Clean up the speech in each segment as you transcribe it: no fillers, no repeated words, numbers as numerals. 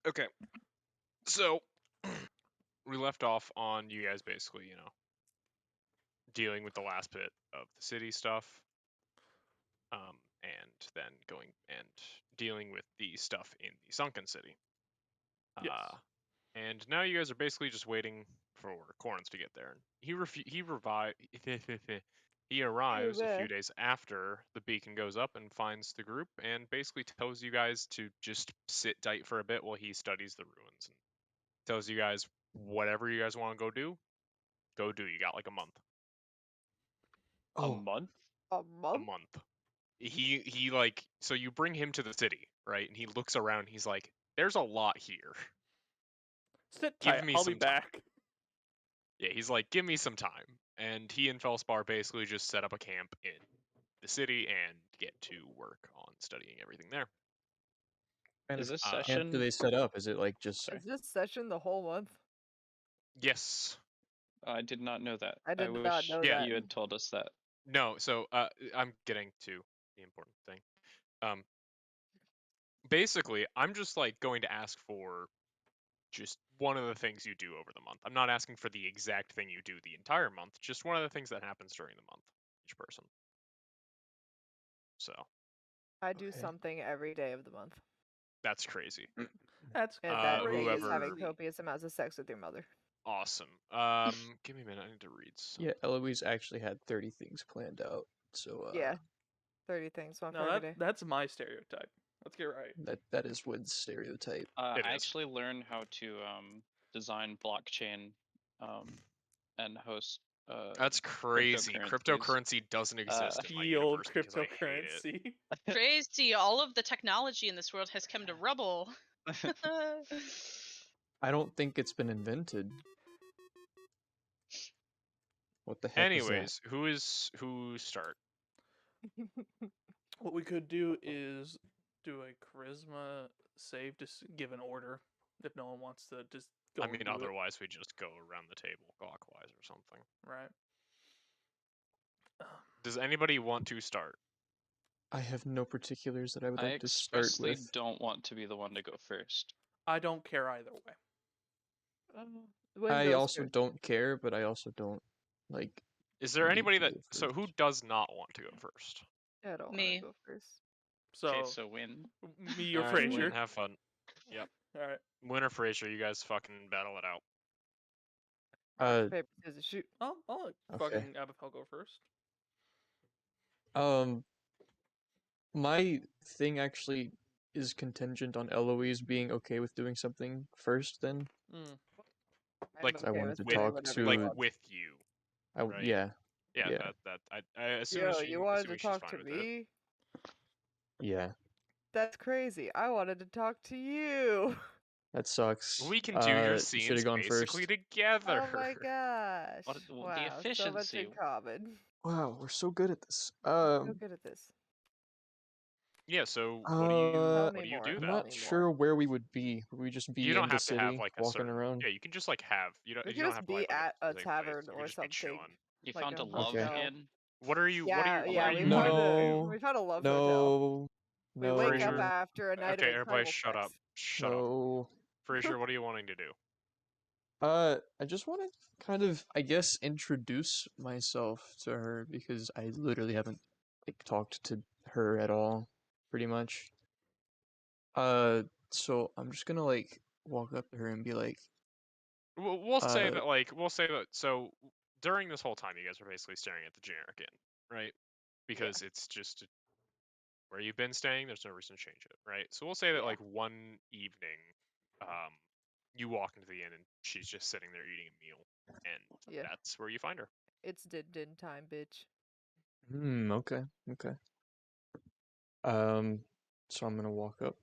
Okay. So, we left off on you guys basically, dealing with the last bit of the city stuff. And then going and dealing with the stuff in the sunken city. Yes. And now you guys are basically just waiting for Koranth to get there. He arrives a few days after the beacon goes up and finds the group and basically tells you guys to just sit tight for a bit while he studies the ruins and tells you guys whatever you guys want to go do. Go do. You got like a month. A month? A month? A month. He like, so you bring him to the city, right? And he looks around. He's like, "There's a lot here. Sit Give tight. me I'll some be back." time." Yeah, he's like, "Give me some time." And he and Felspar basically just set up a camp in the city and get to work on studying everything there. And is this camp session? do they set up? Is it like just? Is this session the whole month? Yes. I did not know that. I did wish not know Yeah. that. you had told us that. No, so I'm getting to the important thing. Basically, I'm just like going to ask for just one of the things you do over the month. I'm not asking for the exact thing you do the entire month, just one of the things that happens during the month, each person. So. I do Okay. something every day of the month. That's crazy. That's And that thing is whoever- having copious amounts of sex with your mother. Awesome. Give me a minute. I need to read some. Yeah, Eloise actually had 30 things planned out. So Yeah. 30 things, one for no, every day. that's my stereotype. Let's get right. that is Wynn's stereotype. I It is. actually learned how to design blockchain and host. That's crazy. cryptocurrencies. Cryptocurrency doesn't exist in my Ye old universe because I hate it. cryptocurrency. Crazy. All of the technology in this world has come to rubble. I don't think it's been invented. What the heck Anyways, who start? What we could do is do a charisma save to give an order if no one wants to just go. I mean, and do it, otherwise we just go around the table clockwise or something. right? Does anybody want to start? I have no particulars that I would I like to start expressly with. don't want to be the one to go first. I don't care either way. When I goes also first? don't care, but I also don't like. Is there need anybody to that go so who first. does not want to go first? I don't want Me. to go first. So, Okay, so Wynn. me or Alright, Frayser. Wynn, have fun. Yep. All right. Wynn or Frayser, you guys fucking battle it out. Paper, scissors, shoot. I'll let Okay. fucking Abyphell go first. My thing actually is contingent on Eloise being okay with doing something first. Then Mm. I'm Like, I wanted with to doing talk whatever to- you Like want. with you. Right. yeah, Yeah, Yeah. I assume Yo, she, you wanted assuming to she's talk fine to with it. me? yeah. That's crazy. I wanted to talk to you. That sucks. We can do your You scenes should've gone basically first. together. Oh my gosh. What- the wow, so much efficiency. in common. Wow, we're so good at this. So good at this. Yeah, so Uh, what do you Tell what me do you more. do I'm then? not sure where we would be. Would we just be You in don't the have to have city, like a walking certain around? Yeah, you can just like have you don't We you could don't just have to be like, at a specific place. tavern You or can just be something. chilling. You Like found a a love Okay. hotel. inn. What are you? Yeah, what are you? yeah, what are we you found wanting to do? No. we found a love hotel. No. We No. wake up Frayser. after a night Okay, of everybody, incredible shut sex. up. Shut up. No. Frayser, what are you wanting to do? I just want to kind of, I guess, introduce myself to her because I literally haven't like talked to her at all, pretty much. So I'm just gonna like walk up to her and be like, We'll say that so during this whole time you guys are basically staring at the generic inn, right? Because it's just where you've been staying, there's no reason to change it, right? So we'll say that like one evening, you walk into the inn and she's just sitting there eating a meal, and that's where you find her. It's din time, bitch. okay. So I'm gonna walk up.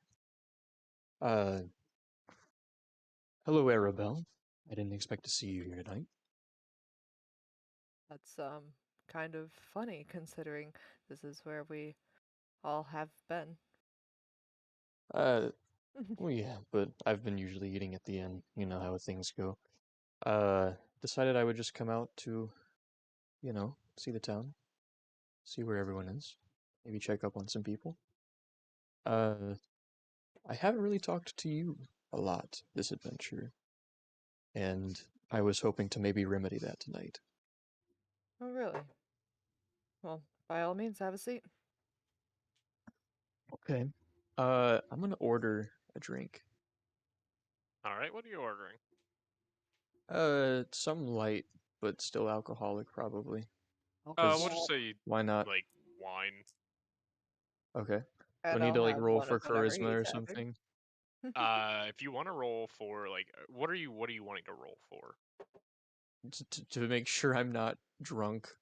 Hello, Arabel. I didn't expect to see you here tonight. That's kind of funny considering this is where we all have been. Well, yeah, but I've been usually eating at the inn. You know how things go. Decided I would just come out to, see the town, see where everyone is, maybe check up on some people. I haven't really talked to you. a lot this adventure, and I was hoping to maybe remedy that tonight. Oh, really? Well, by all means, have a seat. Okay. I'm gonna order a drink. All right, what are you ordering? Some light, but still alcoholic, probably. We'll 'Cause just say why not? like wine. Okay. Do I And need I'll to like have roll one for of whatever charisma or he's having. something? If you want to roll for like, what are you wanting to roll for? To make sure I'm not drunk.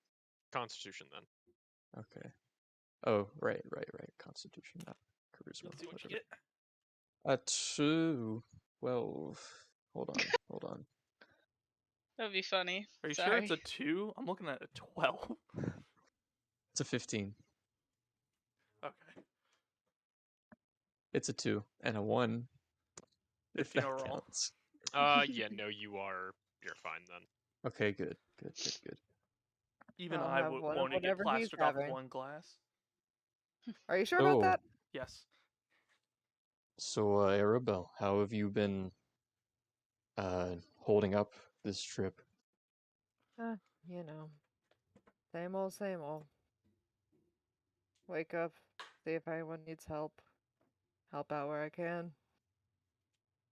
Constitution then. Okay. Oh, right. Constitution, not charisma. Let's see what you whatever. get. 2, 12. Hold on. That would be funny. Are you Sorry. sure it's a 2? I'm looking at a 12. It's a 15. Okay. It's a 2 and a 1. If 15 that overall. counts. Yeah, no, you're fine then. Okay, good. Even I'll I have would one of want to get whatever he's plastered off having. one glass. Are you sure about that? Yes. So, Arabel, how have you been holding up this trip? You know, same old. Wake up, see if anyone needs help out where I can.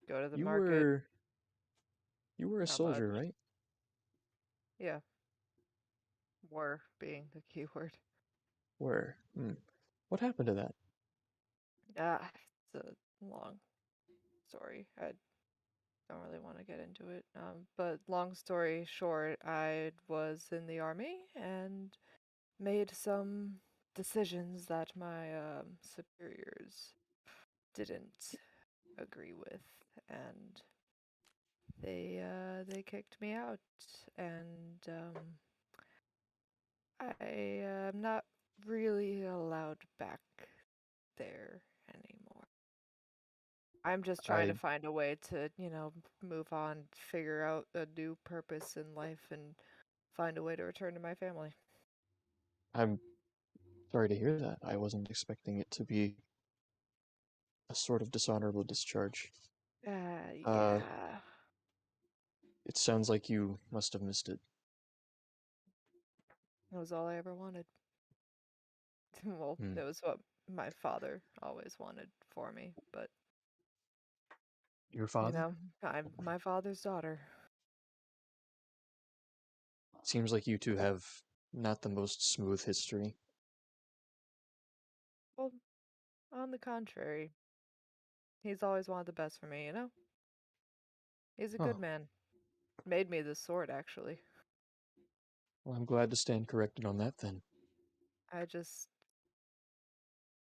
Go to the market. You were a Not soldier, much. right? Yeah. Were being the key word. Were. What happened to that? It's a long story. I don't really want to get into it. But long story short, I was in the army and made some decisions that my superiors didn't agree with, and they kicked me out, and I am not really allowed back there anymore. I'm just trying to find a way to, move on, figure out a new purpose in life, and find a way to return to my family. I'm sorry to hear that. I wasn't expecting it to be a sort of dishonorable discharge. Yeah. It sounds like you must have missed it. That was all I ever wanted. Well, it was what my father always wanted for me, but Your father? I'm my father's daughter. Seems like you two have not the most smooth history. Well, on the contrary, he's always wanted the best for me, He's a good man. Made me this sword, actually. Well, I'm glad to stand corrected on that then.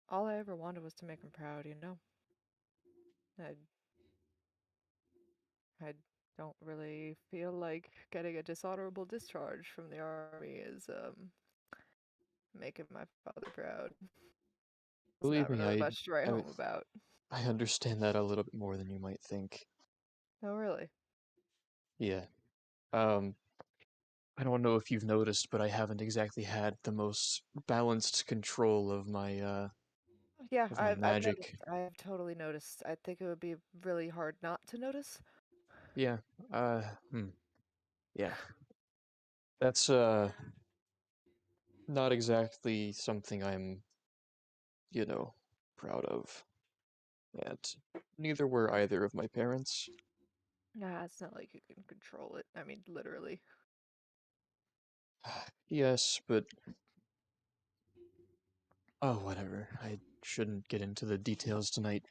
All I ever wanted was to make him proud, I don't really feel like getting a dishonorable discharge from the army is making my father proud. Believe me, really much to write home about. I understand that a little bit more than you might think. Oh, really? Yeah. I don't know if you've noticed, but I haven't exactly had the most balanced control of my Yeah, of my magic. I've totally noticed. I think it would be really hard not to notice. Yeah. Yeah. That's not exactly something I'm, proud of. And neither were either of my parents. Nah, it's not like you can control it. I mean, literally. Yes, but oh, whatever. I shouldn't get into the details tonight.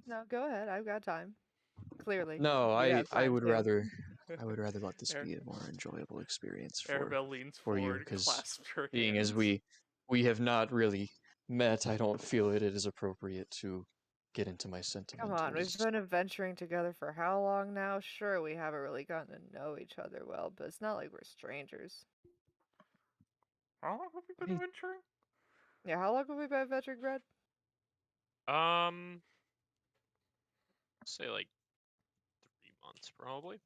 No, go ahead. I've got time. Clearly. No, you have I time would too. rather let this be a more enjoyable experience Arabel leans for you, forward, because clasps her being hands. as we have not really met, I don't feel it is appropriate to get into my sentimentals. Come on, we've been adventuring together for how long now? Sure, we haven't really gotten to know each other well, but it's not like we're strangers. How long have we been adventuring? Yeah, how long have we been adventuring, Brad? Say like 3 months probably.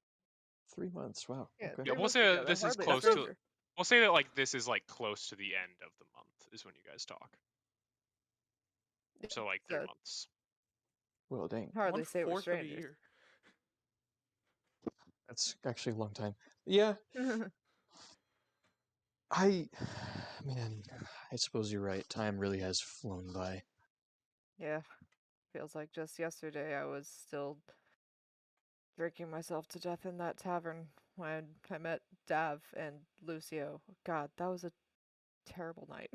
3 months, wow. Yeah, Okay. Yeah, we'll months say that together, this is hardly a close to. stranger. We'll say that like this is like close to the end of the month is when you guys talk. Yeah, So like 3 months. Well, dang. Hardly say we're 1/4 of a strangers. year. That's actually a long time. Yeah, man, I suppose you're right. Time really has flown by. Yeah, feels like just yesterday I was still drinking myself to death in that tavern when I met Dav and Lucio. God, that was a terrible night.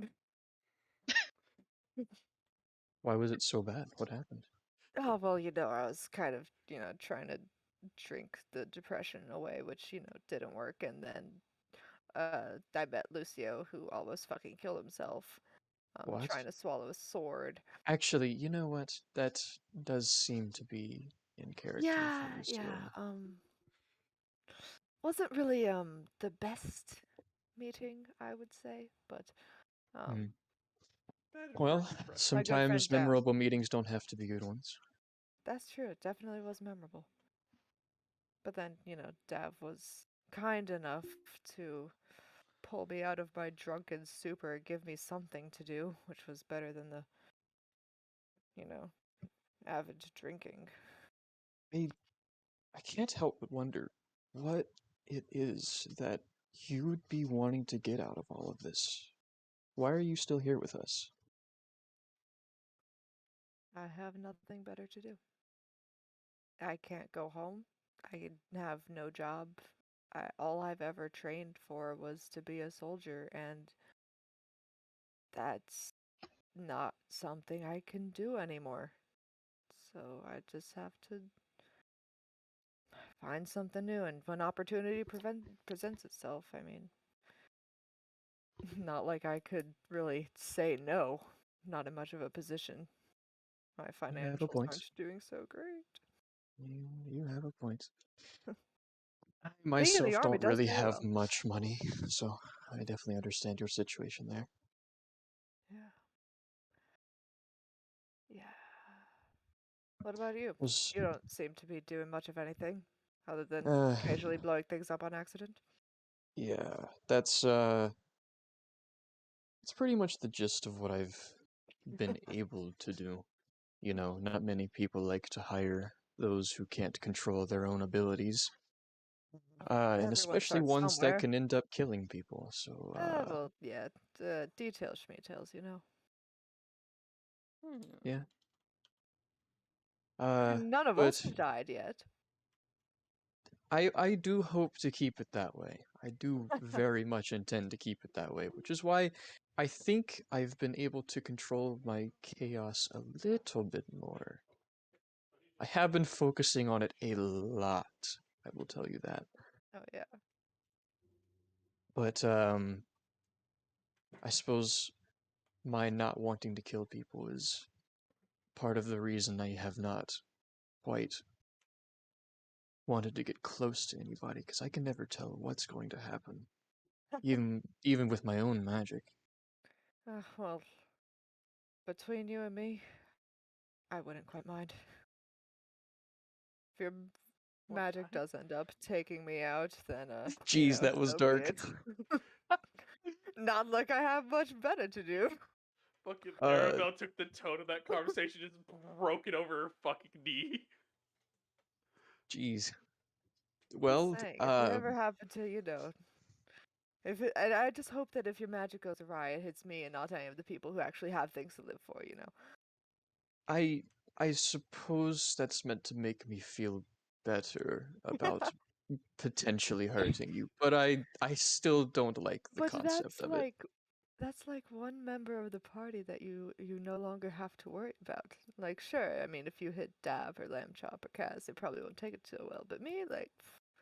Why was it so bad? What happened? Oh, well, I was kind of, trying to drink the depression away, which, didn't work. And then I met Lucio, who almost fucking killed himself, What? trying to swallow a sword. Actually, you know what? That does seem to be in character Yeah, for Lucio. yeah. Wasn't really the best meeting, I would say, but Hmm. Bad Well, first impression. My good friend sometimes Dav. memorable meetings don't have to be good ones. That's true. It definitely was memorable. But then, Dav was kind enough to pull me out of my drunken stupor and give me something to do, which was better than the, avid drinking. I can't help but wonder what it is that you'd be wanting to get out of all of this. Why are you still here with us? I have nothing better to do. I can't go home. I have no job. All I've ever trained for was to be a soldier, and that's not something I can do anymore. So I just have to find something new, and when opportunity presents itself, I mean, not like I could really say no. Not in much of a position. My You have a financials point. aren't doing so great. You have a point. I Being in the myself army don't does really pay have well. much money, so I definitely understand your situation there. Yeah. Yeah. What about you? Was You don't seem to be doing much of anything, other than uh occasionally blowing things up on accident. yeah, that's it's pretty much the gist of what I've been able to do. You know, not many people like to hire those who can't control their own abilities. And Everyone especially starts ones that somewhere. can end up killing people. So, Well, yeah, details, schmetails, yeah. And none of us But have died yet. I do hope to keep it that way. I do very much intend to keep it that way, which is why I think I've been able to control my chaos a little bit more. I have been focusing on it a lot, I will tell you that. Oh, yeah. But I suppose my not wanting to kill people is part of the reason I have not quite wanted to get close to anybody, because I can never tell what's going to happen, even with my own magic. Well, between you and me, I wouldn't quite mind. If your magic does end up taking me out, then, Jeez, that was so be dark. it. Not like I have much better to do. Fucking Arabel took the tone of that conversation, just broke it over her fucking knee. Jeez. Well, Just saying, if it ever happened to, and I just hope that if your magic goes awry, it hits me and not any of the people who actually have things to live for, I suppose that's meant to make me feel better about potentially hurting you, but I still don't like the But concept of it. that's like one member of the party that you no longer have to worry about. Like, sure, I mean, if you hit Dab or Lamb Chop or Kaz, they probably won't take it so well. But me, like,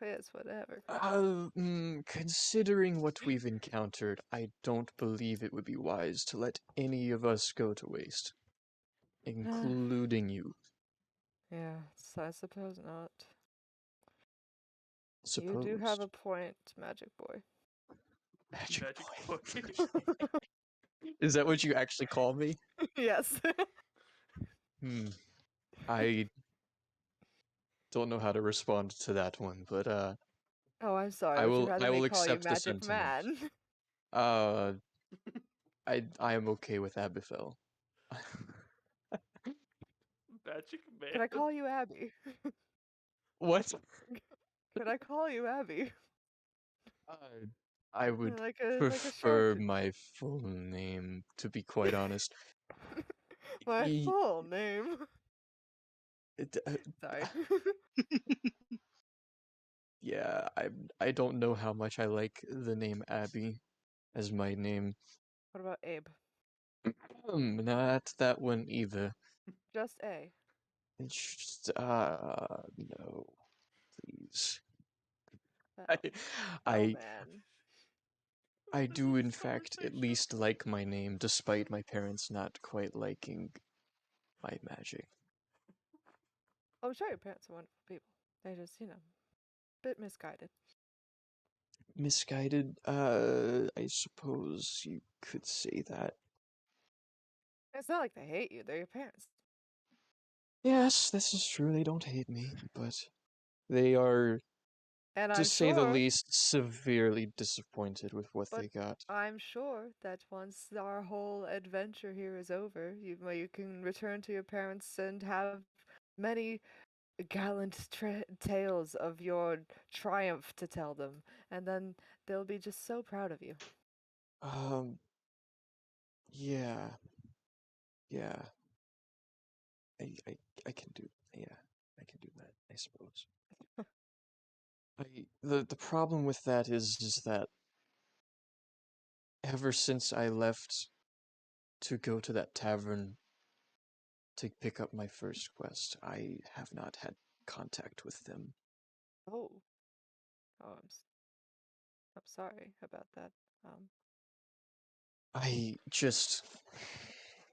it's whatever. Considering what we've encountered, I don't believe it would be wise to let any of us go to waste, including you. Yeah, I suppose not. Suppose. You do have a point, Magic Boy. Magic Boy. Is that what you actually call me? Yes. I don't know how to respond to that one, but Oh, I'm sorry. I Would you will rather me call you accept the Magic sentiment. Man? I am okay with Abyphell. Magic Man. Can I call you Abby? What? Could I call you Abby? I would Like a prefer short. my full name, to be quite honest. My Ye- full name. it- Sorry. yeah, I don't know how much I like the name Abby as my name. What about Abe? Not that one either. Just A. It's just, no, please. Oh, I man. I This do is in this fact at conversation. least like my name, despite my parents not quite liking my magic. I'm sure your parents are wonderful people. They just, bit misguided. Misguided, I suppose you could say that. It's not like they hate you. They're your parents. Yes, this is true. They don't hate me, but they are, And to I'm say the sure, least, severely disappointed with what but they got. I'm sure that once our whole adventure here is over, you can return to your parents and have many gallant tales of your triumph to tell them, and then they'll be just so proud of you. Yeah, yeah. I can do, yeah, I can do that, I suppose. The problem with that is that ever since I left to go to that tavern to pick up my first quest, I have not had contact with them. Oh, oh, I'm sorry about that.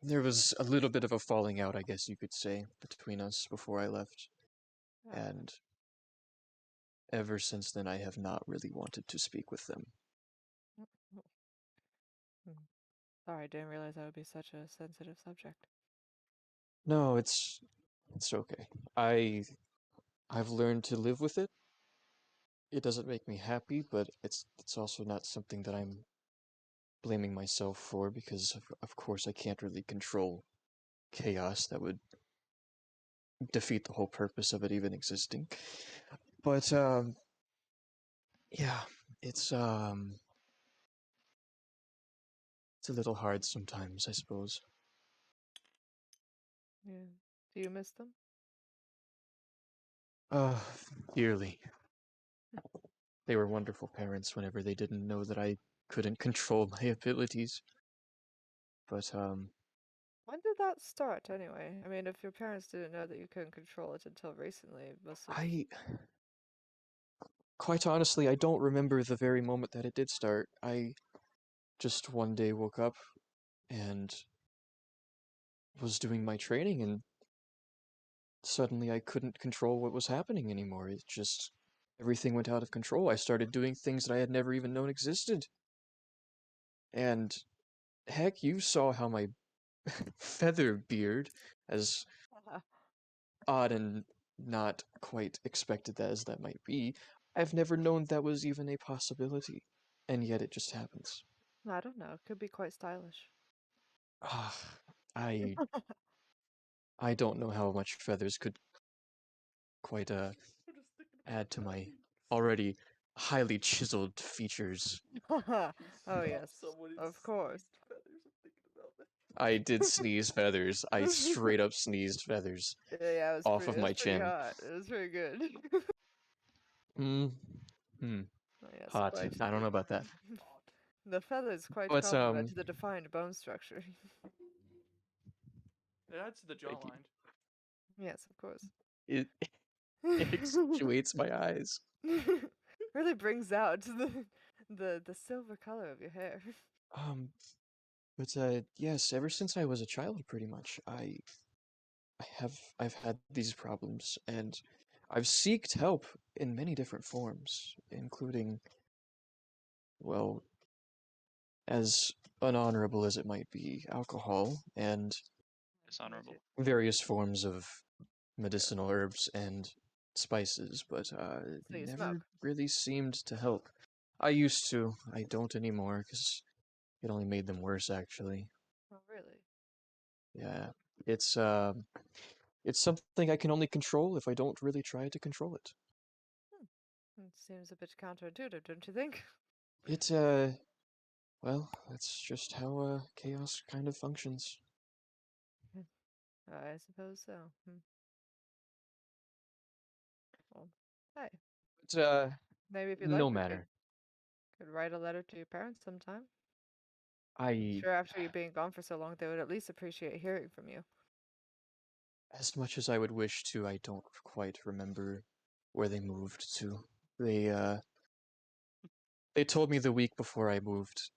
There was a little bit of a falling out, I guess you could say, between us before I left, Uh, and ever since then I have not really wanted to speak with them. Sorry, I didn't realize that would be such a sensitive subject. No, it's okay. I've learned to live with it. It doesn't make me happy, but it's also not something that I'm blaming myself for, because of course I can't really control chaos. That would defeat the whole purpose of it even existing. But yeah, it's a little hard sometimes, I suppose. Yeah. Do you miss them? Uh, dearly. They were wonderful parents whenever they didn't know that I couldn't control my abilities. But When did that start, anyway? I mean, if your parents didn't know that you couldn't control it until recently, it must have... quite honestly, I don't remember the very moment that it did start. I just one day woke up and was doing my training, and suddenly I couldn't control what was happening anymore. It just, everything went out of control. I started doing things that I had never even known existed. And heck, you saw how my feather beard, as odd and not quite expected as that might be, I've never known that was even a possibility. And yet it just happens. I don't know. It could be quite stylish. Ah, I don't know how much feathers could quite add to my already highly chiseled features. Oh, yes. Of course. I did sneeze feathers. I straight up sneezed feathers Yeah, it was off of it my was pretty chin. hot. It was pretty good. Oh, yes, Hot. quite. I don't know about that. The feathers quite But complement the defined bone structure. It adds to the jawline. Yes, of course. it accentuates my eyes. Really brings out the silver color of your hair. But yes, ever since I was a child, pretty much, I've had these problems, and I've sought help in many different forms, including, well, as unhonorable as it might be, alcohol and Dishonorable. various forms of medicinal herbs and spices, but So you never smoke. really seemed to help. I used to. I don't anymore, because it only made them worse, actually. Oh, really? Yeah. It's something I can only control if I don't really try to control it. It seems a bit counterintuitive, don't you think? It's well, that's just how chaos kind of functions. I suppose so. Well, hey, But maybe if you no like, we matter. could write a letter to your parents sometime. I Sure, after you being gone for so long, they would at least appreciate hearing from you. As much as I would wish to, I don't quite remember where they moved to. They told me the week before I moved,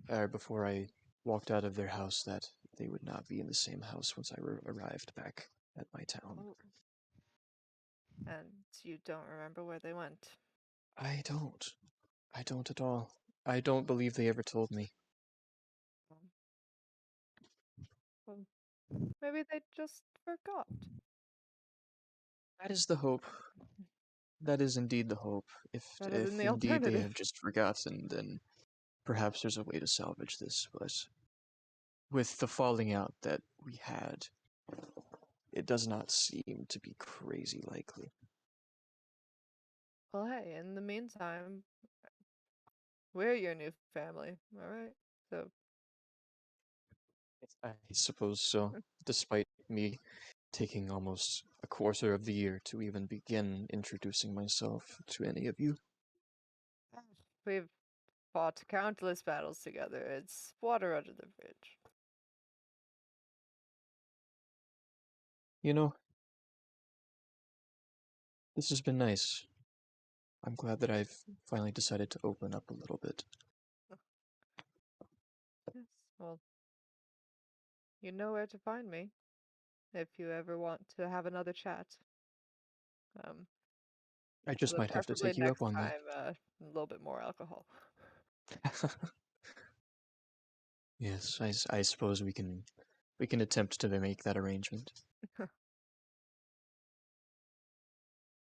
or before I walked out of their house, that they would not be in the same house once I arrived back at my town. Oh. And you don't remember where they went. I don't. I don't at all. I don't believe they ever told me. Well, maybe they just forgot. That is the hope. That is indeed the hope. Better If than the indeed they alternative. have just forgotten, then perhaps there's a way to salvage this. But with the falling out that we had, it does not seem to be crazy likely. Well, hey, in the meantime, we're your new family, alright? So, I suppose so, despite me taking almost a quarter of the year to even begin introducing myself to any of you. we've fought countless battles together. It's water under the bridge. You know, this has been nice. I'm glad that I've finally decided to open up a little bit. Yes, well, you know where to find me if you ever want to have another chat. I just Although might have to preferably take you next up on that. time, a little bit more alcohol. Yes, I suppose we can attempt to make that arrangement.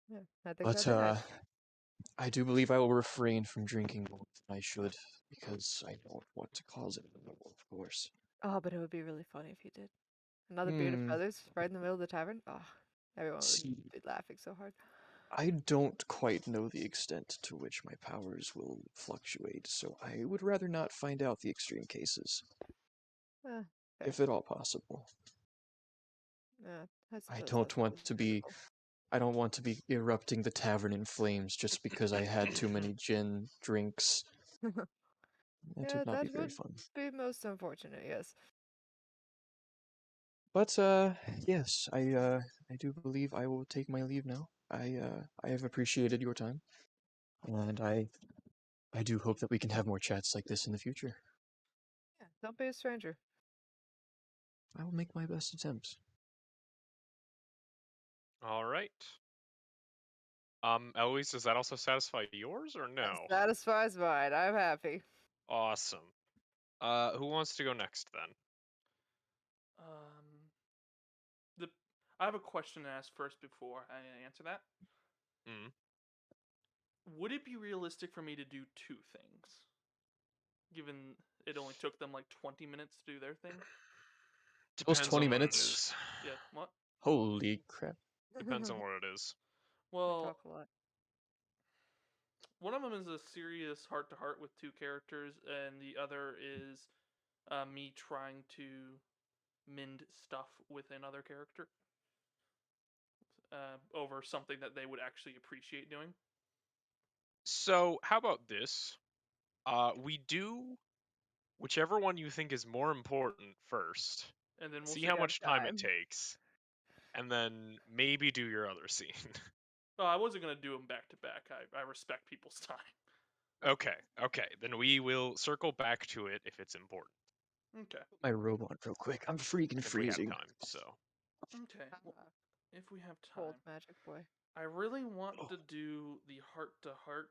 Yeah, I think But that'd be nice. I do believe I will refrain from drinking more than I should, because I don't want to cause it, of course. Oh, but it would be really funny if you did. Another beard of feathers right in the middle of the tavern. Oh, everyone would See, be laughing so hard. I don't quite know the extent to which my powers will fluctuate, so I would rather not find out the extreme cases, Fair. if at all possible. Yeah, I I suppose don't that's want to be reasonable. I don't want to be erupting the tavern in flames just because I had too many gin drinks. That Yeah, would not that be very would fun. be most unfortunate, yes. But yes, I do believe I will take my leave now. I have appreciated your time, and I do hope that we can have more chats like this in the future. Yeah, don't be a stranger. I will make my best attempts. All right. Eloise, does that also satisfy yours or no? That satisfies mine. I'm happy. Awesome. Who wants to go next then? I have a question to ask first before I answer that. Mm. Would it be realistic for me to do two things? Given it only took them like 20 minutes to do their thing? Depends Those 20 on what it minutes? is. Yeah, what? Holy crap. Depends on what it is. We Well, talk a lot. one of them is a serious heart-to-heart with two characters, and the other is me trying to mend stuff with another character over something that they would actually appreciate doing. So, how about this? We do whichever one you think is more important first. And then we'll See how much time it time. takes, and then maybe do your other scene. Well, I wasn't going to do them back to back. I respect people's time. Okay. Then we will circle back to it if it's important. Okay. My robe on real quick. I'm freaking If we have freezing. time, so. Okay. Well, if we have time. Cold magic boy. I really want to do the heart-to-heart,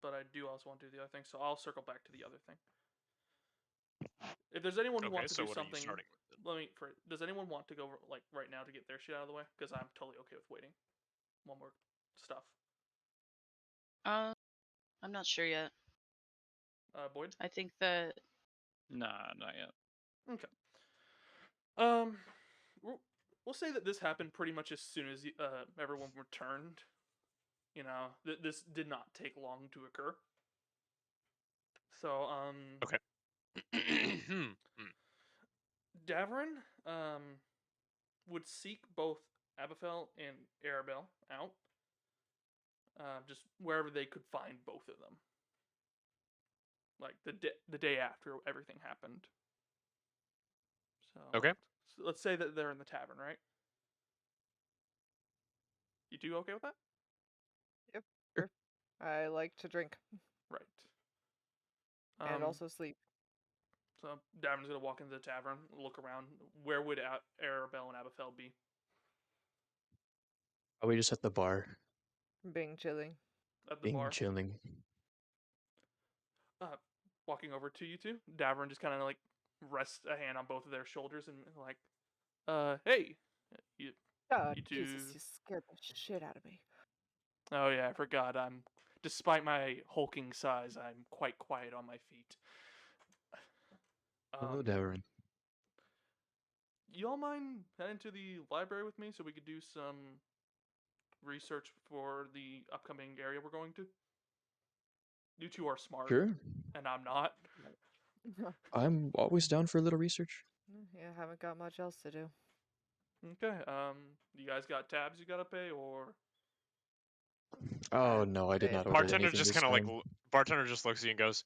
but I do also want to do the other thing, so I'll circle back to the other thing. If there's anyone who wants to do what something, are you starting with? does anyone want to go like right now to get their shit out of the way? Because I'm totally okay with waiting. One more stuff. I'm not sure yet. Boyd? I think that Nah, not yet. Okay. We'll say that this happened pretty much as soon as everyone returned. You know, this did not take long to occur. So, Okay. Davorin, would seek both Abyphell and Arabel out, just wherever they could find both of them. Like the day after everything happened. So Okay. so let's say that they're in the tavern, right? You two okay with that? Yep. Sure. I like to drink Right. and also sleep. So Davern's gonna walk into the tavern, look around. Where would Arabel and Abyphell be? Are we just at the bar, Being chilling. At the being bar. chilling? Walking over to you two, Davorin just kind of like rests a hand on both of their shoulders and like, hey, you God, You Jesus, two- you scared the shit out of me. Oh yeah, I forgot. Despite my hulking size, I'm quite quiet on my feet. Hello, Davorin. You all mind heading to the library with me so we could do some research for the upcoming area we're going to? You two are smart, Sure. and I'm not. I'm always down for a little research. Yeah, haven't got much else to do. Okay. You guys got tabs you gotta pay, or Oh no, I did not order Bartender anything just this kind of like time. bartender just looks at you and goes,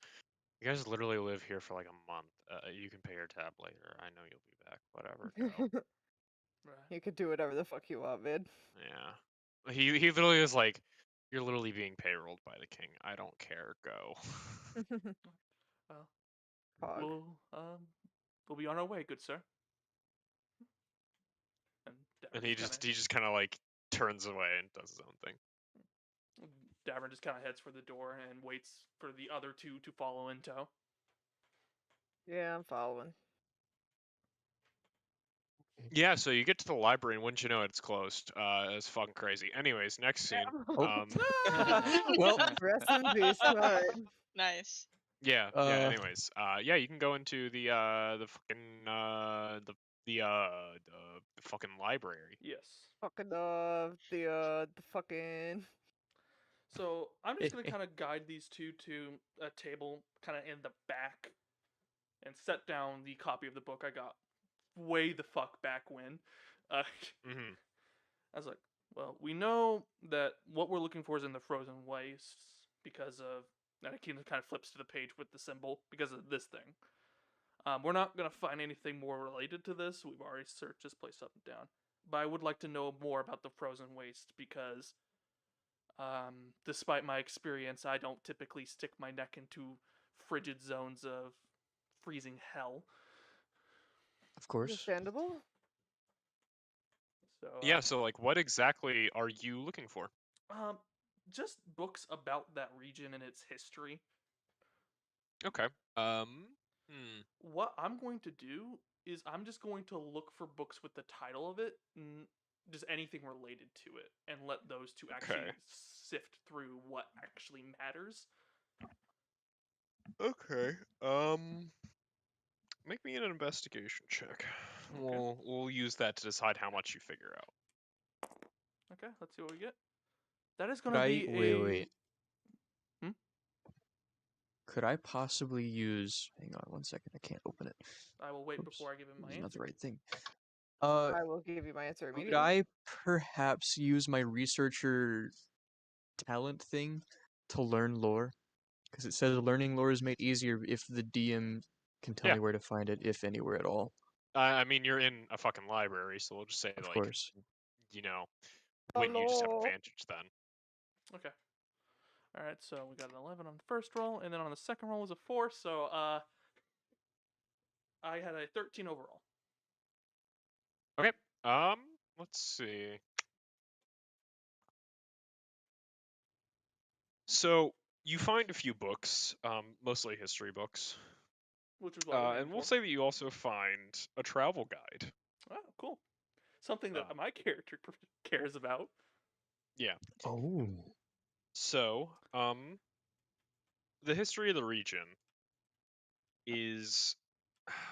"You guys literally live here for like a month. You can pay your tab later. I know you'll be back. Whatever. Go." right. You could do whatever the fuck you want, man. Yeah. He literally is like, "You're literally being payrolled by the king. I don't care. Go." Well, Pog. we'll be on our way, good sir. And And he just kind of like turns away and does his own thing. Davern just kind of heads for the door and waits for the other two to follow in tow. Yeah, I'm following. Yeah, so you get to the library and wouldn't you know it's closed. It's fucking crazy. Anyways, next scene. Oh. Well, rest in peace. Alright. Nice. Yeah. Anyways, yeah, you can go into the fucking the fucking library. Yes. Fucking the fucking. So I'm just gonna kind of guide these two to a table, kind of in the back, and set down the copy of the book I got way the fuck back when. Mm-hmm. I was like, well, we know that what we're looking for is in the Frozen Wastes because of. And it kind of flips to the page with the symbol because of this thing. We're not gonna find anything more related to this. We've already searched this place up and down. But I would like to know more about the Frozen Waste because, despite my experience, I don't typically stick my neck into frigid zones of freezing hell. Of course. Understandable. So Yeah, so like what exactly are you looking for? just books about that region and its history. Okay. What I'm going to do is I'm just going to look for books with the title of it, just anything related to it, and let those two actually Okay. sift through what actually matters. Okay. Make me an investigation check. Okay. We'll use that to decide how much you figure out. Okay, let's see what we get. That is going to be Wait. Hmm? Could I possibly use? Hang on 1 second. I can't open it. I will wait Oops. before I give him my It's answer. not the right thing. I will give you my answer Could immediately. I perhaps use my researcher talent thing to learn lore? Because it says learning lore is made easier if the DM can tell Yeah. me where to find it, if anywhere at all. I mean, you're in a fucking library, so we'll just say Of like, course. you know, when you just have advantage then. Okay. All right, so we got an 11 on the first roll, and then on the second roll was a 4, so I had a 13 overall. Okay. Let's see. So you find a few books, mostly history books. Which is what we're And looking we'll for. say that you also find a travel guide. Oh, cool. Something that my character cares about. Yeah. Oh. So, the history of the region is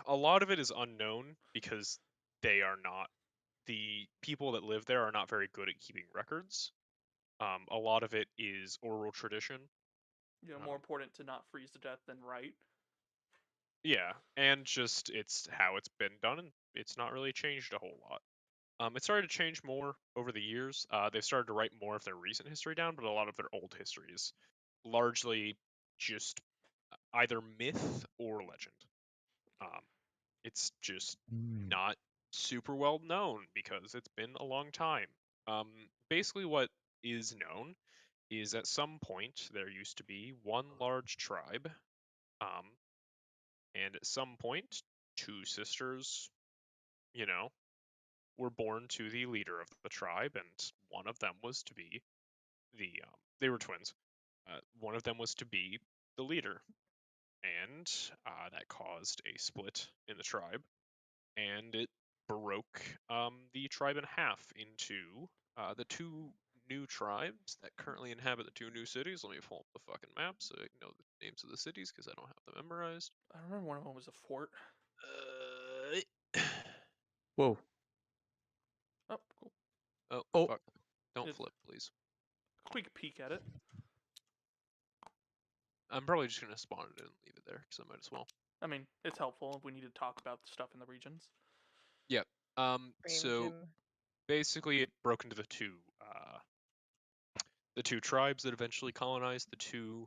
a lot of it is unknown because the people that live there are not very good at keeping records. A lot of it is oral tradition. You know, more important to not freeze to death than write. Yeah, and just it's how it's been done, and it's not really changed a whole lot. It started to change more over the years. They've started to write more of their recent history down, but a lot of their old history is largely just either myth or legend. It's just not super well known because it's been a long time. Basically, what is known is at some point there used to be one large tribe, and at some point, two sisters, were born to the leader of the tribe, and one of them was to be they were twins. One of them was to be the leader, and that caused a split in the tribe, and it broke the tribe in half into the two new tribes that currently inhabit the two new cities. Let me pull up the fucking map so I know the names of the cities because I don't have them memorized. I remember one of them was a fort. Whoa. Oh, cool. Oh, fuck. Don't It's- flip, please. Quick peek at it. I'm probably just going to spawn it and leave it there because I might as well. I mean, it's helpful if we need to talk about the stuff in the regions. Yep. Cream So Jim. basically it broke into the two tribes that eventually colonized the two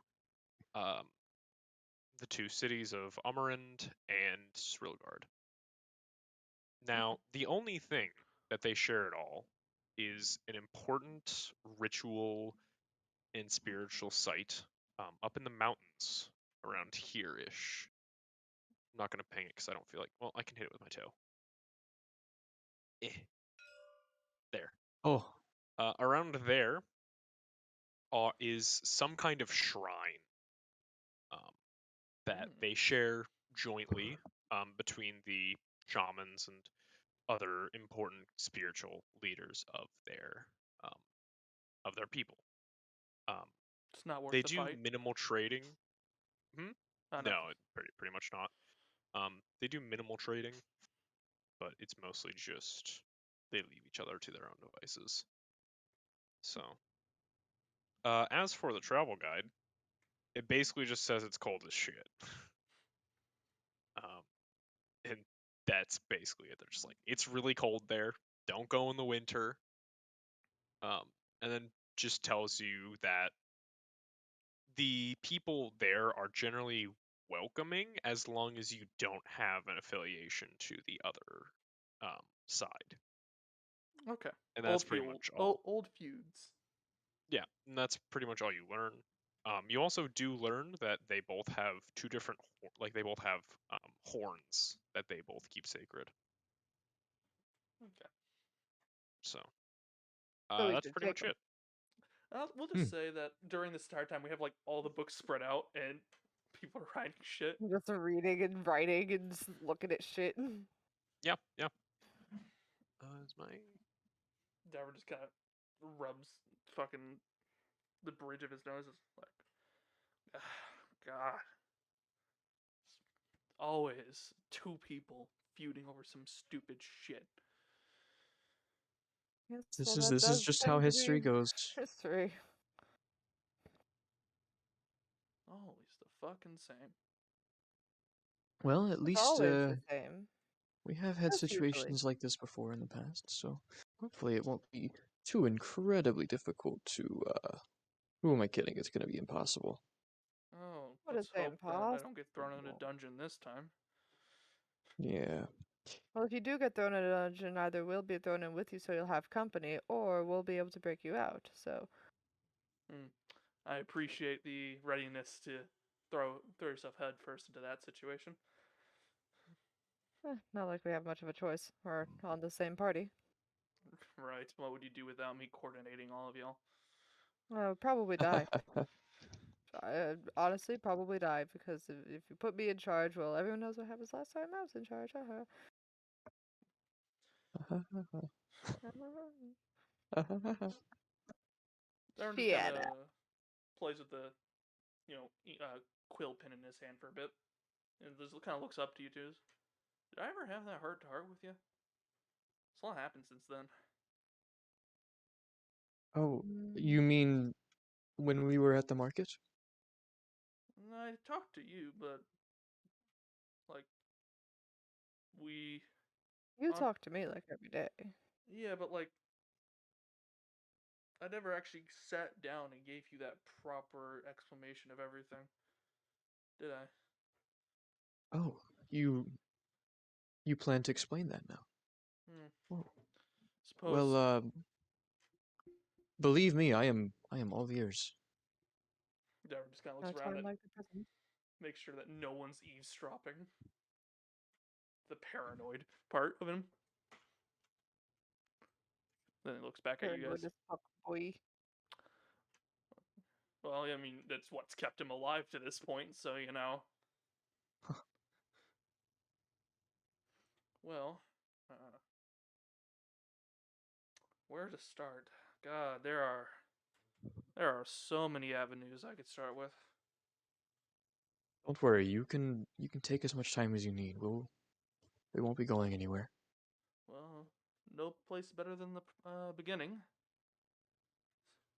cities of Amarand and Srilgard. Now, the only thing that they share at all is an important ritual and spiritual site up in the mountains around here-ish. I'm not going to ping it because I don't feel like... Well, I can hit it with my toe. There. Oh. Around there is some kind of shrine that they share jointly between the shamans and other important spiritual leaders of their people. It's not worth They the do fight. minimal trading. No. No, pretty much not. They do minimal trading, but it's mostly just they leave each other to their own devices. So, as for the travel guide, it basically just says it's cold as shit. And that's basically it. They're just like, it's really cold there. Don't go in the winter. And then just tells you that the people there are generally welcoming as long as you don't have an affiliation to the other side. Okay. And that's pretty much all. Old feuds. Yeah, and that's pretty much all you learn. You also do learn that they both have two different, they both have horns that they both keep sacred. Okay. So, we that's should pretty take much 'em. it. We'll just say that during this entire time, we have like all the books spread out and people are writing shit. Just reading and writing and just looking at shit. Yeah. Is my Davorin just kind of rubs fucking the bridge of his nose. Is like, God. It's always two people feuding over some stupid shit. Yes, This well, is that this is does just tend how to history be goes. History. Always the fucking same. Well, at It's least always the same. we have had Just usually. situations like this before in the past, so hopefully it won't be too incredibly difficult to who am I kidding? It's gonna be impossible. Oh, What let's is that hope that I don't get thrown in a impossible? dungeon this time. Yeah. Well, if you do get thrown in a dungeon, either we'll be thrown in with you so you'll have company, or we'll be able to break you out. So, I appreciate the readiness to throw yourself head first into that situation. not like we have much of a choice. We're on the same party. Right. What would you do without me coordinating all of y'all? Probably die. Honestly, probably die, because if you put me in charge, well, everyone knows what happens last time I was in charge. Darren just Yeah. kind of plays with the, quill pin in his hand for a bit, and just kind of looks up to you two. Did I ever have that heart to heart with you? It's a lot happened since then. Oh, You mean when we were at the market? I talked to you, but like we. You On- talk to me like every day. Yeah, but like I never actually sat down and gave you that proper explanation of everything, did I? Oh, you plan to explain that now? Oh. Suppose. Well, believe me, I am all ears. Davorin just kind of I looks try around and and like the present. makes sure that no one's eavesdropping. The paranoid part of him. Then he looks back at you guys. Paranoid as fuck, boy. Well, I mean, that's what's kept him alive to this point, so you know. Well, where to start? God, there are so many avenues I could start with. Don't worry, you can take as much time as you need. We won't be going anywhere. Well, no place better than the beginning.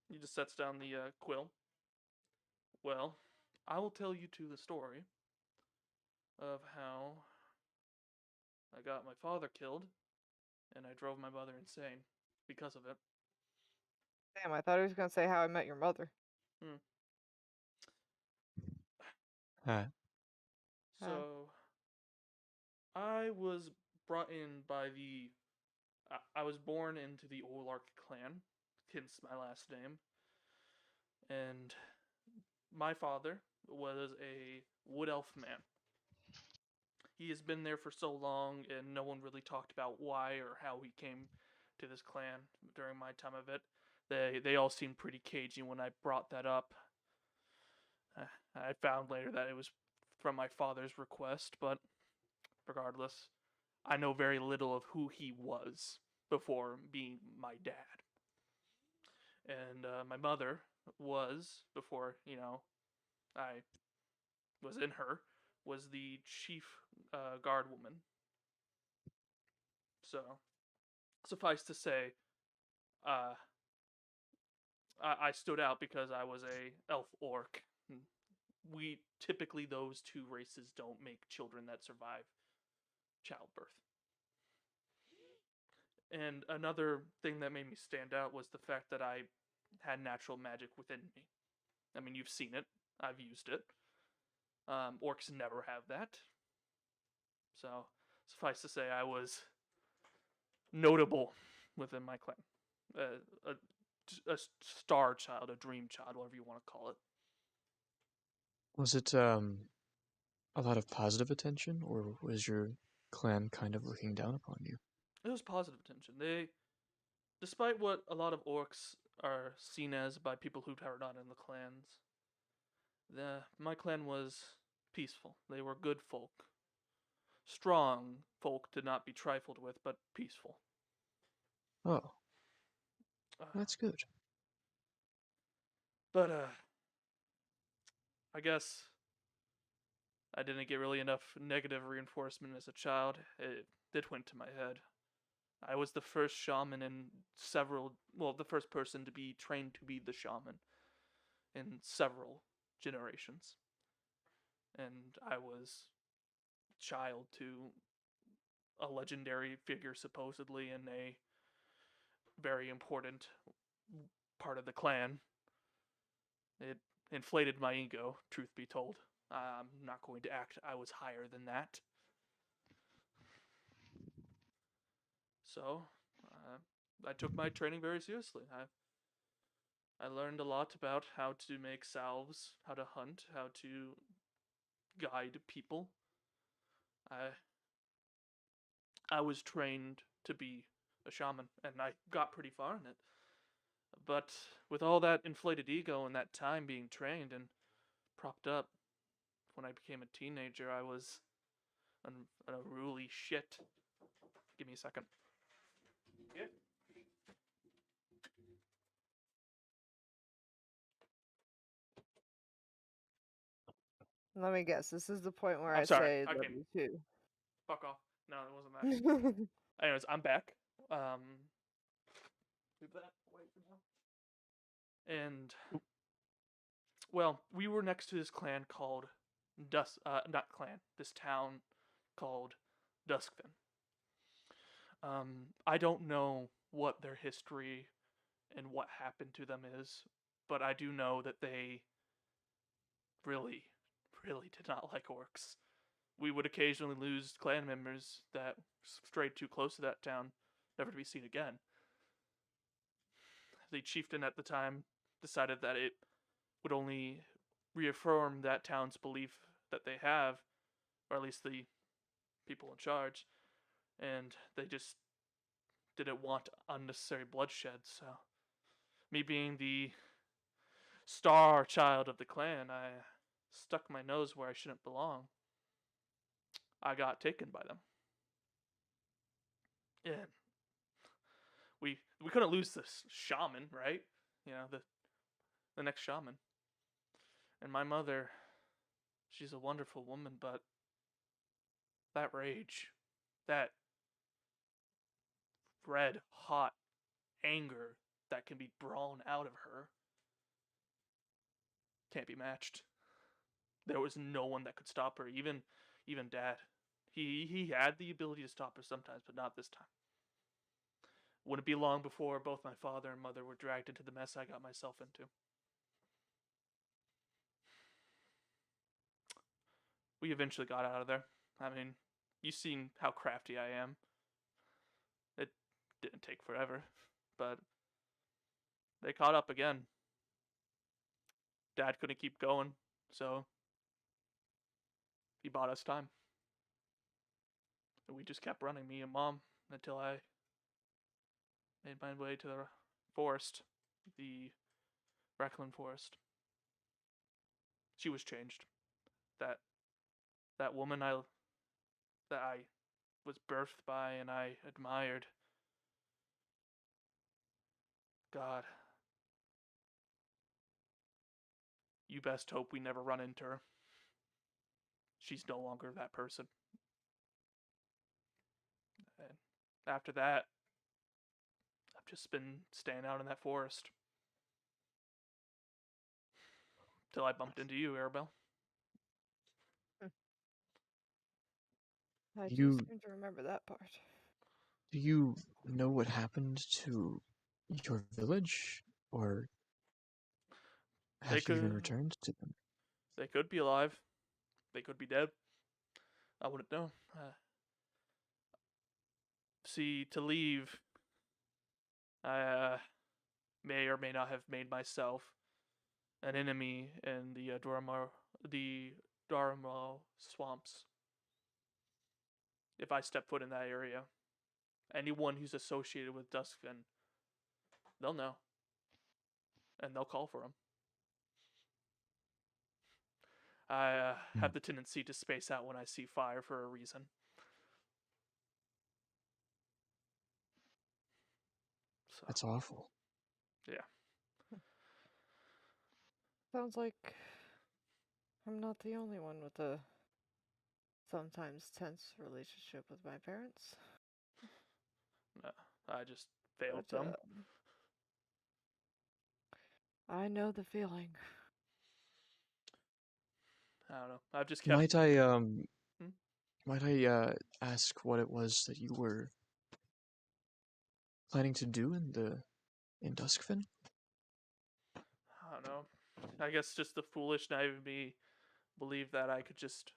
He just sets down the quill. Well, I will tell you the story of how I got my father killed, and I drove my mother insane because of it. Damn, I thought he was gonna say how I met your mother. So, I was brought in by the. I was born into the Orlark clan, hence my last name. And my father was a wood elf man. He has been there for so long, and no one really talked about why or how he came to this clan during my time of it. They all seemed pretty cagey when I brought that up. I found later that it was from my father's request, but regardless, I know very little of who he was before being my dad. And my mother was, before, I was in her, was the chief guard woman. So, suffice to say, I stood out because I was a elf orc. We typically, those two races don't make children that survive childbirth. And another thing that made me stand out was the fact that I had natural magic within me. I mean, you've seen it. I've used it. Orcs never have that. So, suffice to say, I was notable within my clan. A star child, a dream child, whatever you want to call it. Was it a lot of positive attention, or was your clan kind of looking down upon you? It was positive attention. Despite what a lot of orcs are seen as by people who are not in the clans, my clan was peaceful. They were good folk. Strong folk to not be trifled with, but peaceful. Oh, that's good. But, I guess I didn't get really enough negative reinforcement as a child. It went to my head. I was the first shaman in the first person to be trained to be the shaman in several generations. And I was child to a legendary figure, supposedly, in a very important part of the clan. It inflated my ego, truth be told. I'm not going to act I was higher than that. So, I took my training very seriously. I learned a lot about how to make salves, how to hunt, how to guide people. I was trained to be a shaman, and I got pretty far in it. But with all that inflated ego and that time being trained and propped up, when I became a teenager, I was an unruly shit. Give me a second. Yeah. Let me guess. This is the point where I'm I sorry, say I love came- you too. Fuck off. No, it wasn't that. Anyways, I'm back. Leave that away for now. And well, we were next to this clan called this town called Duskfin. I don't know what their history and what happened to them is, but I do know that they really, really did not like orcs. We would occasionally lose clan members that strayed too close to that town, never to be seen again. The chieftain at the time decided that it would only reaffirm that town's belief that they have, or at least the people in charge, and they just didn't want unnecessary bloodshed. So, me being the star child of the clan, I stuck my nose where I shouldn't belong. I got taken by them. And we couldn't lose this shaman, right? You know, the next shaman. And my mother, she's a wonderful woman, but that rage, that red hot anger that can be drawn out of her can't be matched. There was no one that could stop her, even Dad. He had the ability to stop her sometimes, but not this time. Wouldn't be long before both my father and mother were dragged into the mess I got myself into. We eventually got out of there. I mean, you've seen how crafty I am. It didn't take forever, but they caught up again. Dad couldn't keep going, so he bought us time. And we just kept running, me and Mom, until I made my way to the forest, the Reckland forest. She was changed. That woman that I was birthed by and I admired. God. You best hope we never run into her. She's no longer that person. And after that, I've just been staying out in that forest. Till I bumped into you, Arabel. I do You seem to remember that part. do you know what happened to your village, or They have you even could returned to them? they could be alive. They could be dead. I wouldn't know. See, to leave, I may or may not have made myself an enemy in the Dormo swamps. If I step foot in that area, anyone who's associated with Duskfin, they'll know, and they'll call for him. I have the tendency to space out when I see fire for a reason. So, That's awful. yeah. Sounds like I'm not the only one with a sometimes tense relationship with my parents. No, I just failed But, them. I know the feeling. I don't know. I've just kept. Might I ask what it was that you were planning to do in Duskfin? I don't know. I guess just the foolish, naive me believed that I could just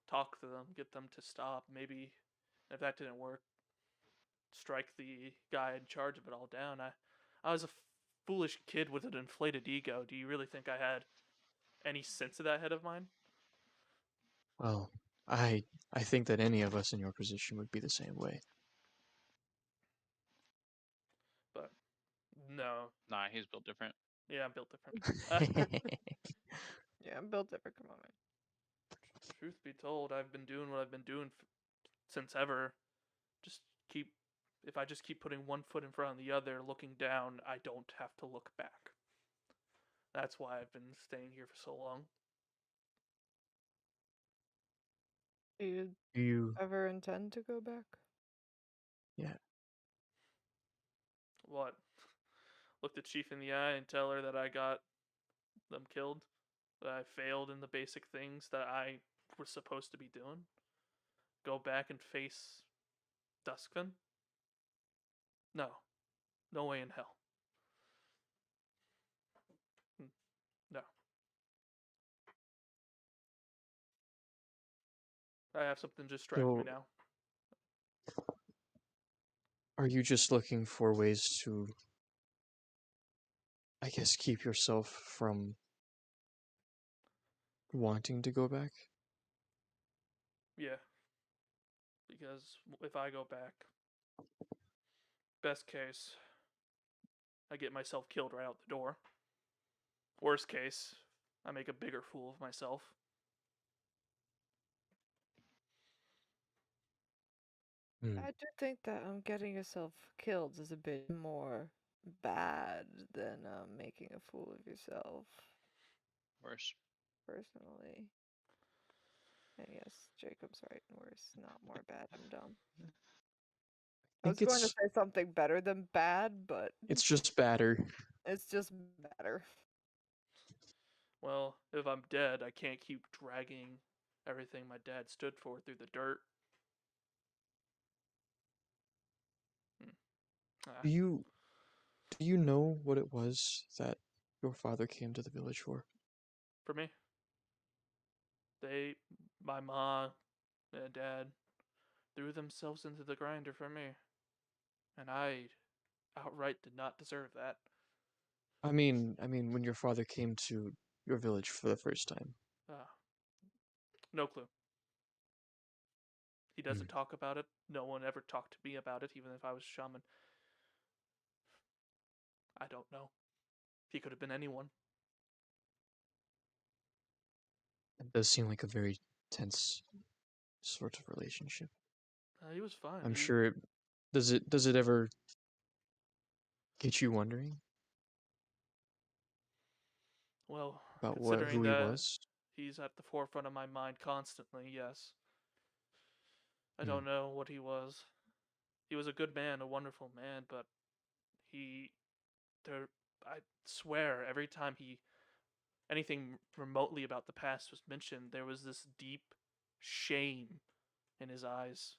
talk to them, get them to stop. Maybe if that didn't work, strike the guy in charge of it all down. I was a foolish kid with an inflated ego. Do you really think I had any sense of that head of mine? Well, I think that any of us in your position would be the same way. But no. Nah, he's built different. Yeah, I'm built different. Yeah, I'm built different. Come on, man. Truth be told, I've been doing what I've been doing since ever. If I just keep putting one foot in front of the other, looking down, I don't have to look back. That's why I've been staying here for so long. Do Do you? ever intend to go back? Yeah. What? look the chief in the eye and tell her that I got them killed, that I failed in the basic things that I was supposed to be doing. Go back and face Duskven? No. No way in hell. No. I have something distract me So- now. Are you just looking for ways to, I guess, keep yourself from wanting to go back? Yeah. Because if I go back, best case, I get myself killed right out the door. Worst case, I make a bigger fool of myself. I do think that getting yourself killed is a bit more bad than making a fool of yourself, Worse. personally. And yes, Jacob's right. Worse, not more bad. I'm dumb. I was think going to it's say something better than bad, but it's just badder. it's just better. Well, if I'm dead, I can't keep dragging everything my dad stood for through the dirt. Do you know what it was that your father came to the village for? For me, my mom and dad, threw themselves into the grinder for me. And I outright did not deserve that. I mean, when your father came to your village for the first time. No clue. He doesn't talk about it. No one ever talked to me about it, even if I was shaman. I don't know. He could have been anyone. It does seem like a very tense sort of relationship. He was fine. I'm sure it does it ever get you wondering Well, about considering who he that was? he's at the forefront of my mind constantly, yes. I don't know what he was. He was a good man, a wonderful man, but I swear, every time anything remotely about the past was mentioned, there was this deep shame in his eyes.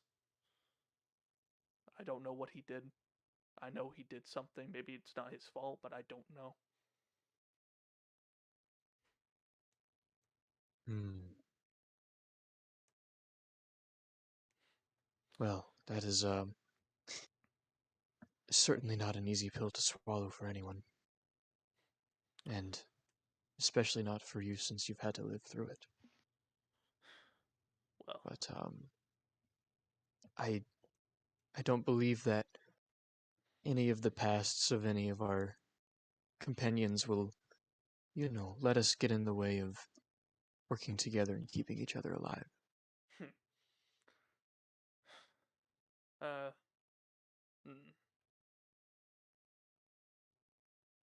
I don't know what he did. I know he did something. Maybe it's not his fault, but I don't know. Well, that is certainly not an easy pill to swallow for anyone. And especially not for you since you've had to live through it. Well, but I don't believe that any of the pasts of any of our companions will, let us get in the way of working together and keeping each other alive.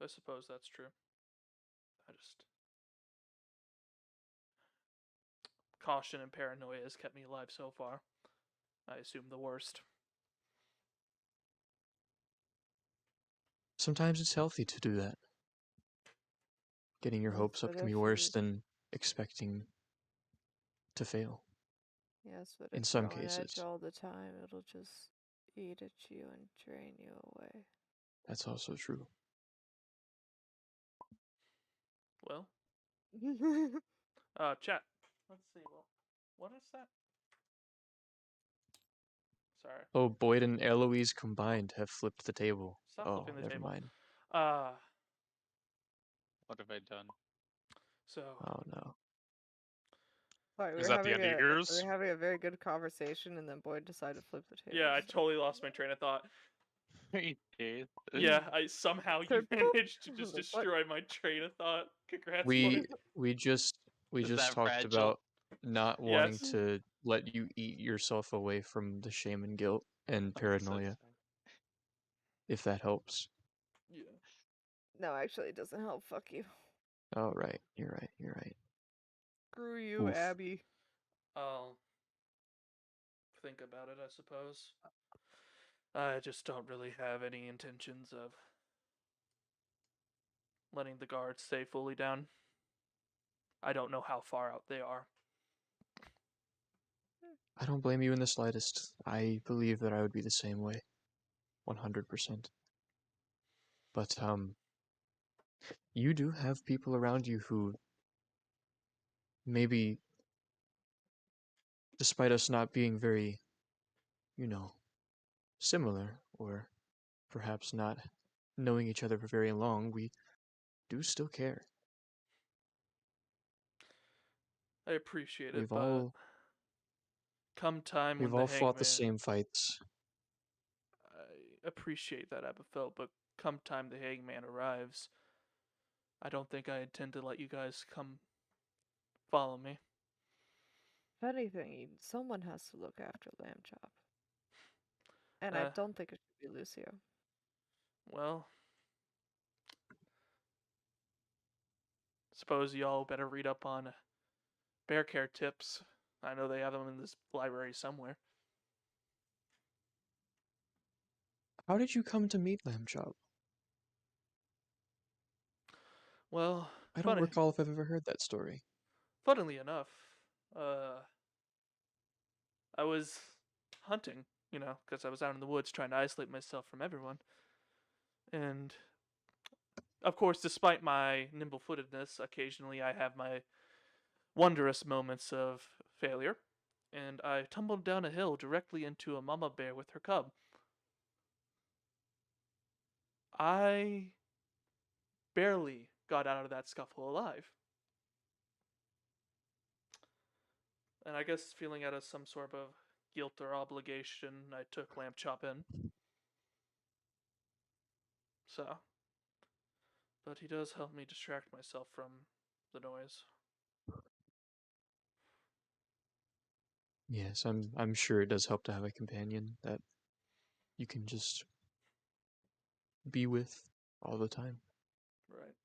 I suppose that's true. Caution and paranoia has kept me alive so far. I assume the worst. Sometimes it's healthy to do that. Getting your hopes up but can be if worse than expecting to fail. Yes, but in if some you're on edge cases. all the time, it'll just eat at you and drain you away. That's also true. Well, chat. Let's see. Well, what is that? Sorry. Oh, Boyd and Eloise combined have flipped the table. Stop Oh, flipping the never table. mind. What have I done? So. Oh no. Sorry, we Is were that the having end of yours? we were having a very good conversation, and then Boyd decided to flip the table. Yeah, I totally lost my train of thought. Yeah, I somehow you managed to just destroy my train of thought. Congrats, Boyd. We just that talked fragile? about not wanting Yes. to let you eat yourself away from the shame and guilt and paranoia. If that helps. Yeah. No, actually, it doesn't help. Fuck you. Oh right, you're right. Screw you, Oof. Abby. I'll think about it, I suppose. I just don't really have any intentions of letting the guards stay fully down. I don't know how far out they are. I don't blame you in the slightest. I believe that I would be the same way. 100%. But, you do have people around you who maybe, despite us not being very, similar, or perhaps not knowing each other for very long, we do still care. I appreciate it, We've but all come time we've when the all fought the hangman... same fights. I appreciate that, Abyphell, but come time the hangman arrives, I don't think I intend to let you guys come follow me. If anything, someone has to look after Lamb Chop. And I don't think it should be Lucio. Well, suppose y'all better read up on bear care tips. I know they have them in this library somewhere. How did you come to meet Lamb Chop? Well, I don't recall if I've ever heard that story. Funnily enough, I was hunting, because I was out in the woods trying to isolate myself from everyone. And, of course, despite my nimble-footedness, occasionally I have my wondrous moments of failure. And I tumbled down a hill directly into a mama bear with her cub. I barely got out of that scuffle alive. And I guess feeling out of some sort of guilt or obligation, I took Lamb Chop in. So, but he does help me distract myself from the noise. Yes, I'm sure it does help to have a companion that you can just be with all the time. Right.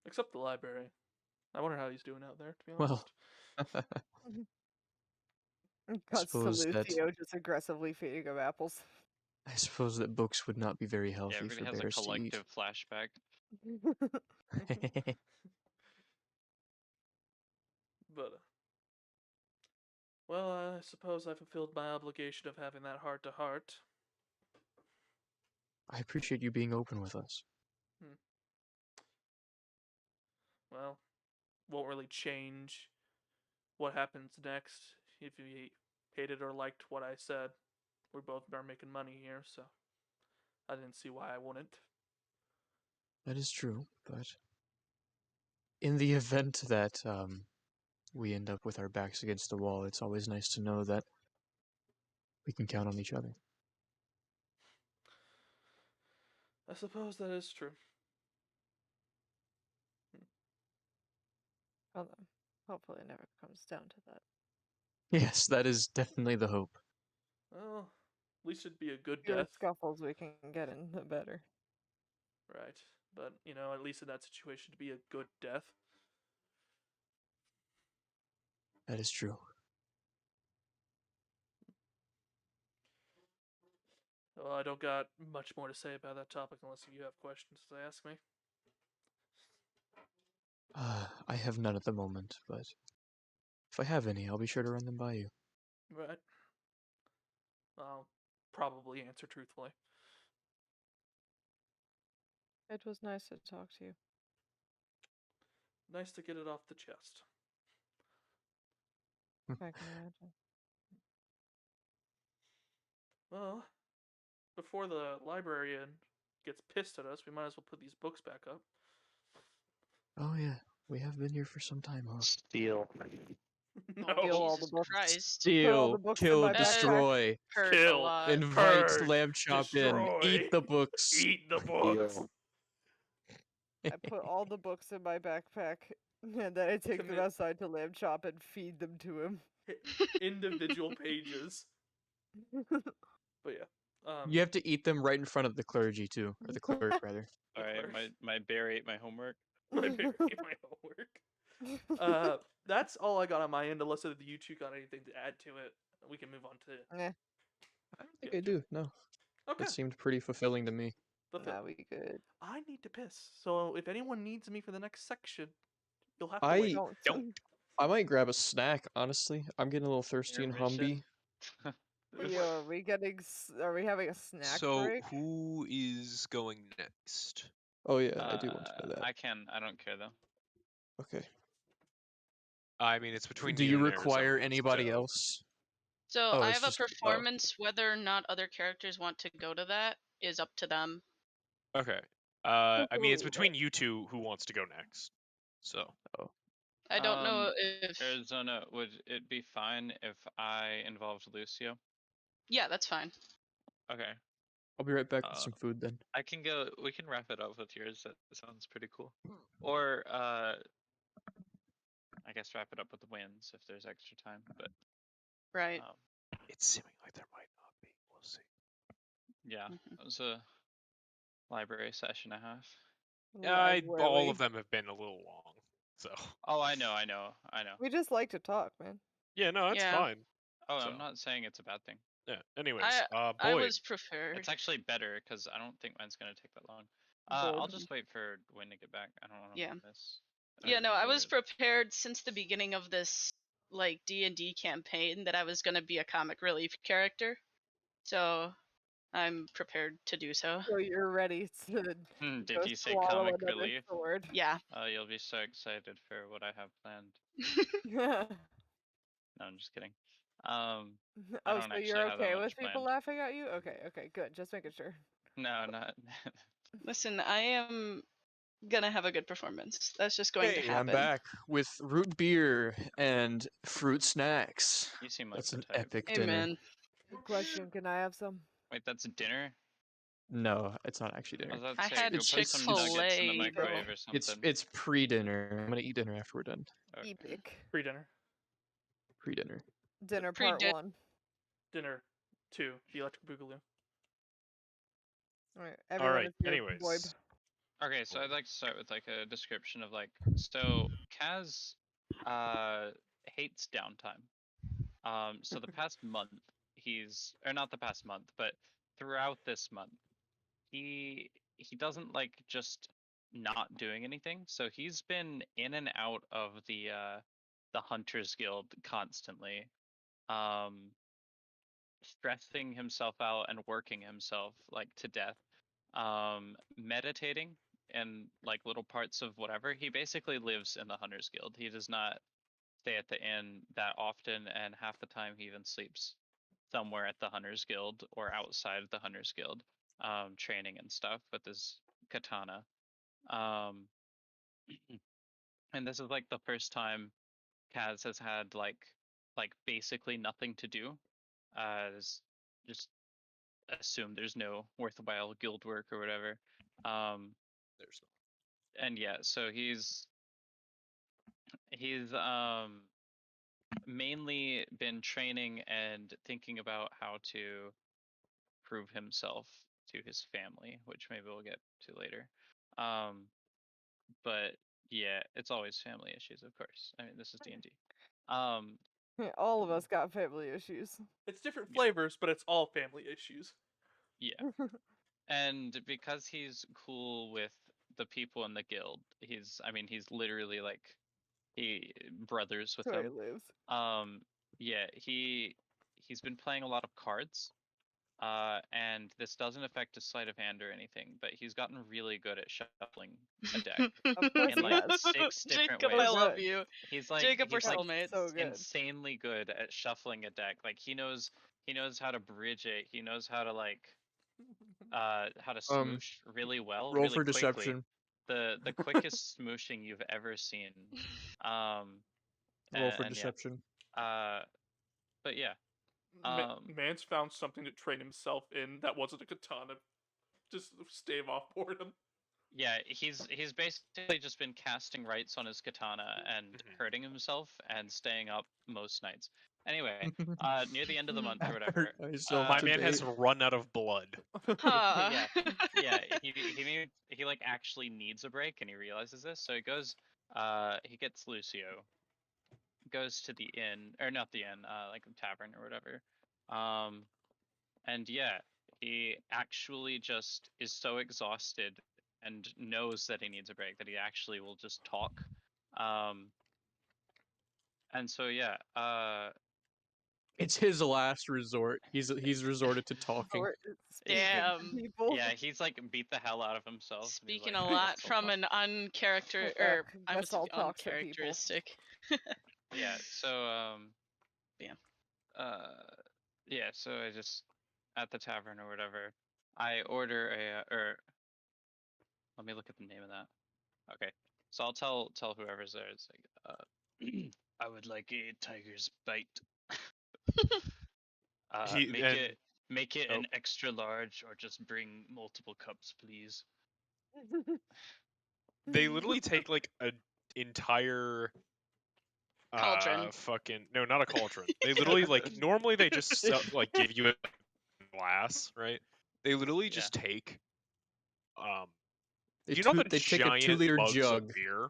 Except the library. I wonder how he's doing out there, to be honest. Well, Cuts to suppose that Lucio just aggressively feeding him apples. I suppose that books would not be very Yeah, healthy for everybody has a bears to eat. collective flashback. But, well, I suppose I fulfilled my obligation of having that heart-to-heart. I appreciate you being open with us. Well, won't really change what happens next if you hated or liked what I said. We both are making money here, so I didn't see why I wouldn't. That is true, but in the event that we end up with our backs against the wall, it's always nice to know that we can count on each other. I suppose that is true. Although, hopefully it never comes down to that. Yes, that is definitely the hope. Well, at least it'd be a good The fewer death. scuffles we can get in, the better. Right. But, at least in that situation, it'd be a good death. That is true. Well, I don't got much more to say about that topic unless you have questions to ask me. I have none at the moment, but if I have any, I'll be sure to run them by you. Right. I'll probably answer truthfully. It was nice to talk to you. Nice to get it off the chest. I can imagine. Well, before the librarian gets pissed at us, we might as well put these books back up. Oh yeah, we have been here for some time, huh? Steal. No. Steal all the Jesus books. Christ. Put all Steal, the books in kill, my backpack. destroy, Hurt a Kill. lot. invite Purge, Lamb Chop in, destroy, eat the books. Eat the books. I put all the books in my backpack, and then I take them Commit- outside to Lamb Chop and feed them to him. Individual pages. But yeah. You have to eat them right in front of the clergy too, or the clerk rather. Alright, my bear ate my homework. my homework. That's all I got on my end, unless you two got anything to add to it. We can move on to... Eh. I don't think I do, no. Okay. It seemed pretty fulfilling to me. Nah, we good. I need to piss. So if anyone needs me for the next section, you'll have to I wait. Don't. I might grab a snack. Honestly, I'm getting a little thirsty and Intermission. Humby. Yo, are we getting? Are we having a snack So break? who is going next? Oh yeah, I do want to know that. I don't care though. Okay. I mean, it's between Do you you and require Aryzona, anybody so- else? So Oh, I it's have a just- oh. performance. Whether or not other characters want to go to that is up to them. Okay. I mean, it's believe between you two who wants to go next. So. I don't know if. Aryzona, would it be fine if I involved Lucio? Yeah, that's fine. Okay. I'll be right back with some food then. I can go. We can wrap it up with yours. That sounds pretty cool. Or I guess wrap it up with the wins if there's extra time. But Right. It's seeming like there might not be. We'll see. yeah, it was a library session and a half. All of them have been a little long. So. Oh, I know. We just like to talk, man. Yeah, no, that's Yeah. fine. Oh, So. I'm not saying it's a bad thing. Yeah. Anyways, I Boyd. was prepared. It's actually better because I don't think mine's gonna take that long. Boyd. I'll just wait for Wynn to get back. I don't want to Yeah. miss. Yeah, no, I was prepared since the beginning of this like D&D campaign that I was going to be a comic relief character. So, I'm prepared to do so. So you're ready to Did go you say swallow comic another relief? sword. Yeah. You'll be so excited for what I have planned. No, I'm just kidding. I Oh, don't so actually you're have that okay much with people planned. laughing at you? Okay, good. Just making sure. No, not. Listen, I am going to have a good performance. That's just going to Hey, happen. I'm back with root beer and fruit snacks. You seem like That's the an type. epic dinner. Amen. Good question. Can I have some? Wait, that's dinner? No, it's not actually I dinner. was about I to say, had go put some nuggets in the Chick-fil-A, microwave bro. or something. It's pre-dinner. I'm gonna eat dinner after we're done. Okay. Epic. Pre-dinner. Pre-dinner. Dinner part Pre-din- 1. Dinner 2. The Electric Boogaloo. Alright, everyone Alright, is here. anyways. Boyd. Okay, so I'd like to start with like a description of like, so Kaz hates downtime. So the past month or not the past month, but throughout this month, he doesn't like just not doing anything. So he's been in and out of the Hunters Guild constantly, stressing himself out and working himself like to death, meditating and like little parts of whatever. He basically lives in the Hunters Guild. He does not stay at the inn that often, and half the time he even sleeps somewhere at the Hunters Guild or outside of the Hunters Guild, training and stuff with his katana. And this is like the first time Kaz has had like basically nothing to do. Just assume there's no worthwhile guild work or whatever. There's no. And yeah, so he's mainly been training and thinking about how to prove himself to his family, which maybe we'll get to later. But yeah, it's always family issues, of course. I mean, this is D&D. All of us got family issues. It's different flavors, but it's all family issues. Yeah. And because he's cool with the people in the guild, he's literally like brothers with That's where he them. lives. Yeah, he's been playing a lot of cards. And this doesn't affect his sleight of hand or anything, but he's gotten really good at shuffling a deck Of course in he like has. 6 different Jacob, ways. I love Good. you. He's like Jacob, we're he's like soulmates. So good. insanely good at shuffling a deck. Like he knows how to bridge it. He knows how to like how to smoosh really well, Roll really for quickly. deception. The quickest smooshing you've ever seen. Roll for and deception. yeah. But yeah. Man's found something to train himself in that wasn't a katana. Just stave off boredom. Yeah, he's basically just been casting rights on his katana and hurting himself and staying up most nights. Anyway, near the end of the month or whatever. My man has run out of blood. Huh. yeah. He like actually needs a break, and he realizes this. So he goes. He gets Lucio. Goes to the inn, or not the inn, like the tavern or whatever. And yeah, He actually just is so exhausted and knows that he needs a break that he actually will just talk. And so yeah, It's his last resort. He's resorted to talking. Or speaking to Damn. people. yeah, he's like beat the hell out of himself. and he's Speaking like, a "I lot guess I'll from talk." an uncharacter Yeah, or I'm guess I'll talk to people. uncharacteristic. Yeah, so Damn. yeah, so I just at the tavern or whatever, I order a let me look at the name of that. Okay, so I'll tell whoever's there. It's like I would like a tiger's bite. Make it an extra large, or just bring multiple cups, please. They literally take like an entire Cauldron. fucking no, not a cauldron. They literally like normally they just like give you a glass, right? They literally just take They you know the they take a giant 2-liter mugs jug. of beer?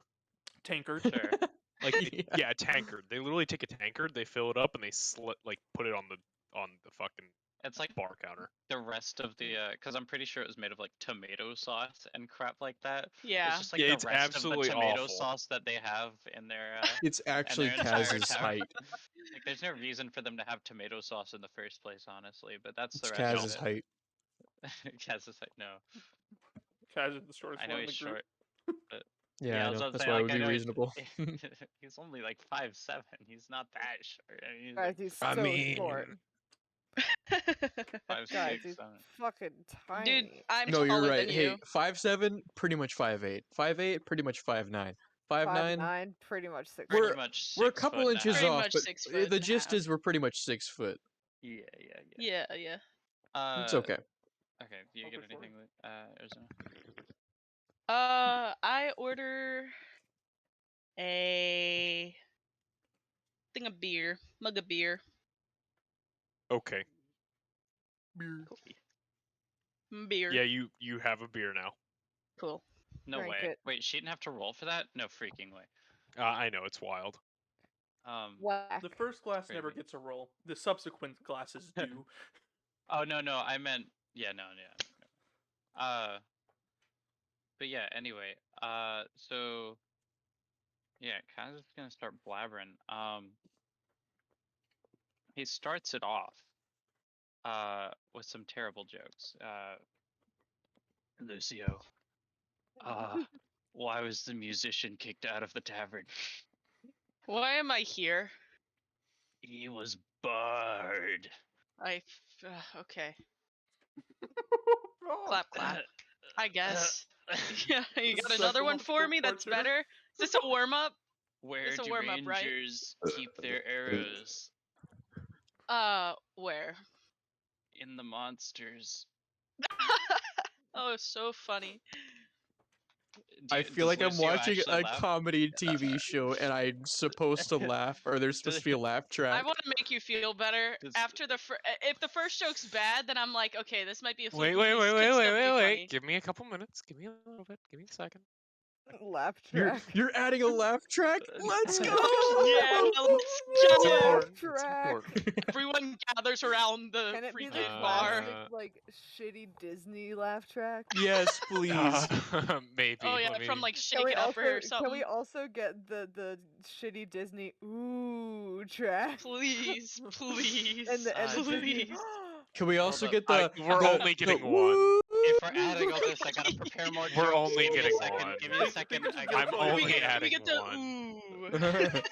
Tankard. Sure. Like yeah, a tankard. They literally take a tankard, they fill it up, and they put it on the fucking It's like bar counter. the rest of the because I'm pretty sure it was made of like tomato sauce and crap like that. Yeah. It's just like Yeah, the it's rest of the absolutely tomato awful. sauce that they have in their It's actually their entire Kaz's tower. height. Like, there's no reason for them to have tomato sauce in the first place, honestly. But that's It's the rest Kaz's of height. it. Kaz's height. No, Kaz is the shortest I know one in he's the group. short. Yeah, I I was know. about to That's say, why it like, would I be know reasonable. he's only like 5'7". He's not that short. I mean, he's Guys, like he's I so mean- short. 5'6". Guys, he's fucking tiny. Dude, I'm No, you're taller right. than Hey, you. 5'7", pretty much 5'8". 5'8", pretty much 5'9". 5'9", 5'9", pretty much 6 We're- Pretty much we're a 6 couple foot and a inches Pretty half. off, much but 6 foot the and a gist half. is we're pretty much 6 foot. Yeah. Yeah. It's okay. Okay. Do you get Okay, anything? Aryzona? I order a thing of beer, mug of beer. Okay. Beer. Yeah, you have a beer now. Cool. No Drink way. it. Wait, she didn't have to roll for that? No freaking way. I know it's wild. Whack. The first glass never Crazy. gets a roll. The subsequent glasses do. Oh no, I meant no. But yeah, anyway, so yeah, Kaz is gonna start blabbering. He starts it off with some terrible jokes. Lucio, why was the musician kicked out of the tavern? Why am I here? He was barred. Okay. Clap. I guess. Yeah, you got Such another a one for wonderful me that's cartoon. better? Is this a warm up? Where It's a do warm-up, right? rangers keep their arrows? Where? In the monsters. Oh, so funny. I feel like I'm Lucio watching actually a laugh? comedy TV show and I'm supposed to laugh, or there's supposed to be a laugh I track. want to make you feel better. Does- After if the first joke's bad, then I'm like, okay, this might be a Wait, fluke. This kid's still gonna be funny. Give me a couple minutes. Give me a little bit. Give me a second. Laugh You're track. you're adding a laugh track? Let's go! Yeah, let's It's go. important. It's Track. important. Everyone gathers around the Can it be the freaking bar. classic, like, shitty Disney laugh track? Yes, please. Maybe. Oh yeah, let me... from like Can Shake we It Up also or something. can we also get the shitty Disney ooh track? Please. And the Disney. please. Can we also Hold get the? We're the- only the getting one. woo- If we're adding all this, I gotta prepare more jokes. We're only Give me a getting second, one. Give me a second. I I'm gotta only we get, adding we get the one. ooh.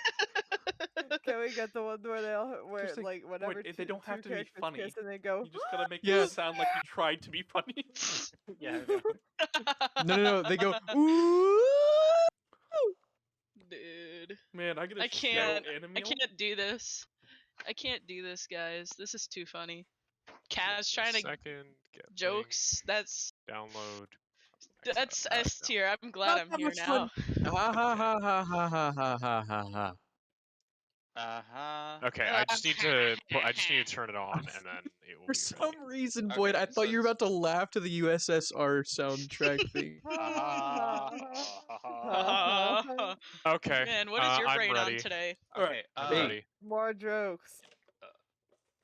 Can we get the one where they all where Just like whenever they two, don't have two to be characters funny. kiss and they go You just gotta make Yes. it sound like you tried to be funny. Yeah. I know. No. They go ooh. Dude. Man, I get a I can't. show and a I meal. can't do this. I can't do this, guys. This is too funny. Kaz trying to Second. Get link, jokes. That's Download. that's accept, S tier. I'm glad Not I'm that here much now. fun. Ha ha ha ha ha ha ha ha ha ha. Okay, I just need to. I just need to turn it on, and then it will For be some ready. reason, Okay, Boyd, I so thought you were it's- about to laugh to the USSR soundtrack thing. Okay. Man, what is your I'm brain ready. on today? Okay. I'm ready. more jokes.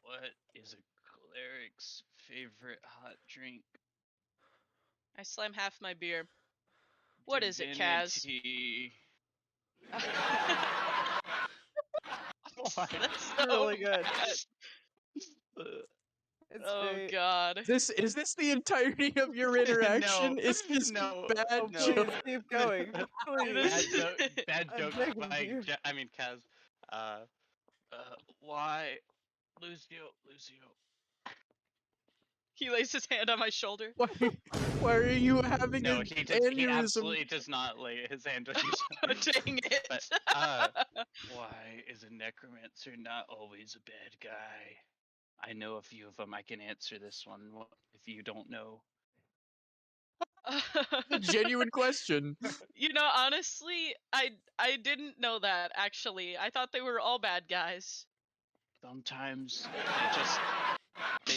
What is a cleric's favorite hot drink. I slam half my beer. What is it, Kaz? Divinity. That's so Really good. bad. It's Oh great. god. Is this the entirety of your interaction? No, It's just no, bad Oh, no. please joke. keep going. It Please. is- Bad I'm jokes begging by you. Kaz. Why, Lucio? He lays his hand on my shoulder. Why are you having No, an he aneurysm? absolutely does not lay his hand on you. Dang it. But, why is a necromancer not always a bad guy? I know a few of them. I can answer this one if you don't know. A genuine question. You know, honestly, I didn't know that actually. I thought they were all bad guys. Sometimes they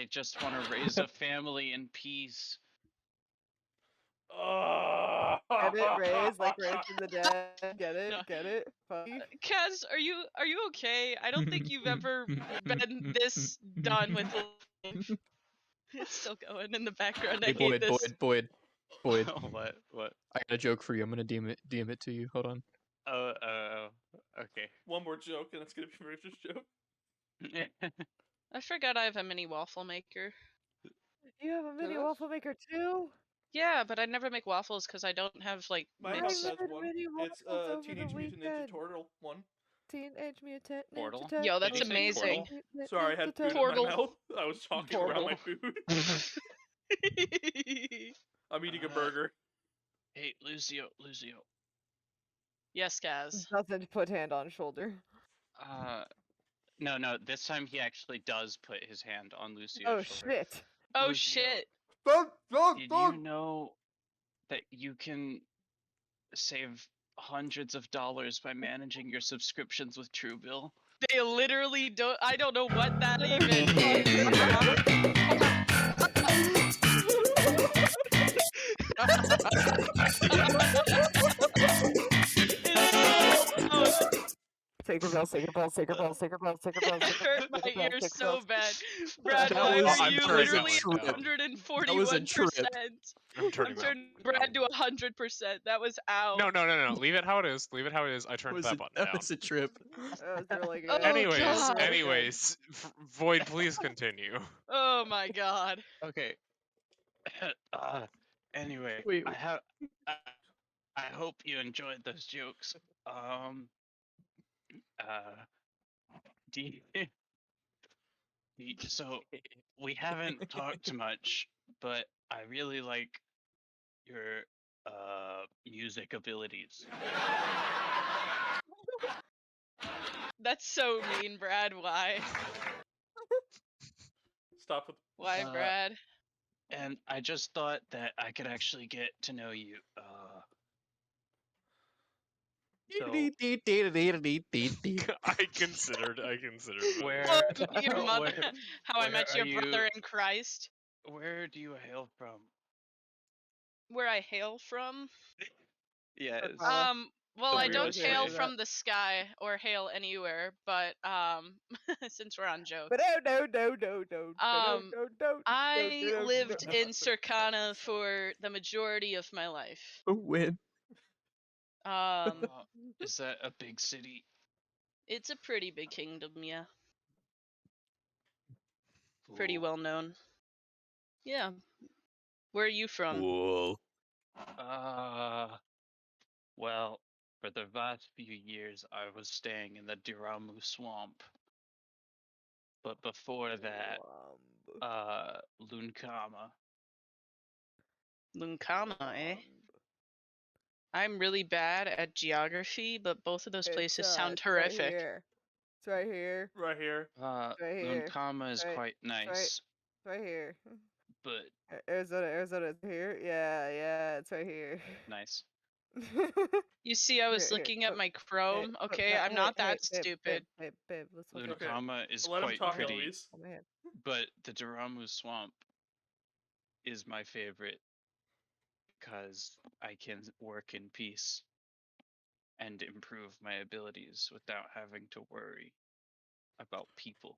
just want to raise a family in peace. Get it, Raise, like Raise from the Dead. Get it? No. Get it? Funny. Kaz, are you okay? I don't think you've ever been this done with life. It's still going in the background. Hey, I hate this. Boyd. What? I got a joke for you. I'm gonna DM it to you. Hold on. Okay. One more joke, and it's gonna be Frayser's joke. I forgot I have a mini waffle maker. You have a mini Yes? waffle maker too? Yeah, but I never make waffles because I don't have like My mix. house has made one. mini It's waffles over the Teenage Mutant Ninja weekend. Turtle one. Teenage Mutant Ninja Portal? Turtles. Yo, that's Did you say amazing. portal? Sorry, I had food in Portal. my mouth. I was talking around my food. I'm eating a burger. Hey, Lucio. Yes, Kaz. Doesn't put hand on shoulder. No. This time he actually does put his hand on Lucio's Oh shoulder. shit. Oh Lucio, shit. Did you know that you can save hundreds of dollars by managing your subscriptions with Truebill? They literally don't. I don't know what that even Sacred bell, sacred bell, sacred bell, sacred bell, sacred bell, It sacred hurt bell, my sacred bell, ears sacred so bell. bad. Brad, That why was- are I'm you turning that literally one down. 141%? I'm turning I'm that. turning Brad to 100%. That was out. No. Leave it how it is. Leave it how it is. I turned that button That down. was a trip. That was really good. Oh, God. Anyways, Void, please continue. Oh my god. Okay. Anyway, Wait. I hope you enjoyed those jokes. So we haven't talked much, but I really like your music abilities. That's so mean, Brad. Why? Stop with. Why, Brad? And I just thought that I could actually get to know you. I considered Where, Your mother. where, How I where met are your you- brother in Christ. where do you hail from? Where I hail from? Yes. Well, The I don't weirdest hail way. from the sky or hail anywhere, but since we're on jokes. But no. I lived in Circana for the majority of my life. Win. Is that a big city? It's a pretty big kingdom, yeah. Pretty Cool. well known. Yeah. Where are you from? Cool. Well, for the past few years, I was staying in the Diramu swamp. But before that, Lunkama. Lunkama, eh? I'm really bad at geography, but both of those places sound terrific. It's right here. Right here. Right here. Lunkama is Right- quite right. nice, Right here. but Arizona is here. Yeah, it's right here. nice. You see, I was Here, looking at put- my Chrome. Okay, I'm not that stupid. Babe, let's look at Okay. Lunkama is Let him quite talk, pretty, Eloise. Oh, man. but the Diramu swamp is my favorite because I can work in peace and improve my abilities without having to worry about people.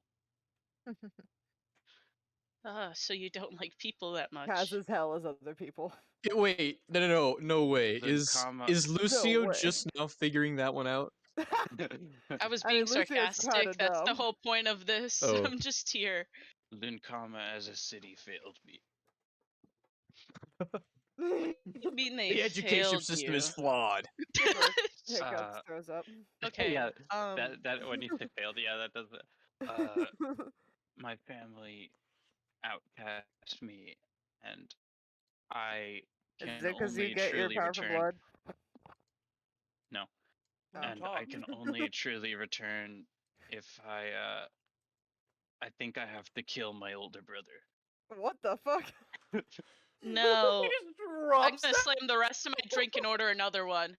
So you don't like people that much. Kaz as hell as other people. Wait, no way. The Is comma- Lucio way. just now figuring that one out? I was I being mean, Lucio's sarcastic. kinda That's the dumb. whole point of this. Oh. I'm just here. Luncama as a city failed me. I mean, they The education failed system you. is flawed. Hiccups throws up. Okay. Yeah, that when you say failed, yeah, that does it. My family outcast me, and I Is can it because you only get your truly powerful return. blood? No, Oh. and I can only truly return if I think I have to kill my older brother. What the fuck? No. He just I'm drops gonna that. slam the rest of my drink and order another one.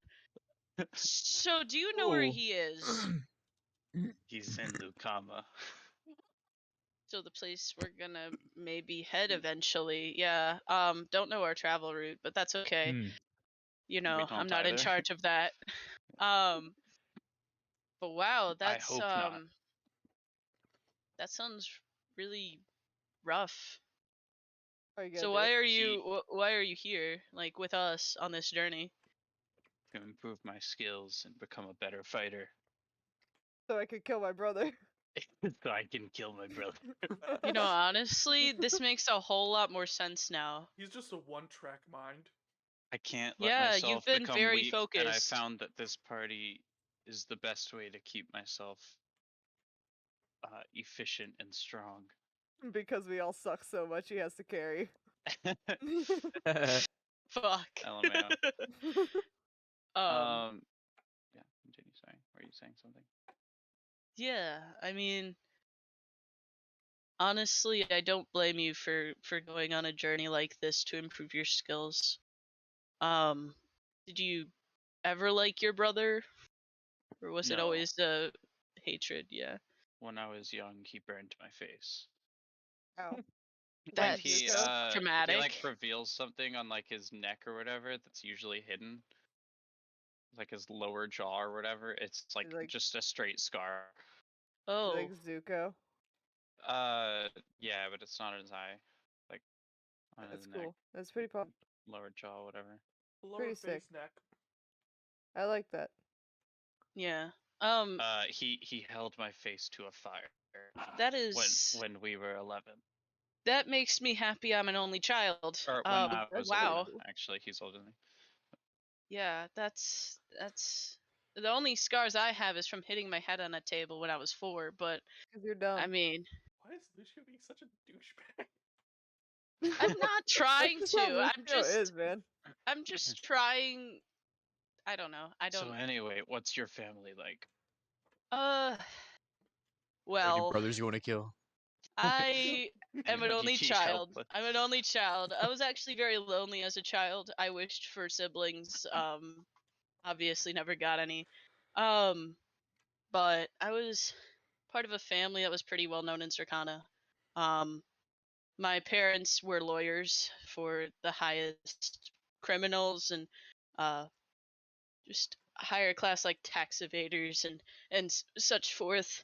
So, do you know where Oh. he is? He's in Lucama. So the place we're gonna maybe head eventually. Yeah. Don't know our travel route, but that's okay. Hmm. You know, I'm don't not in either. charge of that. But wow, that's hope not. that sounds really rough. Are you gonna So do why it? are you here, like with us on this journey? To improve my skills and become a better fighter, So I could kill my brother. so I can kill my brother. You know, honestly, this makes a whole lot more sense now. He's just a one-track mind. I can't let Yeah, myself you've been become very weak, and I focused. found that this party is the best way to keep myself efficient and strong. Because we all suck so much, he has to carry. Fuck. LMAO. Yeah, continue. Sorry, were you saying something? Yeah, I mean, honestly, I don't blame you for going on a journey like this to improve your skills. Did you ever like your brother, or was it No. always a hatred? Yeah. When I was young, he burned my face. Ow. That's He dramatic. he like reveals something on like his neck or whatever that's usually hidden, like his lower jaw or whatever. It's like just a straight scar. Oh. Like Zuko. Yeah, but it's not in his eye. Like on That's his cool. neck, That's pretty pop. lower jaw, whatever. Lower Pretty face sick. neck. I like that. Yeah. He held my face to a fire. That is when we were 11. That makes me happy. I'm an only child. Or when I was wow. 11. Actually, he's older than me. Yeah, that's the only scars I have is from hitting my head on a table when I was 4. But Because you're dumb. I mean, why is Lucio being such a douchebag? I'm not trying That's to. just how Lucio is, man. I'm just trying. I don't know. I don't. So anyway, what's your family like? Well. Any brothers you want to kill? I am an only child. Helpless. I'm an only child. I was actually very lonely as a child. I wished for siblings. Obviously never got any. But I was part of a family that was pretty well known in Circana. My parents were lawyers for the highest criminals and just higher class like tax evaders and such forth.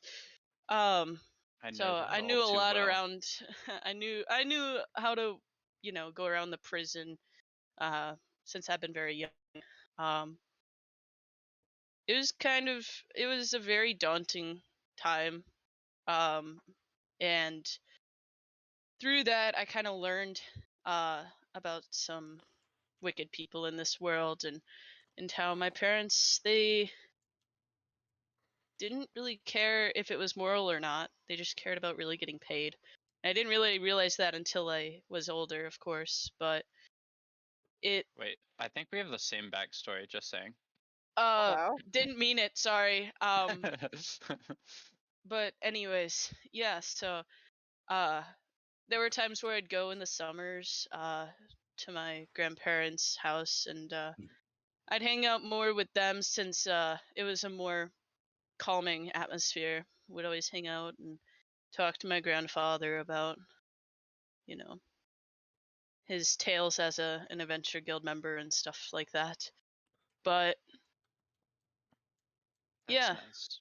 So I knew a lot around. I knew how to, go around the prison. Since I've been very young. It was a very daunting time. And through that, I kind of learned about some wicked people in this world and how my parents, they didn't really care if it was moral or not. They just cared about really getting paid. I didn't really realize that until I was older, of course, but Wait, I think we have the same backstory, just saying. Wow. Didn't mean it, sorry. But anyways, yeah, so there were times where I'd go in the summers to my grandparents' house and I'd hang out more with them since it was a more calming atmosphere. We'd always hang out and talk to my grandfather about, his tales as an adventure guild member and stuff like that. But That's nice.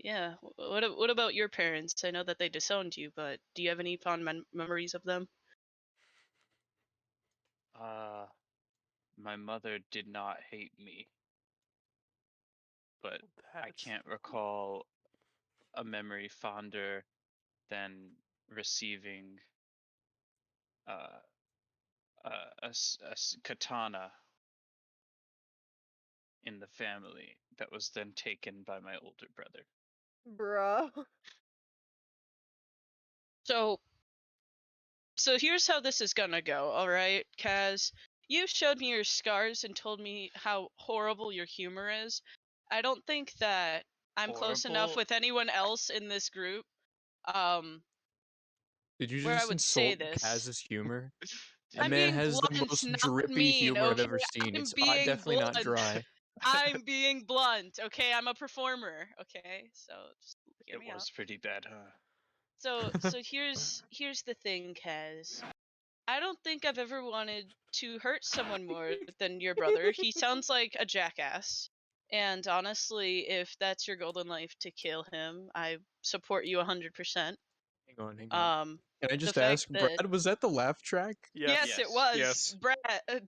Yeah. What about your parents? I know that they disowned you, but do you have any fond memories of them? My mother did not hate me, but I That's can't recall a memory fonder than receiving a katana in the family that was then taken by my older brother. Bro. So here's how this is gonna go, alright, Kaz? You showed me your scars and told me how horrible your humor is. I don't think that I'm close enough Horrible? with anyone else in this group, Did you where I just would say insult this. Kaz's humor? That I'm man being has the blunt, most not drippy mean, humor I've okay? ever seen. I'm It's being definitely not blunt. dry. I'm being blunt, okay? I'm a performer, okay? So just hear It me out. was pretty bad, huh? So here's the thing, Kaz. I don't think I've ever wanted to hurt someone more than your brother. He sounds like a jackass. And honestly, if that's your goal in life to kill him, I support you 100%. Hang on. Can I The just fact ask, that Brad, was that the laugh track? yes. yes, it was. Yes. Brett,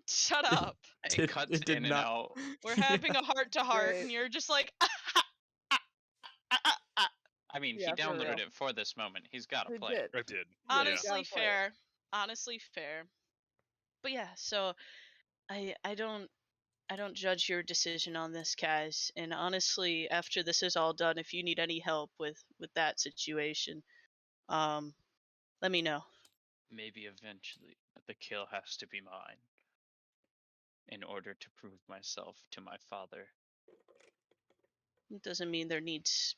shut up. It cuts it did in and not. out. We're having a heart to heart, Great. and you're just like, I mean, Yeah, he for real. downloaded it for this moment. He's got to He play it. did. I did. Yeah, honestly gotta play it. fair. Honestly fair. But yeah, so I don't judge your decision on this, Kaz. And honestly, after this is all done, if you need any help with that situation, let me know. Maybe eventually, but the kill has to be mine in order to prove myself to my father. It doesn't mean there needs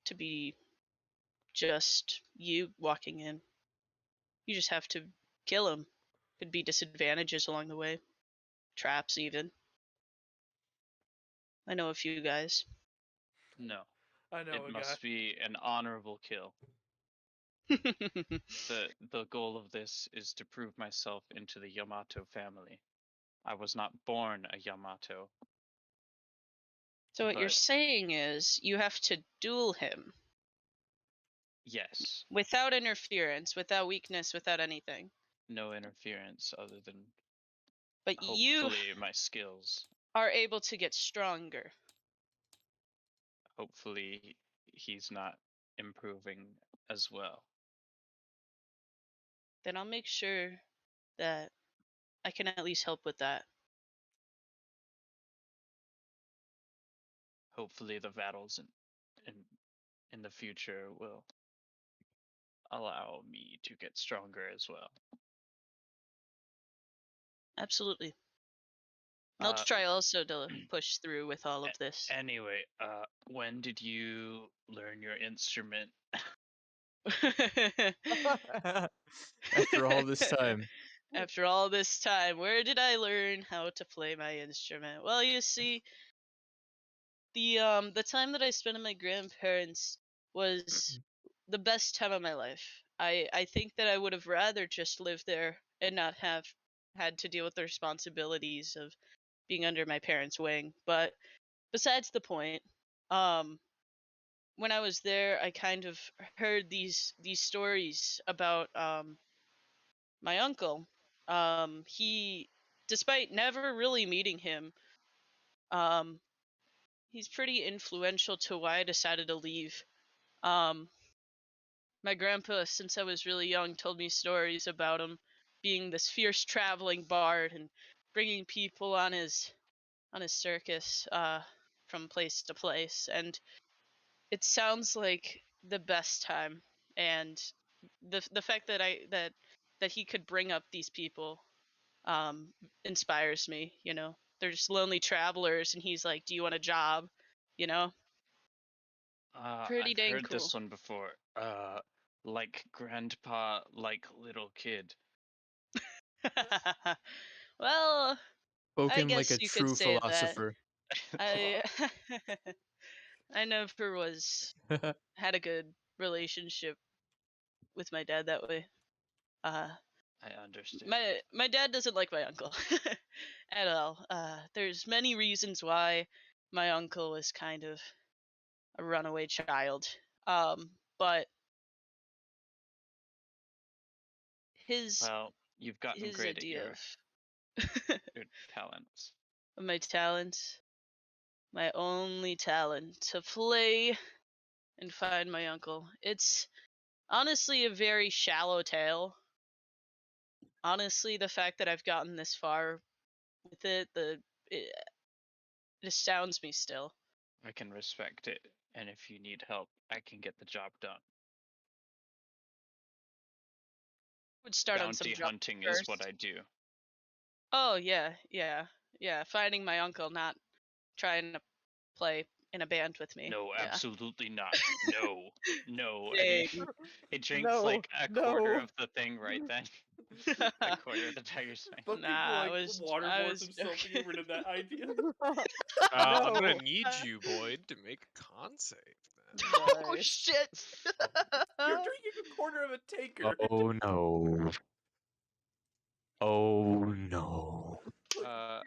to be just you walking in. You just have to kill him. Could be disadvantages along the way, traps even. I know a few guys. No, I know it a must guy. be an honorable kill. The goal of this is to prove myself into the Yamato family. I was not born a Yamato. So what you're But- saying is you have to duel him Yes, without interference, without weakness, without anything. no interference other than But you hopefully my skills. are able to get stronger. Hopefully he's not improving as well. Then I'll make sure that I can at least help with that. Hopefully the battles in the future will allow me to get stronger as well. Absolutely. I'll try also to push through with all of this. Anyway, when did you learn your instrument? After all this time. After all this time, where did I learn how to play my instrument? Well, you see, the time that I spent at my grandparents was the best time of my life. I think that I would have rather just lived there and not have had to deal with the responsibilities of being under my parents' wing. But besides the point, when I was there, I kind of heard these stories about my uncle. He, despite never really meeting him, um, he's pretty influential to why I decided to leave. My grandpa, since I was really young, told me stories about him being this fierce traveling bard and bringing people on his circus from place to place, and it sounds like the best time. And the fact that that he could bring up these people inspires me. You know, they're just lonely travelers, and he's like, "Do you want a job?" You know, pretty I've dang heard cool. this one before. Like grandpa, like little kid. Well, I Spoken like guess a you could true say that. philosopher. I I never had a good relationship with my dad that way. I understand. My dad doesn't like my uncle at all. There's many reasons why my uncle is kind of runaway child. But his Well, you've gotten his great at idea your, of your talents. my talent, my only talent, to play and find my uncle. It's honestly a very shallow tale. Honestly, the fact that I've gotten this far with it, it astounds me still. I can respect it, and if you need help, I can get the job done. Would start on some Bounty junk hunting first. is what I do. Oh yeah. Finding my uncle, not trying to play in a band with me. No, Yeah. absolutely not. No. And Dang. he drinks No, like a quarter no. of the thing right then. A quarter of the tiger's thing. Fucking Nah, I like was waterboards himself to joking. get rid of that idea. I'm No. gonna need you, Boyd, to make a con save then. Oh Nice. shit! You're drinking a quarter of a taker. Oh no. Oh no.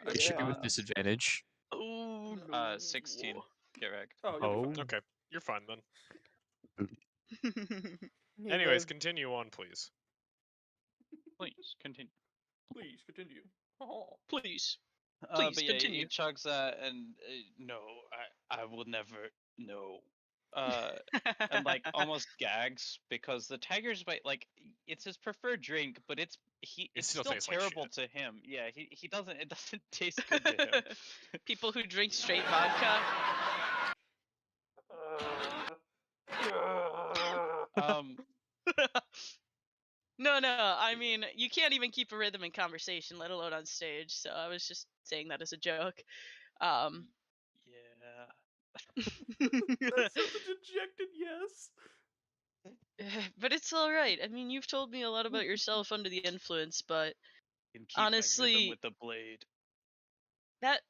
Is she Yeah. with disadvantage? Oh no. 16. Get wrecked. Oh, you'll be Okay, you're fine then. fine. He Anyways, lived. continue on, please. Please continue. Please continue. Oh. Please. But yeah, continue. he chugs that, and no, I will never. No. And like almost gags because the tiger's bite, like, it's his preferred drink, but it's still still tastes like terrible shit. to him. Yeah, it doesn't taste good to him. People who drink straight vodka. No, I mean, you can't even keep a rhythm in conversation, let alone on stage. So I was just saying that as a joke. Yeah. That's such a dejected yes. But it's all right. I mean, you've told me a lot about yourself under the influence, but Can keep my honestly, rhythm with the blade. that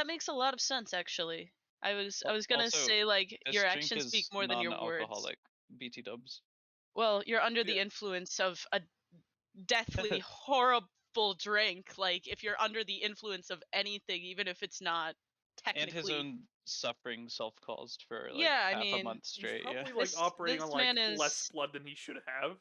makes a lot of sense. Actually, I was gonna Also, say, like, This your drink actions is speak more than your words. non-alcoholic. BT dubs. Well, you're under the Yeah. influence of a deathly horrible drink. Like, if you're under the influence of anything, even if it's not technically. And his own suffering self-caused for like Yeah, I half a mean, month He's straight. Yeah. probably like This- operating this on like man less is- blood than he should have.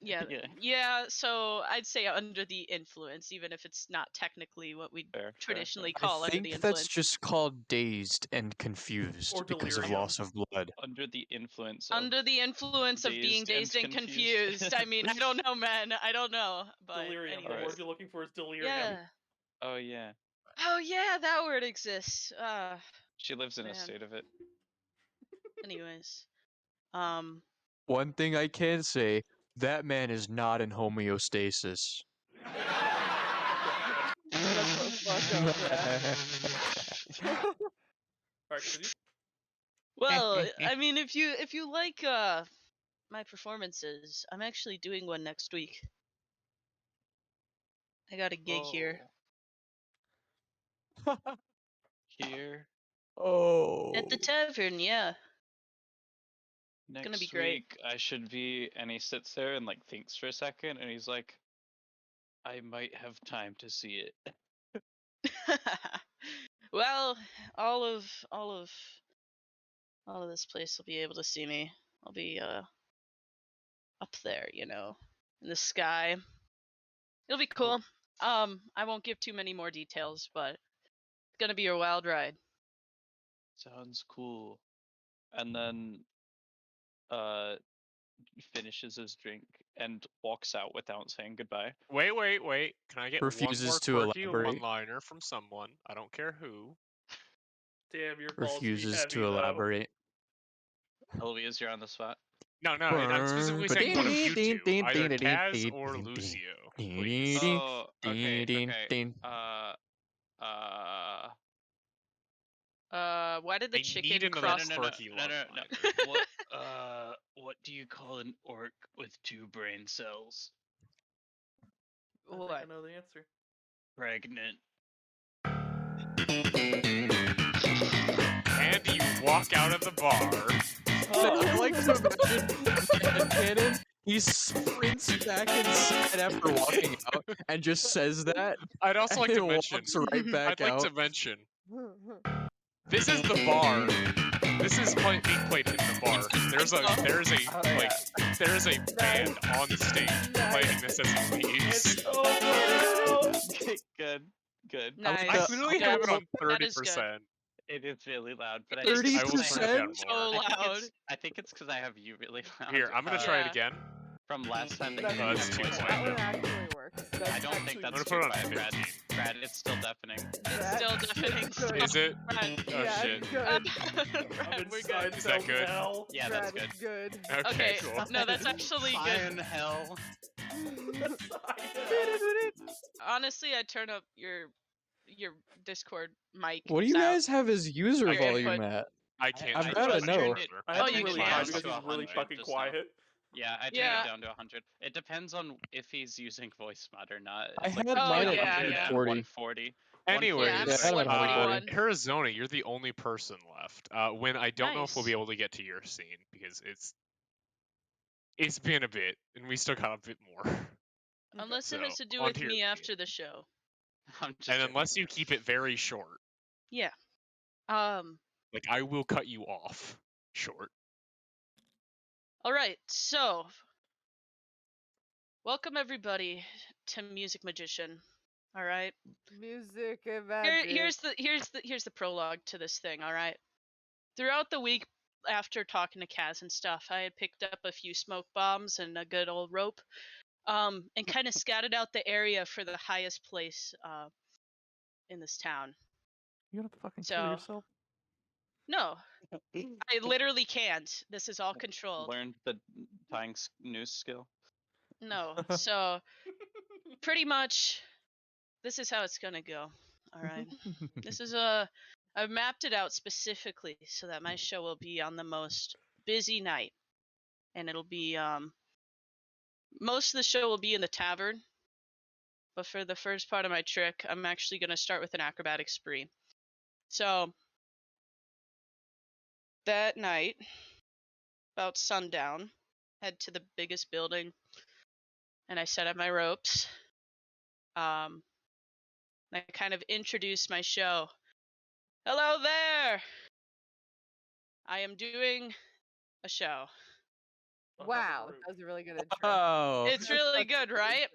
Yeah. Yeah. Yeah, so I'd say under the influence, even if it's not technically what we Fair, traditionally I call under the think influence. that's just called dazed and confused Or because of delirium. loss of blood. Under the influence of Under the influence of being dazed and confused. I mean, I don't know, man. I don't know. But Delirium. The anyways. word you're looking for is delirium. Yeah. Oh yeah. Oh yeah, that word exists. She lives in a Man. state of it. Anyways. One thing I can say, that man is not in homeostasis. Shut the fuck up, Alright, continue. Well, I mean, if you like my performances, I'm actually doing one next week. I got a gig here. Here. Oh. At the tavern, yeah. Next gonna be great. week I should be, and he sits there and like thinks for a second, and he's like, I might have time to see it. Well, all of this place will be able to see me. I'll be up there, in the sky. It'll be cool. I won't give too many more details, but it's gonna be a wild ride. Sounds cool. And then finishes his drink and walks out without saying goodbye. Wait. Can I get Refuses one to more quirky elaborate. one-liner from someone? I don't care who. Damn, your balls be Refuses heavy, to though. elaborate. Eloise, you're on the spot. No, I'm specifically saying one of you two, either Kaz or Lucio, please. Oh, okay. Why did the I need chicken another cross? No. quirky one-liner. What do you call an orc with 2 brain cells? I think I know the answer. Pregnant. And you walk out of the bar. I like to imagine Cannon, he sprints back inside after walking out and just says that. I'd also like and to mention. walks right back I'd like out. to mention. This is the bar This is being played in the bar. There's a band on stage playing this as he leaves. Good. Nice. I literally have it on That is good. 30%. It is really loud, but It is I will turn it down so more. loud. I think it's because I have you really loud. Here, I'm gonna try it again. From last time that you That's had too voice quiet. That one memo. actually works. That's I don't think actually I'm that's gonna too put it on quiet, 15. Brad, it's still deafening. It's still deafening. Good. Is it? Brad, Oh yeah, shit. it's good. I'm we're inside good. Is that good? hell. Yeah, that's Brad, good. it's good. Okay, Okay, cool. no, that's actually Fire good. in hell. Honestly, I turn up your Discord mic. What do you sound. guys have his user I can't use put- at? I can't. I've change gotta it know. further. I Oh, have you him really can. high Mine's because to he's really 100 fucking just now. quiet. Yeah, I turned Yeah. it down to 100. It depends on if he's using voice mod or not. I It's like had mine at 100 yeah. and 40. 140. Anyways, Yeah, I'm Yeah, I had him at 141. Aryzona, you're the only person left. When I don't know if we'll be Nice. able to get to your scene because it's been a bit, and we still got a bit more. Unless it So, has to do on with to your me scene. after the show. I'm just And joking. unless you keep it very short, Yeah. like I will cut you off short. All right. So, welcome everybody to Music Magician. All right. Music and magic. Here's the prologue to this thing. All right. Throughout the week after talking to Kaz and stuff, I had picked up a few smoke bombs and a good old rope, and kind of scouted out the area for the highest place in this town. You gonna fucking So- kill yourself? No, I literally can't. This is all controlled. Learned the tying noose skill. No, so pretty much, this is how it's gonna go. All right. This is I've mapped it out specifically so that my show will be on the most busy night, and it'll be most of the show will be in the tavern. But for the first part of my trick, I'm actually gonna start with an acrobatic spree. So that night, about sundown, head to the biggest building, and I set up my ropes. I kind of introduce my show. Hello there! I am doing a show. Wow, that was a really good intro. Oh. It's really good, right?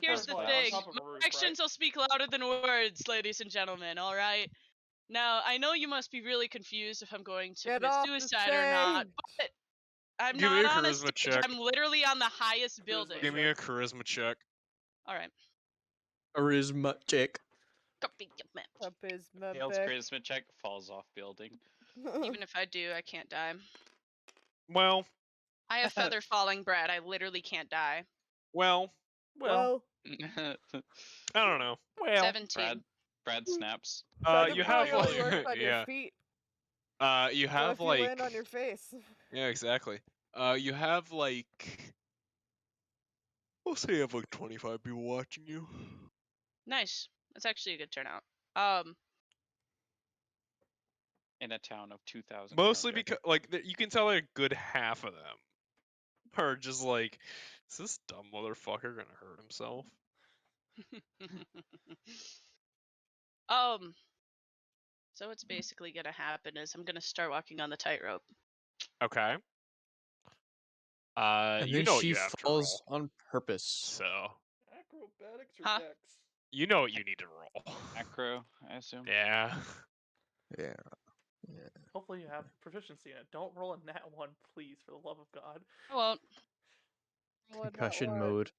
Here's the On thing. top of a roof, My actions will speak louder than words, ladies and gentlemen, alright? Now, I know you must be really confused if I'm going to Get commit off the suicide or not, stage! but I'm Give me not a on a charisma stage. check. I'm literally on the highest building. Give me a charisma check. Alright. Charisma check. Up is my Tails back. charisma check falls off building. Even if I do, I can't die. Well, I have feather falling, Brad. I literally can't die. well, Well, I don't know. 17. Brad snaps. Feather You fall have only like, works on your yeah. feet. You What have if you like, land on your face? yeah, exactly. You have like, we'll say you have like 25 people watching you. Nice. That's actually a good turnout. In a town of 2,000. Mostly because, like, you can tell like a good half of them are just like, is this dumb motherfucker gonna hurt himself? So what's basically gonna happen is I'm gonna start walking on the tightrope. Okay. And You then know what she you have to falls roll. on purpose. So, acrobatics or Huh? dex? you know what you need to roll. Acro, I assume. Yeah. Yeah. Hopefully you have proficiency in it. Don't roll a nat 1, please, for the love of God. I won't. Concussion mode.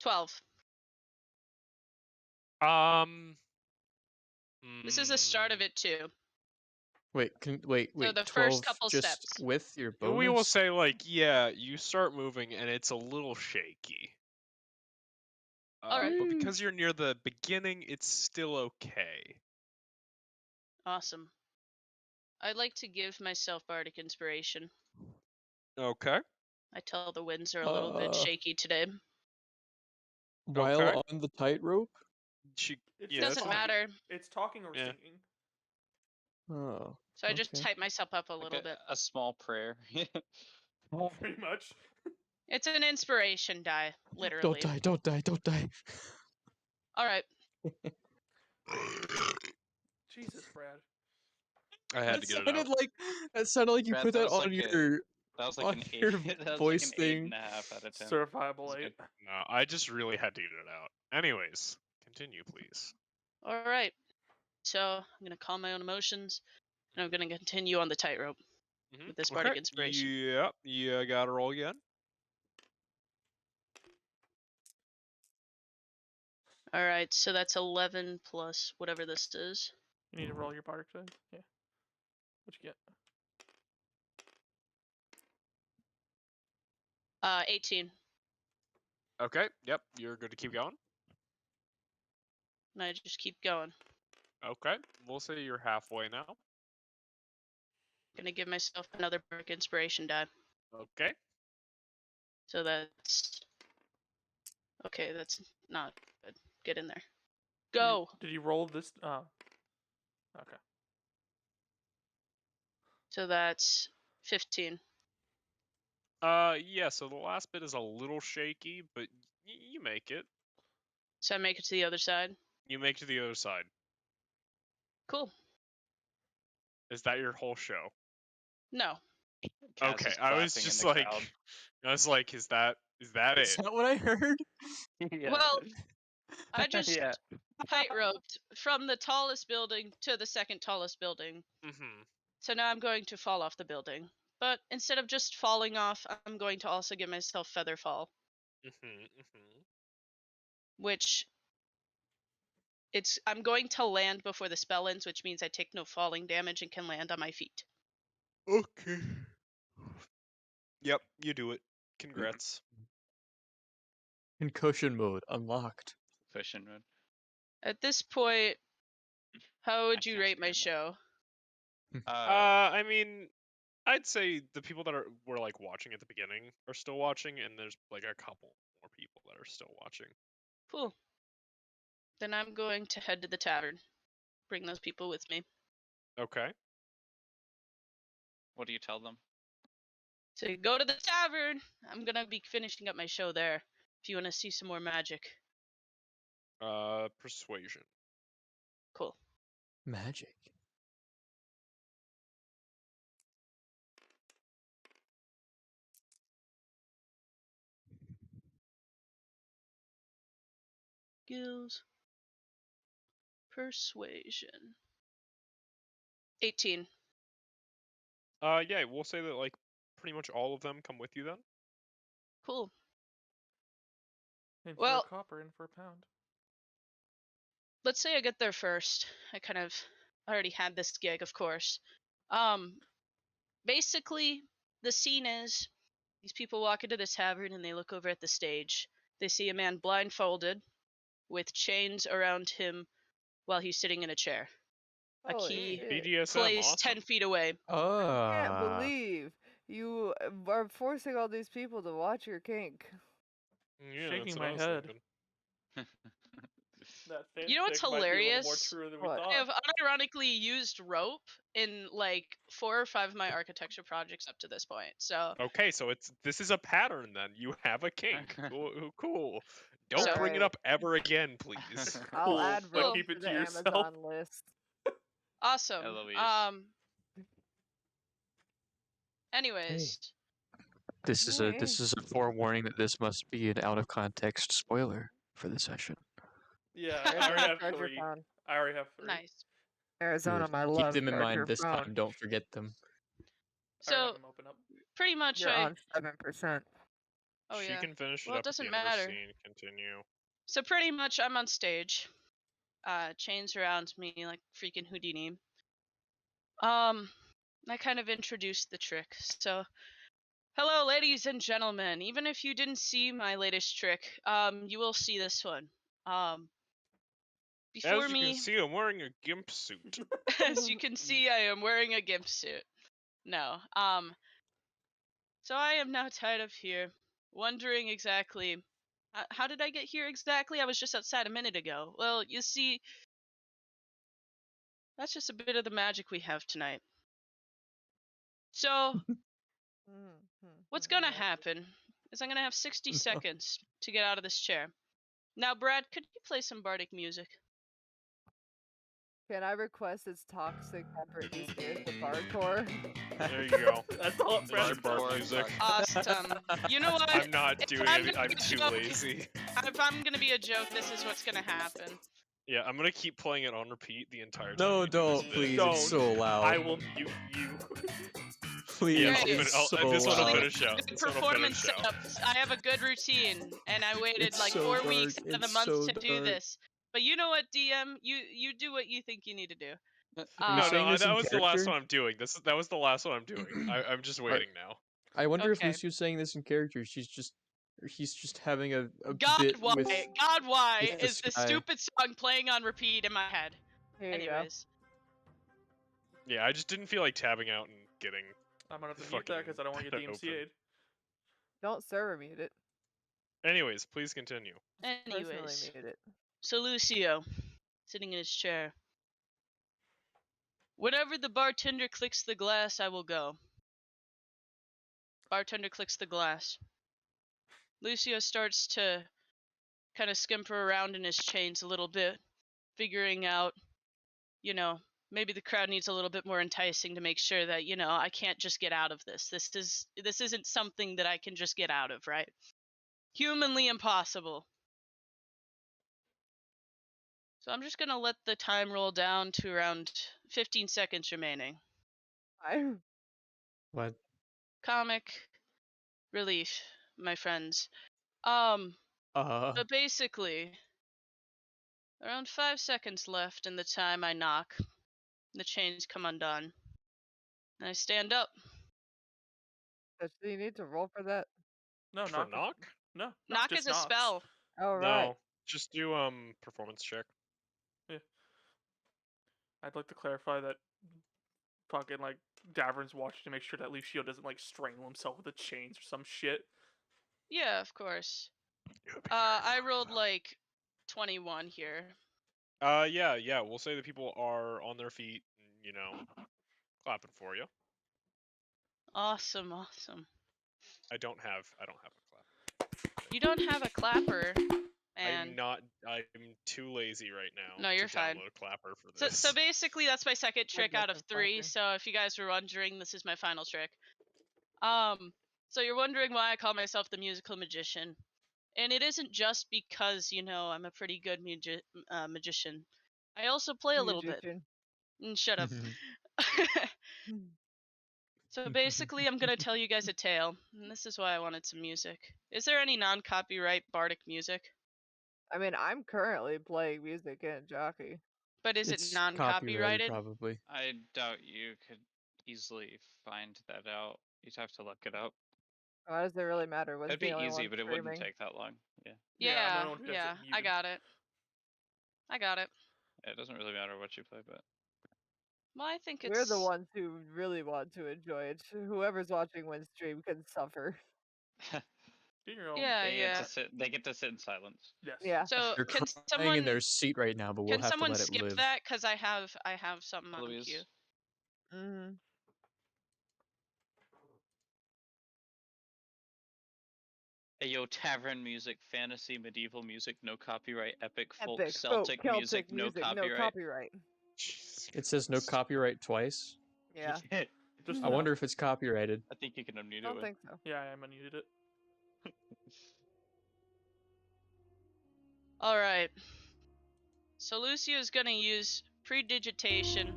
12. This is the start of it too. Wait, wait. the 12 first couple just steps. with your bonus? We will say, like, yeah, you start moving and it's a little shaky. Alright. But because you're near the beginning, it's still okay. Awesome. I'd like to give myself bardic inspiration. Okay. I tell the winds are a little bit shaky today. While Okay. on the tightrope? It Yeah, doesn't that's matter. It's talking or Yeah. singing. Oh. So I just Okay. type myself up a Like little bit. a small prayer. Pretty much. It's an inspiration die, literally. Don't die. Alright. Jesus, Brad. I had to get it sounded out. like you Brad, put that that was on like your That was like on an your 8. That was voice like an thing. 8.5 out of 10. Certifiable That's 8. good. No, I just really had to get it out. Anyways, continue, please. All right. So I'm gonna calm my own emotions, and I'm gonna continue on the tightrope with this bardic inspiration. Yep. Yeah, I got to roll again. All right. So that's 11 plus whatever this is. You need to roll your bardic save. Yeah. What'd you get? 18. Okay. Yep. You're good to keep going. And I just keep going. Okay. We'll say you're halfway now. Gonna give myself another bardic inspiration die. Okay. So that's okay. That's not good. Get in there. Go. Did you roll this? Okay. So that's 15. Yeah. So the last bit is a little shaky, but you make it. So I make it to the other side. You make it to the other side. Cool. Is that your whole show? No. Kaz Okay. is I was clapping in just the like, crowd. I was like, is that Is it? that what I heard? Yeah. Well, I just yeah. tightroped from the tallest building to the second tallest building. Mm-hmm. So now I'm going to fall off the building. But instead of just falling off, I'm going to also give myself feather fall, Mm-hmm. Mm-hmm. which I'm going to land before the spell ends, which means I take no falling damage and can land on my feet. Okay. Yep, you do it. Congrats. Concussion mode unlocked. Cushion mode. At this point, how would I you can't rate my stand show? I mean, I'd say the people that were like watching at the beginning are still watching, and there's like a couple more people that are still watching. Cool. Then I'm going to head to the tavern. Bring those people with me. Okay. What do you tell them? So go to the tavern. I'm gonna be finishing up my show there. If you want to see some more magic. Persuasion. Cool. Magic. Skills. Persuasion. 18. Yeah, we'll say that like pretty much all of them come with you then. Cool. In for Well- a copper, in for a pound. Let's say I get there first. I already had this gig, of course. Basically, the scene is these people walk into the tavern and they look over at the stage. They see a man blindfolded with chains around him while he's sitting in a chair. A Holy key shit. BDSM, placed awesome. 10 feet away. I can't believe you are forcing all these people to watch your kink. Yeah, Shaking that's what my I was head. thinking. That You know what's fanfic might be a little more hilarious? true than we What? thought. I have unironically used rope in like 4 or 5 of my architecture projects up to this point. So Okay, so this is a pattern then. You have a kink. Cool. Don't bring it Alright. up ever again, please. I'll Cool, add but rope keep to it the to yourself. Amazon list. awesome. Eloise. Anyways, This is a forewarning that this must be an out of context spoiler for the session. Yeah, I already Arizona have treasure 3. found. I already have 3. nice. Arizona, Good. my Keep love. them in mind treasure this found. time. Don't forget them. I already have So them open up. pretty much You're on 7%. Oh she yeah. can finish it Well, it up at the doesn't end of the matter. scene. Continue. So pretty much I'm on stage. Chains around me like freaking Houdini. I kind of introduced the trick. So hello ladies and gentlemen. Even if you didn't see my latest trick, you will see this one. Before As you me can see, I'm wearing a gimp suit. as you can see, I am wearing a gimp suit. No. So I am now tied up here, wondering exactly how did I get here exactly? I was just outside a minute ago. Well, you see, that's just a bit of the magic we have tonight. So, what's gonna happen is I'm gonna have 60 No. seconds to get out of this chair. Now, Brad, could you play some bardic music? Can I request its toxic temper be scared the bardcore? There you go. That's all I'm There's your friends. bark music. Awesome. You know what? I'm not If doing I'm it. gonna I'm be a too joke- lazy. If I'm gonna be a joke, this is what's gonna happen. Yeah, I'm gonna keep playing it on repeat the entire time. No, we do this don't, bit. please. Don't. It's so loud. I will mute you. Please, Yeah, Great. it's this so one will loud. finish out. Good This one will performance finish out. setup. I have a good routine, and I waited It's like so 4 dark, weeks out of the it's month so to do dark. this. But you know what, DM? You do what you think you need to do. Are you No, saying no, this that in was the last character? one I'm doing. That was the last one I'm doing. I'm just waiting now. I wonder if Okay. Lucio's saying this in character. He's just having a God, bit why? with. God, why with the is the sky. stupid song playing on repeat in my head? Here you go. Anyways, Yeah, I just didn't feel like tabbing out and getting. I'm gonna have to mute that because I don't want to get Fucking DMCA'd. Don't server mute it. Anyways, please continue. Personally anyways. mute it. So Lucio, sitting in his chair. Whenever the bartender clicks the glass, I will go. Bartender clicks the glass. Lucio starts to kind of skimper around in his chains a little bit, figuring out, maybe the crowd needs a little bit more enticing to make sure that, I can't just get out of this. This isn't something that I can just get out of, right? Humanly impossible. So I'm just gonna let the time roll down to around 15 seconds remaining. What? Comic relief, my friends. But basically, around 5 seconds left in the time I knock, the chains come undone, and I stand up. Do you need to roll for that? No, For knock? No, Knock just is a knocks. spell. Oh, right. No, just do performance check. I'd like to clarify that fucking like Davorin's watching to make sure that Lucio doesn't like strangle himself with the chains or some shit. Yeah, of course. I rolled like 21 here. Yeah. We'll say that people are on their feet, and, clapping for you. Awesome. I don't have a clap. You don't have a clapper, and I'm too lazy right now. No, you're to fine. download a clapper for So, this. so basically, that's my second trick got out of some 3. clapping. So if you guys were wondering, this is my final trick. So you're wondering why I call myself the musical magician, and it isn't just because I'm a pretty good magician. I also play a little bit. Shut up. So basically, I'm gonna tell you guys a tale, and this is why I wanted some music. Is there any non-copyright bardic music? I mean, I'm currently playing music in Jockey. But is It's it non-copyrighted? Probably. I doubt you could easily find that out. You'd have to look it up. Why does it really matter? When's It'd be the only easy, one but it streaming? wouldn't take that long. Yeah. Yeah, I'm the one who does it I muted. got it. It doesn't really matter what you play, but Well, I think it's. We're the ones who really want to enjoy it. Whoever's watching Wynn's stream can suffer. Do your own. Yeah, yeah. they get to sit in silence. Yes. Yeah. So They're can crying someone in their seat right now, but we'll can have to someone let it skip live. that? Cause I have something on Eloise. cue. Mm-hmm. Ayo, tavern music, fantasy, medieval music, no copyright, epic, folk, Epic, Celtic folk, music, no copyright. Jesus It says no copyright twice. Yeah. Just I wonder if it's copyrighted. I think you can unmute I it. don't With. think so. Yeah, I unmuted it. All right. So Lucio's gonna use predigitation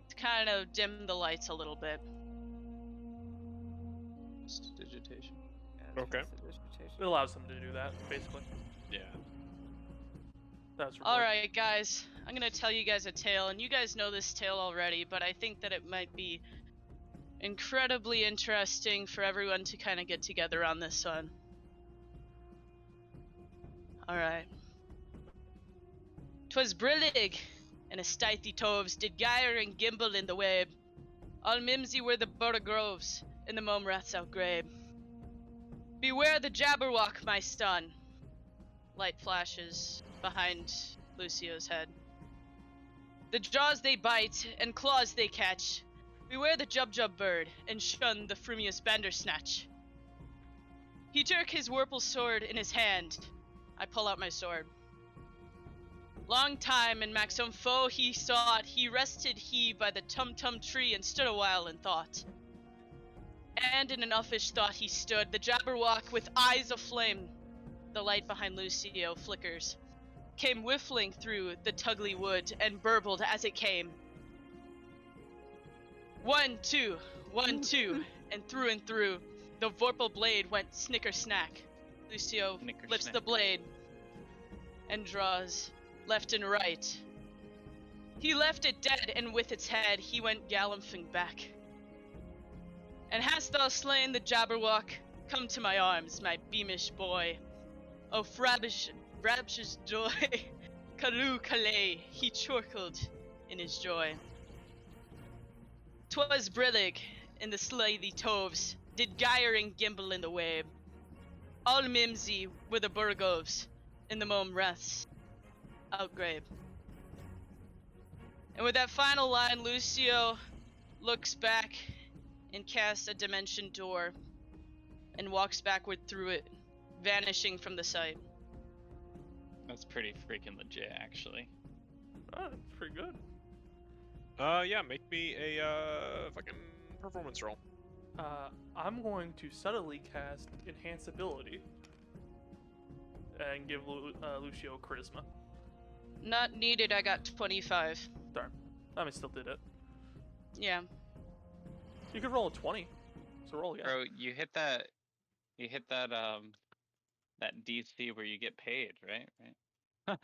to kind of dim the lights a little bit. Digitation. Yeah, Okay. It allows them to do that, basically. Yeah. That's All right, guys. I'm gonna tell you guys a tale, and you guys know this tale already, but I think that it might be incredibly interesting for everyone to kind of get together on this one. All right. 'Twas brillig, and a stithy toves did gyre and gimble in the wabe. All mimsy were the borogroves, and the mome rats outgrabe. Beware the Jabberwock, my son. Light flashes behind Lucio's head. The jaws they bite, and claws they catch. Beware the Jub bird, and shun the frumious Bandersnatch. He took his Wurple sword in his hand. I pull out my sword. Long time in Maxim foe he sought, he rested he by the tum-tum tree and stood a while in thought. And in an uffish thought he stood, the Jabberwock with eyes aflame. The light behind Lucio flickers. Came whiffling through the tugly wood and burbled as it came. 1, 2, 1, 2, and through, the vorpal blade went snicker-snack. Lucio lifts the blade and draws left and right. He left it dead, and with its head he went galloping back. And hast thou slain the Jabberwock? Come to my arms, my beamish boy. Oh, frabish's joy. Kalu Kalei, he chortled in his joy. 'Twas brillig in the slithy toves, did gyring gimble in the wave. All mimsy were the burgovs, in the mome wreaths outgrabe. And with that final line, Lucio looks back and casts a dimension door and walks backward through it, vanishing from the sight. That's pretty freaking legit, actually. Oh, that's pretty good. Yeah, make me a fucking performance roll. I'm going to subtly cast Enhance Ability and give Lucio Charisma. Not needed, I got 25. Darn. I mean, still did it. Yeah. You could roll a 20. So roll again. Bro, you hit that that DC where you get paid, right?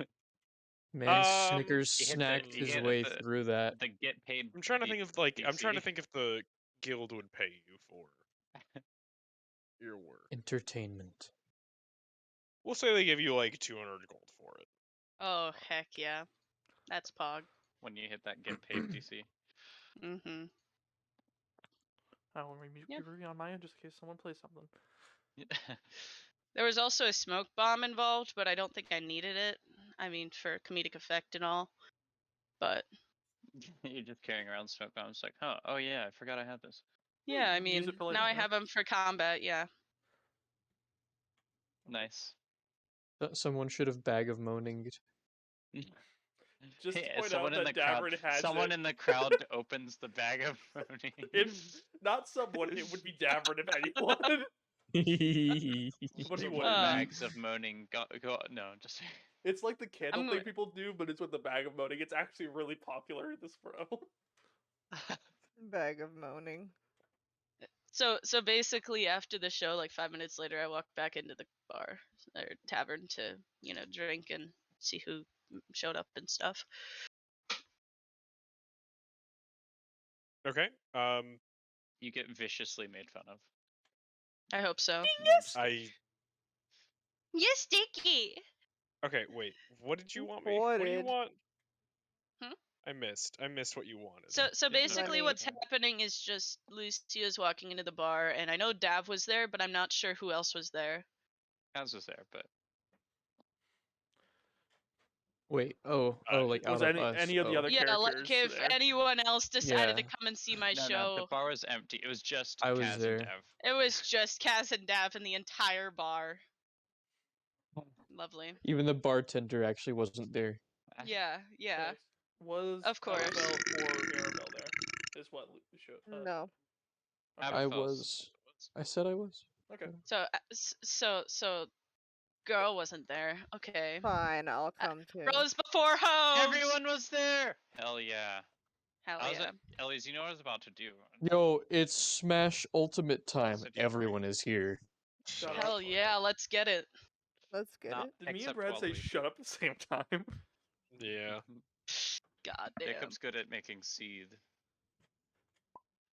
Man, Snickers you hit snacked the- you his hit way the- through that. The get paid. I'm trying to think of like I'm trying to DC. think if the guild would pay you for your work. Entertainment. We'll say they give you like 200 gold for it. Oh, heck yeah. That's Pog. When you hit that get paid DC. Mm-hmm. I will be on my end just in case someone plays something. There was also a smoke bomb involved, but I don't think I needed it. I mean, for comedic effect and all. But You're just carrying around smoke bombs like, huh, oh yeah, I forgot I had this. yeah, I Use mean, it for now I later, have them for combat, yeah. Nice. Someone should have bag of moaning. Just to Yeah, point out someone in that the crowd, Davorin has someone it. in the crowd opens the bag of money. If not someone, it would be Davorin if anyone. But he Some wouldn't. bags of moaning. No, just It's like the candle I'm thing gonna- people do, but it's with the bag of moaning. It's actually really popular in this bro. Bag of moaning. So basically, after the show, like 5 minutes later, I walked back into the bar or tavern to, drink and see who showed up and stuff. Okay. you get viciously made fun of. I hope so. I Yes, Sticky. okay. Wait. What did you want me? What What do you did- want? Hmm? I missed what you wanted. So Yeah, basically, Money. what's happening is just Lucio's walking into the bar, and I know Dav was there, but I'm not sure who else was there. Kaz was there, but Wait, like Was out of us. any of the oh. other Yeah, like characters if there? anyone else decided to Yeah. come and see my no, show, the bar was empty. It was just I was Kaz there. and Dev. it was just Kaz and Dav in the entire bar. Lovely. Even the bartender actually wasn't there. Yeah, yeah. Nice. Was Of course. Abyphell or Arabel there? Is what Lucio. No. Okay. I Abyphell was. I said I was. Okay. So, girl wasn't there. Okay. Fine, I'll come too. Rose before hose. Everyone was there. Hell yeah. Hell I was yeah. like, Eloise, you know what I was about to do? Yo, it's Smash Ultimate time. Said you Everyone is here. Shut Hell up. yeah, let's get it. Let's get Nah. it. Did me and Except Brad say Waluigi. shut up at the same time? Yeah. God damn. Jacob's good at making seed.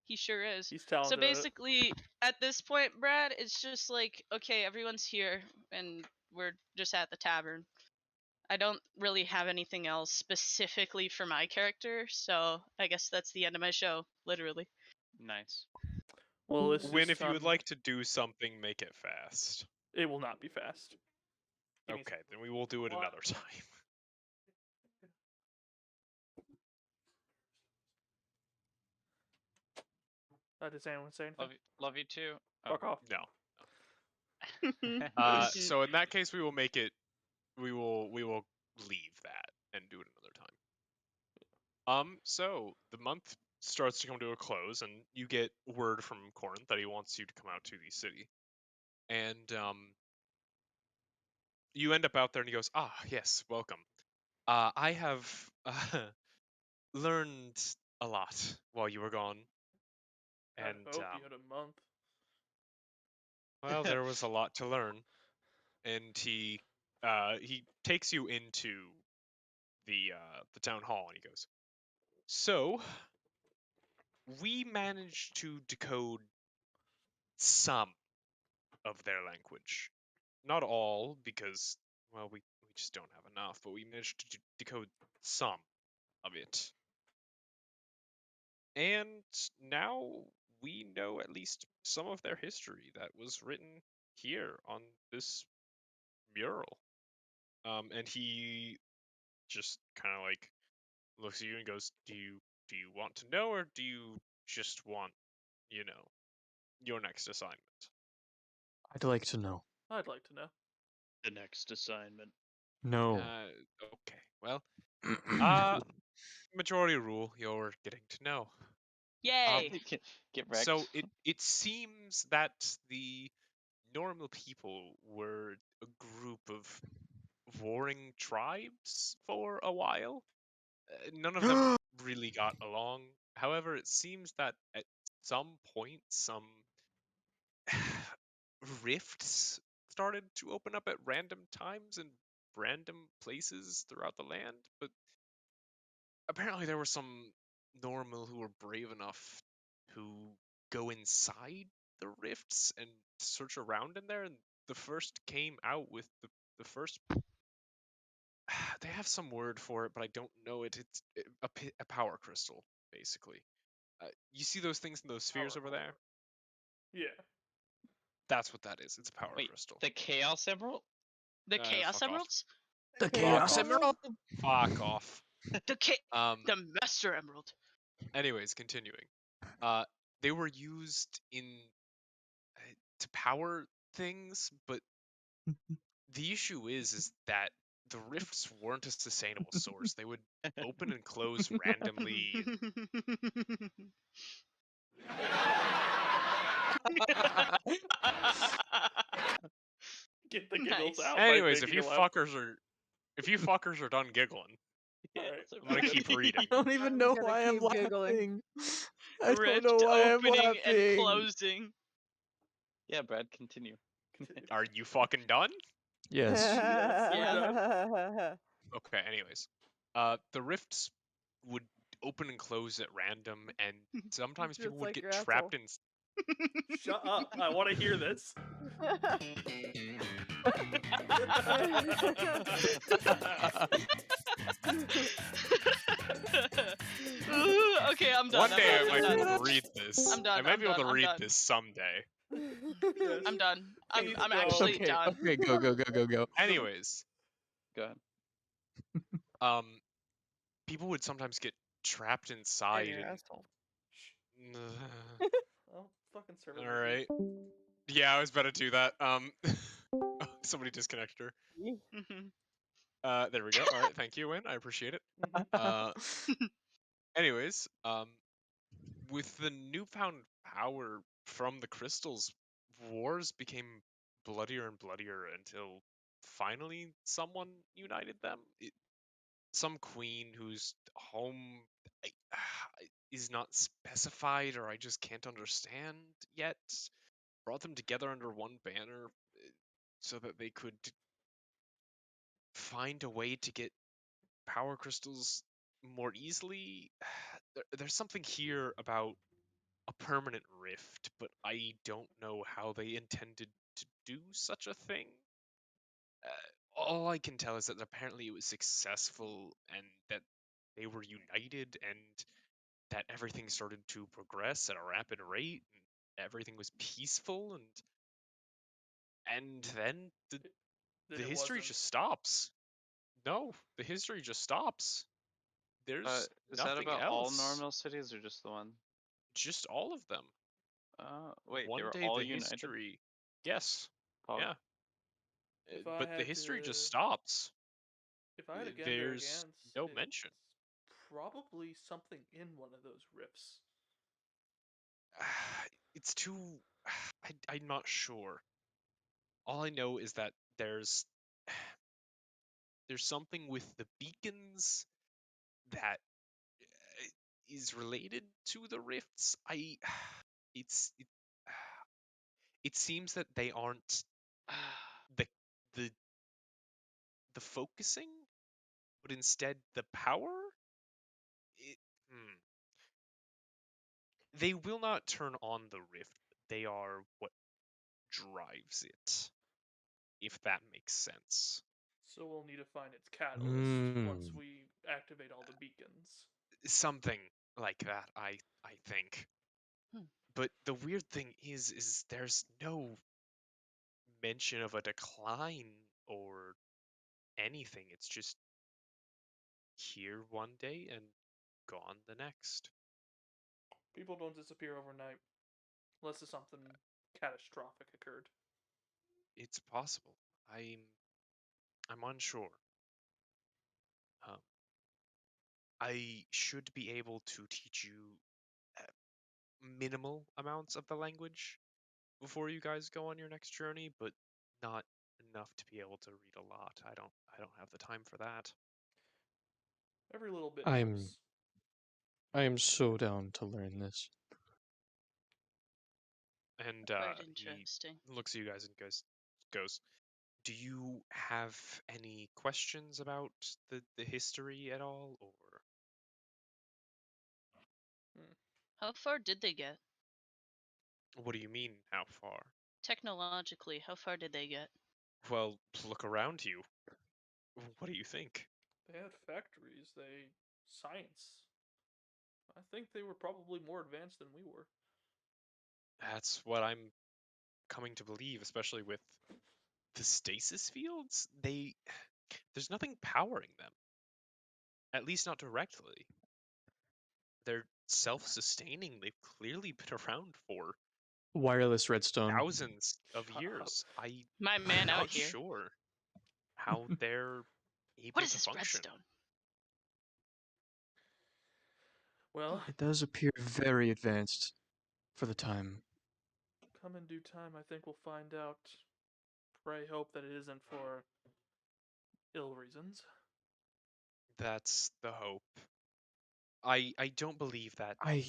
He sure is. He's talented. So at it. basically, at this point, Brad, it's just like, okay, everyone's here, and we're just at the tavern. I don't really have anything else specifically for my character, so I guess that's the end of my show, literally. Nice. Well, this Wynn, is, if you would like to do something, make it fast. it will not be fast. Give me Okay, then we will do it What? another time. Does anyone say anything? Love you too. Fuck off. No. Mhm. So in that case, we will make it. We will leave that and So the month starts to come to a close, and you get word from Koranth that he wants you to come out to the city. And you end up out there, and he goes, "Ah, yes, welcome. I have learned a lot while you were gone, I and hope you had a month. well, there was a lot to learn." And he takes you into the town hall, and he goes, "So we managed to decode some of their language. Not all, because, well, we just don't have enough, but we managed to decode some of it. And now we know at least some of their history that was written here on this mural." And he just kind of like looks at you and goes, do you want to know, or do you just want, your next assignment?" I'd like to know. I'd like to know. The next assignment. No. Okay. Well, majority rule, you're getting to know. Yay! Get wrecked. So it seems that the Noromil people were a group of warring tribes for a while. None of them really got along. However, it seems that at some point, some rifts started to open up at random times in random places throughout the land. But apparently, there were some Noromil who were brave enough to go inside the rifts and search around in there. And the first came out with the first. They have some word for it, but I don't know it. It's a power crystal, basically. You see those things in those spheres over there? Yeah. That's what that is. It's a power Wait, crystal. the Chaos Emerald? The Chaos fuck off. Emeralds? The Chaos Emerald. Fuck off. The Master Emerald. Anyways, continuing. They were used in to power things, but the issue is that the rifts weren't a sustainable source. They would open and close randomly. Get the giggles Nice. out. by Anyways, if making you a laugh. fuckers are done giggling, Alright. I'm gonna keep reading. I don't even I'm know gonna why I'm keep giggling. laughing. I don't Rift know why I'm opening laughing. and closing. Yeah, Brad, continue. Are you fucking done? Yes. Okay, anyways. The rifts would open and close at random, and sometimes Just people would like get your trapped asshole. in. Shut up. I want to hear this. Okay, I'm done. One day I I'm might be done. able to read this. I'm done, I might I'm be able done, to I'm read done. this someday. I'm done. I'm Please I'm go. actually Okay, done. okay, go. Anyways, Go ahead. people would sometimes get trapped And inside. your asshole. Well, fucking server. All right. Yeah, I was about to do that. Somebody disconnected her. Mhm. There we go. All right, thank you, Wynn. I appreciate it. Anyways, with the newfound power from the crystals, wars became bloodier and bloodier until finally someone united them. Some queen whose home is not specified, or I just can't understand yet, brought them together under one banner so that they could find a way to get power crystals more easily. There's something here about a permanent rift, but I don't know how they intended to do such a thing. All I can tell is that apparently it was successful, and that they were united, and that everything started to progress at a rapid rate, and everything was peaceful, and then the Then it history wasn't. just stops. No, the history just stops. There's Is that nothing about all else. Noromil cities or just the one? Just all of them. Wait, One they were day all the united? history. Yes. Pog? Yeah. If I But the had history to- just stops. If I had to There's against, no it's mention. probably something in one of those rifts. It's too. I'm not sure. All I know is that there's something with the beacons that is related to the rifts. It's it seems that they aren't the the the focusing, but instead the power. It, hmm. They will not turn on the rift. They are what drives it, if that makes sense. So we'll need to find its catalyst once Hmm. we activate all the beacons. Something like that, I think. Hmm. But the weird thing is there's no mention of a decline or anything. It's just here one day and gone the next. People don't disappear overnight unless there's something catastrophic occurred. It's possible. I'm unsure. Um, I should be able to teach you minimal amounts of the language before you guys go on your next journey, but not enough to be able to read a lot. I don't have the time for that. Every little bit I'm helps. I am so down to learn this. And Quite he interesting. looks at you guys and goes, "Do you have any questions about the history at all, or How far did they get? what do you mean? How far?" Technologically, how far did they get? Well, look around you. What do you think? They had factories, science. I think they were probably more advanced than we were. That's what I'm coming to believe, especially with the stasis fields. There's nothing powering them. At least not directly. They're self-sustaining. They've clearly been around for Wireless redstone. thousands of Shut up. years. My I'm man out not here. sure how they're able What is to this function. redstone? Well, It does appear very advanced for the time. come in due time, I think we'll find out. Pray hope that it isn't for ill reasons. That's the hope. I don't believe that. I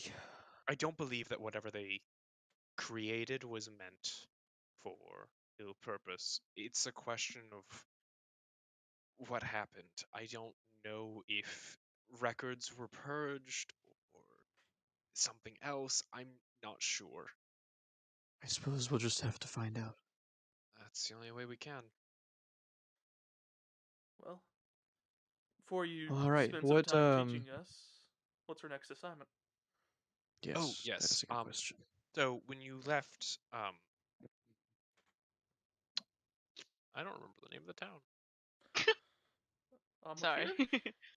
I don't believe that whatever they created was meant for ill purpose. It's a question of what happened. I don't know if records were purged or something else. I'm not sure. I suppose we'll just have to find out. That's the only way we can. Well, before you All right. spend some time teaching us, what's our next assignment? Yes. Oh, yes. That's a good question. So when you left, I don't remember the name of the town. Sorry.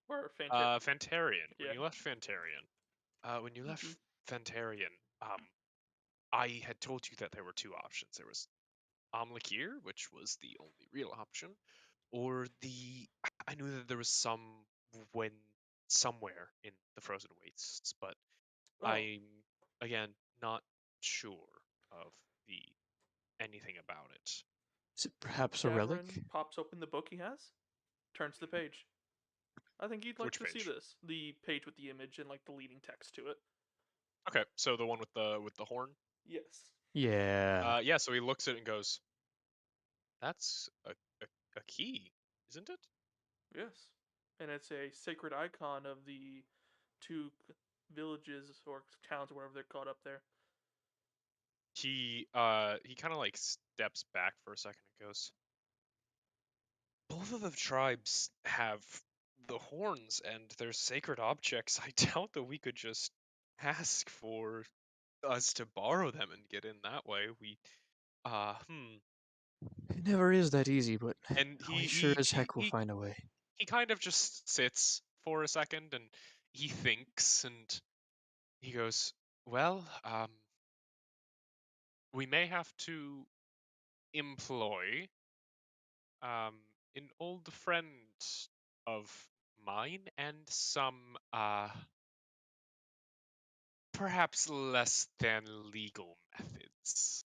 Or Fantarian? Fantarian. When Yeah. you left Fantarian, when you left Mhm. Fantarian, I had told you that there were two options. There was Amlakir, which was the only real option, or I knew that there was somewhere in the Frozen Wastes, but Oh, I'm again not sure of anything about it. Is it perhaps a relic? Davorin pops open the book he has, turns to the page. I think you'd like Which to see page? this. The page with the image and like the leading text to it. Okay, so the one with the horn. Yes. Yeah. Yeah. So he looks at it and goes, "That's a key, isn't it?" Yes. And it's a sacred icon of the two villages or towns or whatever they're called up there. He kind of like steps back for a second and goes, "Both of the tribes have the horns and they're sacred objects. I doubt that we could just ask for us to borrow them and get in that way. It never is that easy, but And we sure as heck will find a way. he kind of just sits for a second and he thinks and he goes, "Well, we may have to employ an old friend of mine and some perhaps less than legal methods.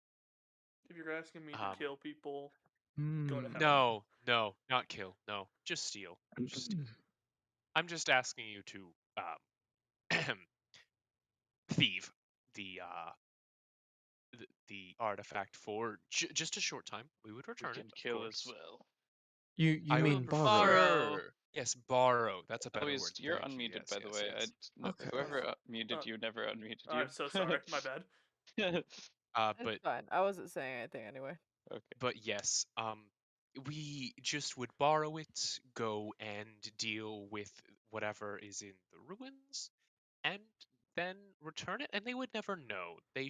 If you're asking me to Um, kill people, go to Hmm. hell. No, not kill. No, just steal. Just steal. I'm just asking you to thieve the the artifact for just a short time. We would We return can it, of kill as course. well. You I mean would borrow? Borrow. Yes, borrow. That's a better Eloise, word. you're Thank you. unmuted, Yes, by the yes, way. yes. Okay. Whoever muted you never unmuted you. I'm so sorry. My bad. But It's fine. I wasn't saying anything anyway. Okay. but yes, we just would borrow it, go and deal with whatever is in the ruins, and then return it, and they would never know. They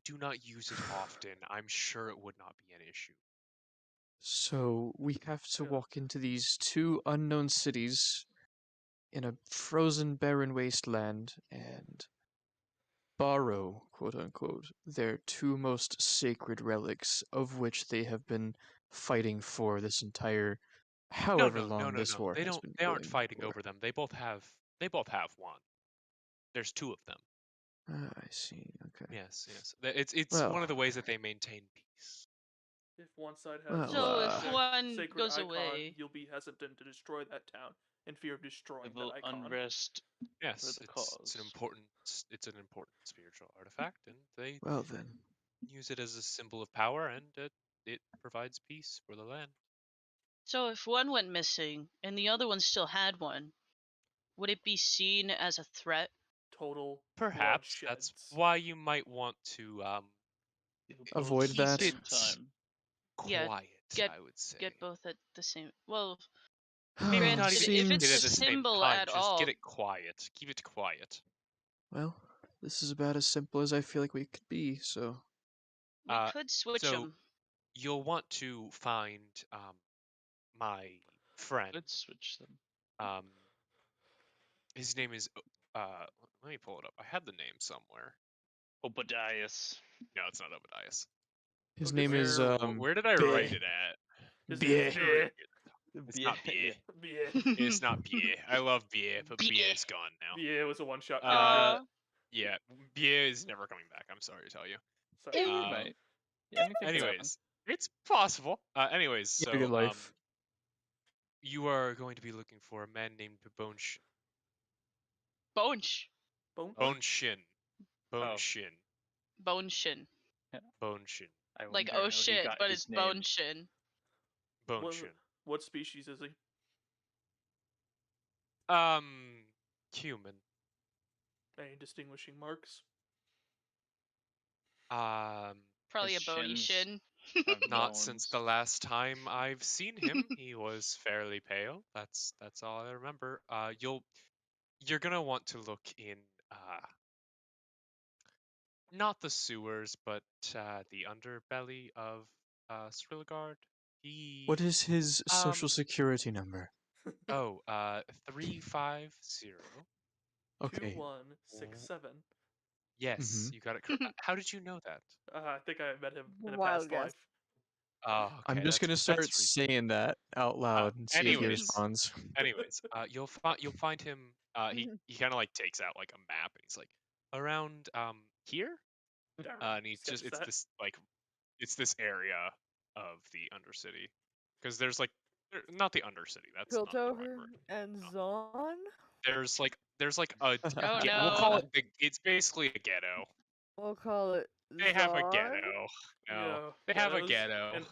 do not use it often. I'm sure it would not be an issue. So we have to Yeah. walk into these two unknown cities in a frozen, barren wasteland and borrow, quote unquote, their two most sacred relics, of which they have been fighting for this entire however long this war They has don't. been They aren't going fighting for. over them. They both have. They both have one. There's two of them. I see. Okay. Yes, yes. It's Well. one of the ways that they maintain peace. If one side has Well, So a if sacred- one sacred goes icon, away, you'll be hesitant to destroy that town in fear of destroying Civil that icon. unrest. Yes, the it's an cause. important. It's an important spiritual artifact, and they Well then. use it as a symbol of power, and it provides peace for the land. so if one went missing and the other one still had one, would it be seen as a threat? Total Perhaps that's bloodsheds. why you might want to Kill both Avoid at that. the same Keep it time. Yeah, quiet. get- I would say. Get both at the same. Well, Maybe not Granted, even if keep it's it a at the same symbol time. at Just all- get it quiet. Keep it quiet. Well, this is about as simple as I feel like we could be, so. we Uh, could switch so- them. You'll want to find my friend. Let's switch them. His name is let me pull it up. I had the name somewhere. Obadias. No, it's not Obadias. His Okay, name is, Where did I Bier. write it at? His Bier. name's Bier. It's not Bier. Bier. It's not Bier. I love Bier, but Bier. Bier is gone now. Bier was a one-shot. Uh, Yeah, Bier is never coming back. I'm sorry to tell you. Sorry. He Um, might. Yeah, anything could happen. Anyways, it's possible. Anyways, He so had a good life. you are going to be looking for a man named Bone Bonch. Shin. Oh. Shin. Bone Shin. Bone Shin. I Like, wonder oh how he shit, got but his it's Bone name. Shin. Bone What- Shin. What species is he? Human. Any distinguishing marks? Probably His a bony shins shin. have Not since the bones. last time I've seen him. He was fairly pale. That's all I remember. You're gonna want to look in not the sewers, but the underbelly of Srilligard. What is his social um, security number? 350. Okay. 2167. Yes, Mhm. you got it correct. How did you know that? I think I met him in a Wild past guess. life. Oh, I'm okay, just gonna that's start reasonable. saying that out loud and see if he anyways. responds. Anyways, you'll find him. He kind of like takes out like a map and he's like around here, and he Sketch just it's that. this like it's this area of the Undercity, because there's like not the Undercity. That's not the right Piltover word. and No. Zon? There's like a Oh, we'll call no. it it's basically a ghetto. We'll call it They have a Zon? ghetto. No, Yeah, they have a ghettos ghetto. and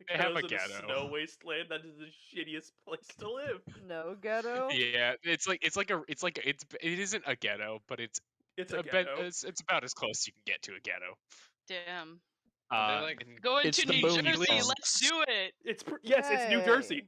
They have a ghettos in ghetto. snow wasteland. That is the shittiest place to live. No ghetto? Yeah, it isn't a ghetto, but it's It's a a bit, ghetto. it's about as close as you can get to a ghetto. Damn. They're like- and- Going It's to the New bone Jersey. songs. Let's do it. It's it's New Jersey.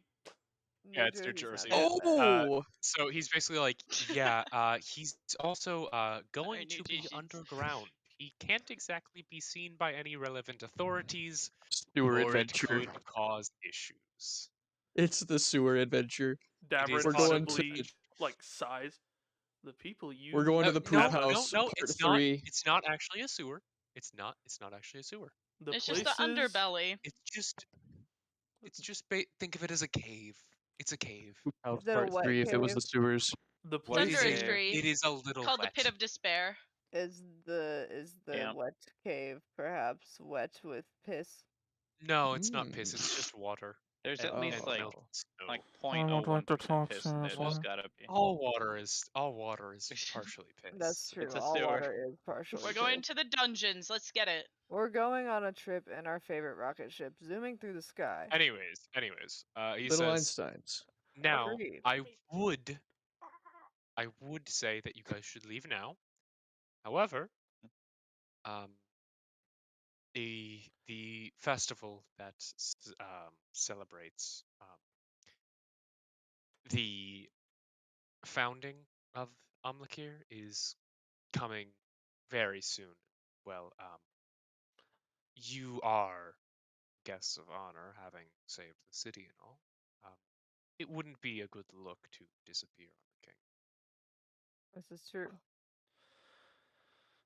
Yeah, it's New Jersey's Jersey. not that bad. Oh! so he's basically like, yeah, he's also going New to be Jersey. underground. He can't exactly be seen by any relevant authorities, Sewer or adventure. it could cause issues. It's the sewer adventure. Davorin We're going possibly like size. The people you. We're going to the poop no, house. no, part it's 3. not. It's not actually a sewer. It's not actually a sewer. The It's places, just the underbelly. It's just think of it as a cave. It's a cave. House Is it a part wet 3 if it was cave? the sewers. The It place is Thunder a, is is free. it is a little Called the wet. Pit of Despair. Is the Damn. wet cave perhaps wet with piss? No, it's not piss. It's just water. There's and, at least and Oh. melted snow. like I would like to 0.01% talk piss to in there. There's someone. gotta be. all water is partially piss. That's true. It's a All sewer. water is partially We're going piss. to the dungeons. Let's get it. We're going on a trip in our favorite rocket ship, zooming through the sky. Anyways, he Little says, Einsteins. now Agreed. I would say that you guys should leave now. However, the festival that celebrates the founding of Amlakir is coming very soon. Well, you are guests of honor, having saved the city and all. It wouldn't be a good look to disappear on the king. This is true.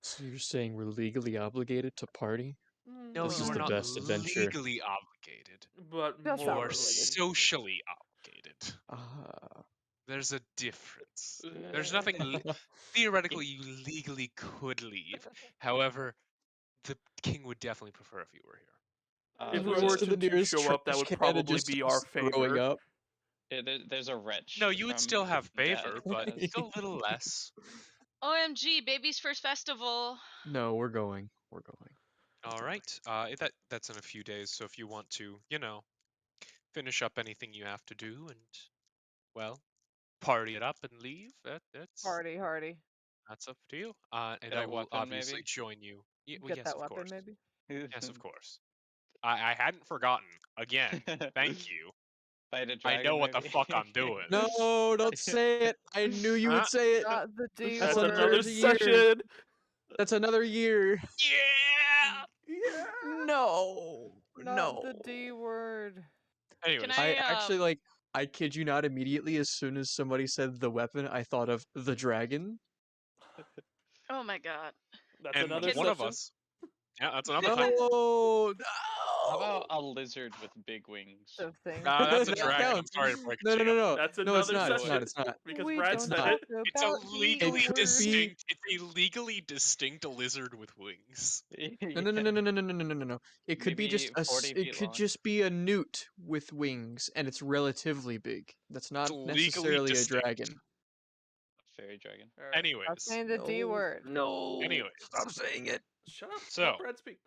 So you're saying we're legally obligated to party? No, This you is are the not best adventure. legally obligated. But Just You are obligated. socially obligated. Ah. There's a difference. There's nothing theoretically you legally could leave. However, the king would definitely prefer if you were here. If The we rest were of the to nearest show up, that trash would can probably just be our starts throwing favor. up. Yeah, there's a wretch. No, you would from still have that favor, but has- still a little less. OMG, baby's first festival. No, we're going. We're going. All right. That's in a few days. So if you want to, finish up anything you have to do and, well, party it up and leave, that's Hardy. that's up to you. And Get a I will weapon, obviously maybe? join you. Well, Get yes, that of weapon, course. maybe? Yes, of course. I hadn't forgotten. Again, thank you. Fight a I dragon, know what the maybe? fuck I'm doing. No, don't say it. I knew you would say it. Not the D That's word. another a year. session. That's another year. Yeah. No. Not No. the D word. Anyways, I, I actually like. I kid you not. Immediately, as soon as somebody said the weapon, I thought of the dragon. Oh my god. That's and another one session. of us. Yeah, that's another No, thing. no. How about a lizard with big wings? The thing. That's a That dragon. I'm counts. sorry to break it No, to no, you. no, no. That's No, it's another not. It's session. not. It's not. Because We Brad don't said not. it. talk It's a about D legally It could be- distinct. It's a legally distinct lizard with wings. No, no, no, no, no, no, no, no, no, no, no. It could be just Maybe a. 40 It feet could long. just be a newt with wings, and it's relatively big. That's not legally necessarily a distinct. dragon. Fairy dragon. Alright. Stop Anyways, saying the D word. No. Anyways. Stop saying it. Shut up. So- Let Brad speak.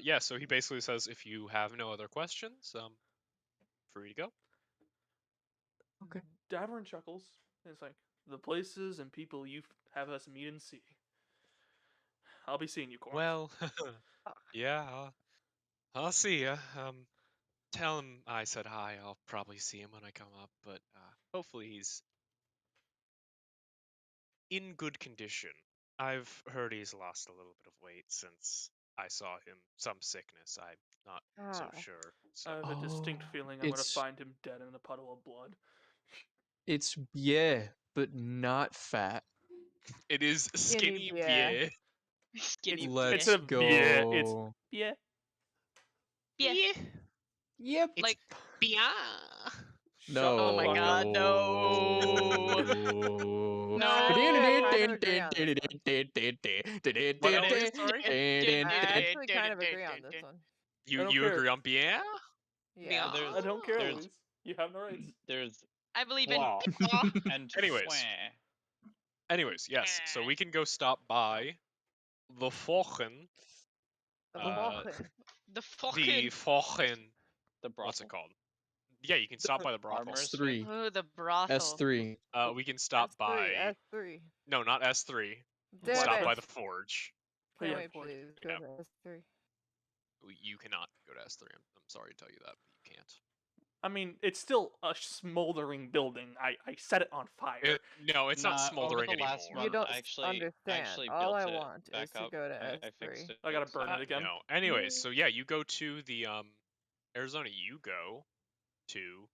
yeah. So he basically says, if you have no other questions, free to go. Davorin chuckles. And it's like, the places and people you have us meet and see. I'll be seeing you, Koranth. Well, yeah. I'll see ya. Tell him I said hi. I'll probably see him when I come up, but hopefully he's in good condition. I've heard he's lost a little bit of weight since I saw him. Some sickness. I'm not so Ah. sure. So I have a distinct Oh, feeling I'm going to it's- find him dead in a puddle of blood. It's but not fat. it is Skinny skinny beer. beer. Skinny Let's It's a go. yeah, it's- Yeah. Yeah. Yep. It's Like- beer. No. Oh my god, no. No, No. I kind of agree on this one. What else? Sorry? I actually kind of agree on this one. I don't You care. agree on beer? Yeah. there's- I don't care, There's- Eloise. You have no rights. There's I believe in. Wow. and Anyways. Fwah. Anyways, yes. So we can go stop by the Fochen. The Uh, Vulcan. The The fucking. Fochen. The brothel. What's it called? Yeah, you can stop by the brothel. Farmers. S3. Oh, the brothel. S3. We can stop S3, by. S3. No, not S3. Damn Stop it. by the Forge. Oh, Can't yeah, wait, of course. please. Go Yeah. to S3. You cannot go to S3. I'm sorry to tell you that, but you can't. I mean, it's still a smoldering building. I set it on fire. No, it's not Nah, smoldering over the last anymore. You month, don't I actually understand. All built I it want back is to up. go to I S3. fixed it. I gotta so- burn it again. No. Anyways, so yeah, you go to the Aryzona. You go to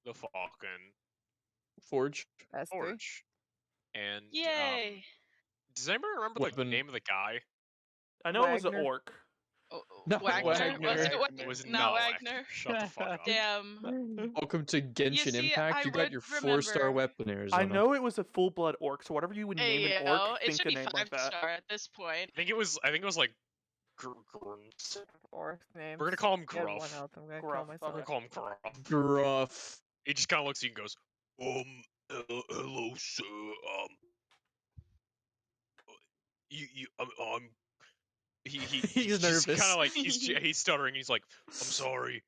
the Falcon Forge. S3. Forge, and Yay. does anybody remember Weapon. the name of the guy? I know it was an Wagner. orc. Not Wagner? Wagner. Was it Wagner. It was not not Wagner? Shut the fuck up. Damn. Welcome to Genshin see, Impact. I You got would your 4-star remember- weapon, Aryzona. I know it was a full blood orc, so whatever you would name Hey, an yo, orc, it think should a be name like that. 5-star at this point. I think it was Orc names. We're gonna call him Get one Gruff. health. I'm gonna Gruff, kill We're myself. gonna call him Gruff. Gruff. He just kind of looks at you and goes, hello, sir. He's nervous. kind of like he's stuttering. He's like, I'm sorry.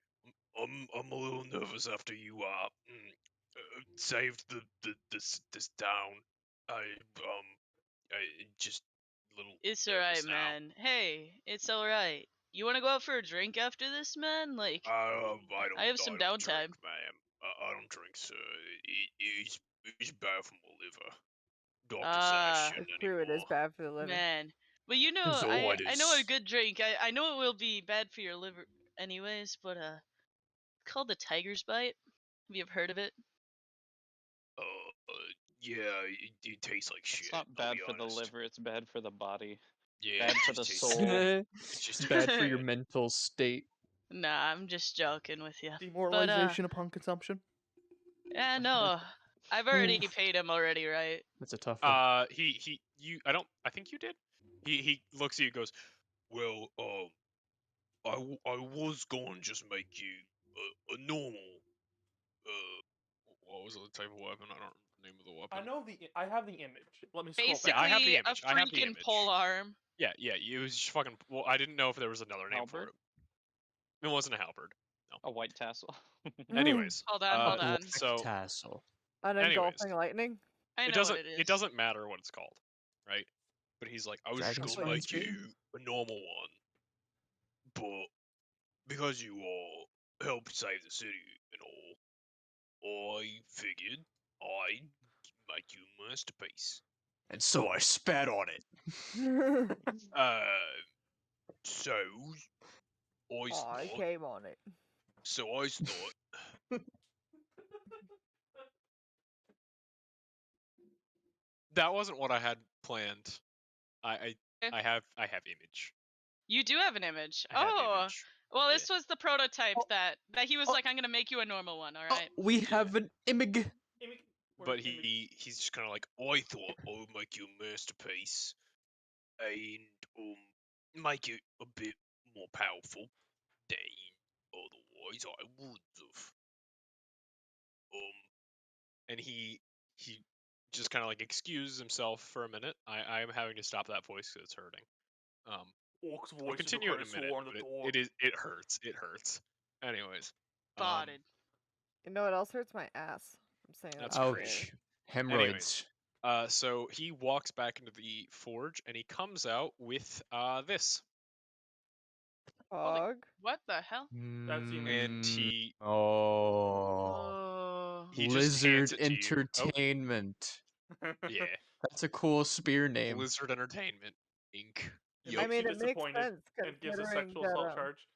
I'm a little nervous after you saved this town. I just little. It's nervous alright, now. man. Hey, it's alright. You wanna go out for a drink after this, man? Like, I have some don't downtime. drink, ma'am. I don't drink, sir. It's bad for my liver. Doctor said I shouldn't It's true, it is anymore. bad for the liver. man. But you know, So I it know a is. good drink. I know it will be bad for your liver anyways, but it's called the Tiger's Bite. Have you ever heard of it? Yeah, it tastes like shit. It's not I'll bad be for the honest. liver, it's bad for the body. Yeah, bad it for the just tastes- soul. It's just Bad for your mental state. Nah, I'm just joking with you. Demoralization upon consumption. Yeah, no. I've already paid him already, right? That's a tough one. I think you did. He looks at you and goes, well, I was going to just make you a normal, what was the type of weapon? I don't remember the name of the weapon. I have the image. Let me scroll Basically, I have the image. a I have the freaking image. pole arm. Yeah, it was just fucking. Well, I didn't know if there was another name for Halberd? it. It wasn't a halberd. A white tassel. Anyways, Hold on. So Tassel. An anyways. engulfing lightning. I know it doesn't. what it is. It doesn't matter what it's called, right? But he's like, I was just Dragon's gonna Fire make Spear? you a normal one, but because you all helped save the city and all, I figured I'd make you a masterpiece. And so I spat on it. So I I thought. came on it. So I thought. That wasn't what I had planned. I have image. You do have an image. I have Oh, image. well, this was the prototype that he was like, I'm gonna make you a normal one. All right. We have an imig. But he's just kind of like, I thought I would make you a masterpiece and make it a bit more powerful than otherwise I would have. And he just kind of like excuses himself for a minute. I am having to stop that voice because it's hurting. Orc's I'll voice continue in a is minute. on the But door. it hurts. It hurts. Anyways. Spotted. You know what else hurts? My ass. I'm saying That's that. crazy. Ouch. Hemorrhoids. So he walks back into the forge and he comes out with this. Fog. What the hell? That's the And he Oh. Oh. He just Lizard hands it to you. Entertainment. yeah. That's a cool spear name. Blizzard Entertainment Inc. It Yup. I makes mean, you it makes disappointed sense and gives a considering sexual that. self-charge.